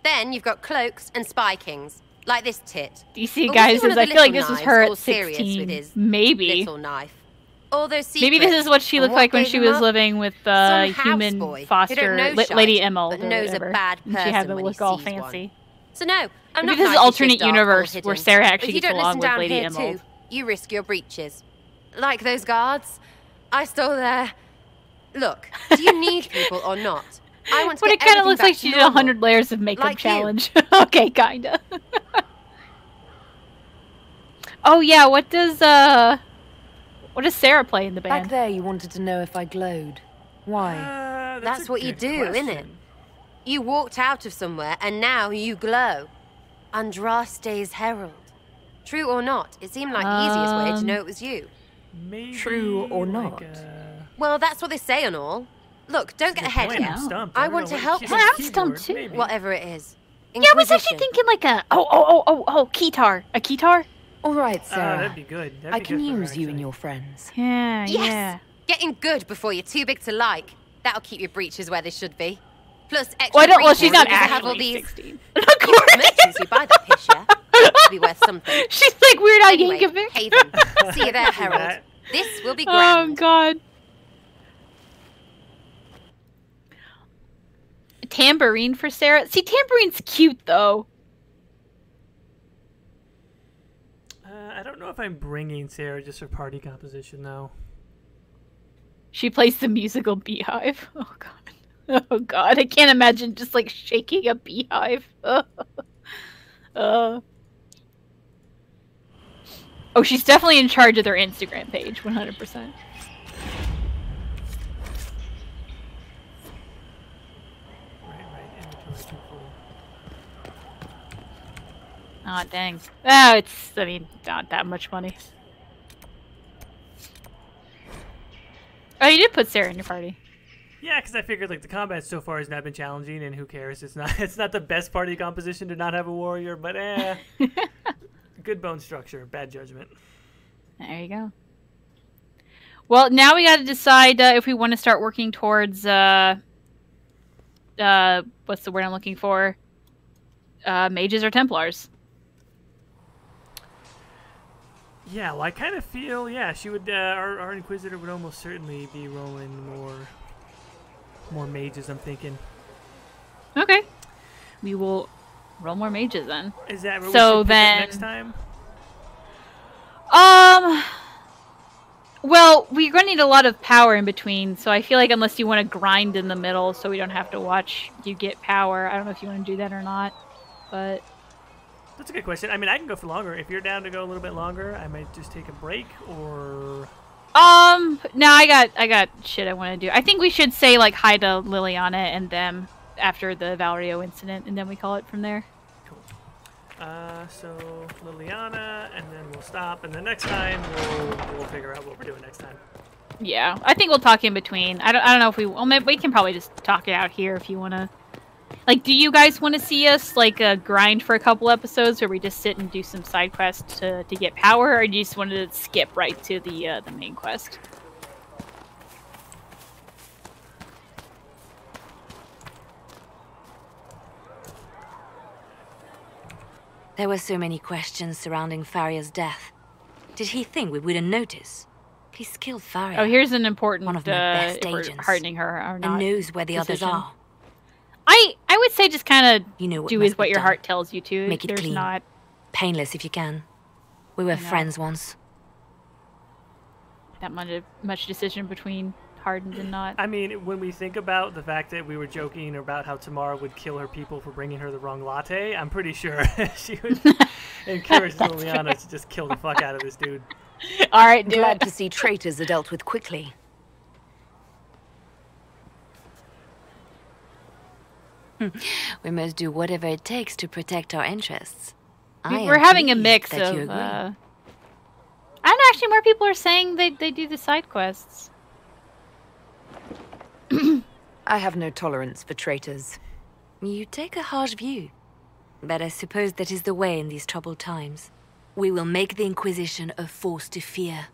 Then you've got cloaks and spy kings. Like this tit. You see, But guys, was he one is of I the feel like little this was knives, her all at serious 16. with his Maybe. little knife. All those Maybe this secrets, is what she and looked like when gave she him was up? living with Some human houseboy who foster don't know Lady shite, Emerald but or knows whatever. a bad And she had the person when look he all sees fancy. one. So no, I'm Maybe not this is nice, alternate she's dark or universe where hidden. Sera But actually if you gets don't along listen with down Lady here Emerald. too, you risk your breeches. Like those guards, I stole their... Look, do you need people or not? I want to But get it kind of everything looks back like to she did normal. 100 layers of makeup Like you. challenge. Okay, kinda. Oh yeah, what does Sera play in the band? Back there, you wanted to know if I glowed. Why? That's what you do, isn't it? You walked out of somewhere and now you glow. Andraste's herald. True or not, it seemed like the easiest way to know it was you. Maybe True or not? Well, that's what they say and all. Look, don't get ahead point. here. I'm stumped. I I don't want know to what help key- you. I'm stumped too. Whatever it is. Yeah, I was actually thinking like a keytar. A keytar? All right, Sarah. that'd be good. That'd I be can good for her, use you and your friends. Yeah, Yes! yeah. Getting good before you're too big to like. That'll keep your breeches where they should be. Plus extra Well, I don't- well, breeches she's not because I have all actually these 16. merchants who buy that piss, yeah? It'll be worth something. She's like Weird Al Anyway, Yankovic. Haven, see you there, Herald. This will be Oh grand. god. Tambourine for Sera. See, Tambourine's cute though. I don't know if I'm bringing Sera just for party composition though. She plays the musical Beehive. Oh god. Oh god. I can't imagine just like shaking a beehive. Oh, she's definitely in charge of their Instagram page, 100%. Oh, dang. Oh, it's, I mean, not that much money. Oh, you did put Sera in your party. Yeah, because I figured like the combat so far has not been challenging, and who cares? It's not the best party composition to not have a warrior, but good bone structure, bad judgment. There you go. Well, now we got to decide if we want to start working towards what's the word I'm looking for? Mages or Templars. Yeah, well, I kind of feel, yeah, she would, our Inquisitor would almost certainly be rolling more mages, I'm thinking. Okay. We will roll more mages then. Is that what so we should then pick up next time? Well, we're going to need a lot of power in between, so I feel like unless you want to grind in the middle so we don't have to watch you get power, I don't know if you want to do that or not, but... That's a good question. I mean, I can go for longer. If you're down to go a little bit longer, I might just take a break, or... No, I got shit I want to do. I think we should say, like, hi to Leliana and them after the Valerio incident, and then we call it from there. Cool. So, Leliana, and then we'll stop, and the next time we'll figure out what we're doing next time. Yeah, I think we'll talk in between. I don't know if we... Well, maybe we can probably just talk it out here if you want to... Like, do you guys want to see us, like, grind for a couple episodes where we just sit and do some side quests to get power, or do you just want to skip right to the main quest? There were so many questions surrounding Faria's death. Did he think we wouldn't notice? He's killed Faria. Oh, here's an important one of my best if we're agents, hardening her or not. and knows where the others are. I would say just kind of do with what your done. heart tells you to. Make it There's clean. not Painless if you can. We were friends once. that much decision between hardened and not. I mean, when we think about the fact that we were joking about how Tamar would kill her people for bringing her the wrong latte, I'm pretty sure she would encourage Leliana to just kill the fuck out of this dude. All right, glad to see traitors are dealt with quickly. We must do whatever it takes to protect our interests. We're having a mix of... and actually more people are saying they do the side quests. I have no tolerance for traitors. You take a harsh view. But I suppose that is the way in these troubled times. We will make the Inquisition a force to fear.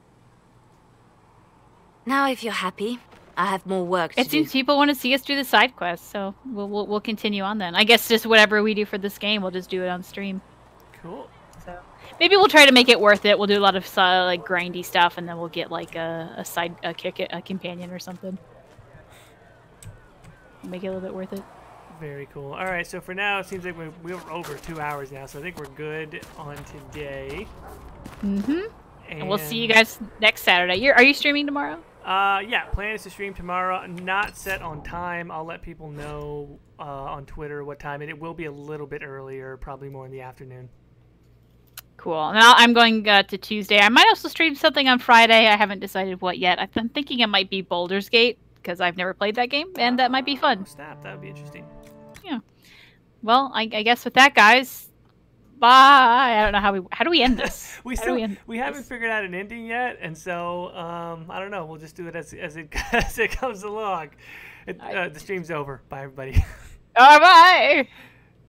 Now, if you're happy, I have more work to do. It seems people want to see us do the side quests, so we'll continue on then. I guess just whatever we do for this game, we'll just do it on stream. Cool. So maybe we'll try to make it worth it. We'll do a lot of like grindy stuff, and then we'll get like a companion or something. Make it a little bit worth it. Very cool. All right, so for now, it seems like we're over 2 hours now, so I think we're good on today. And we'll see you guys next Saturday. Are you streaming tomorrow? Yeah, plan is to stream tomorrow. Not set on time. I'll let people know on Twitter what time, and it will be a little bit earlier, probably more in the afternoon. Cool. Now I'm going to Tuesday. I might also stream something on Friday. I haven't decided what yet. I'm thinking it might be Baldur's Gate, because I've never played that game, and that might be fun. Snap, that would be interesting. Yeah. Well, I guess with that, guys, bye. I don't know how do we end this? we haven't figured out an ending yet, and so I don't know. We'll just do it as it comes along. The stream's over. Bye, everybody. Bye.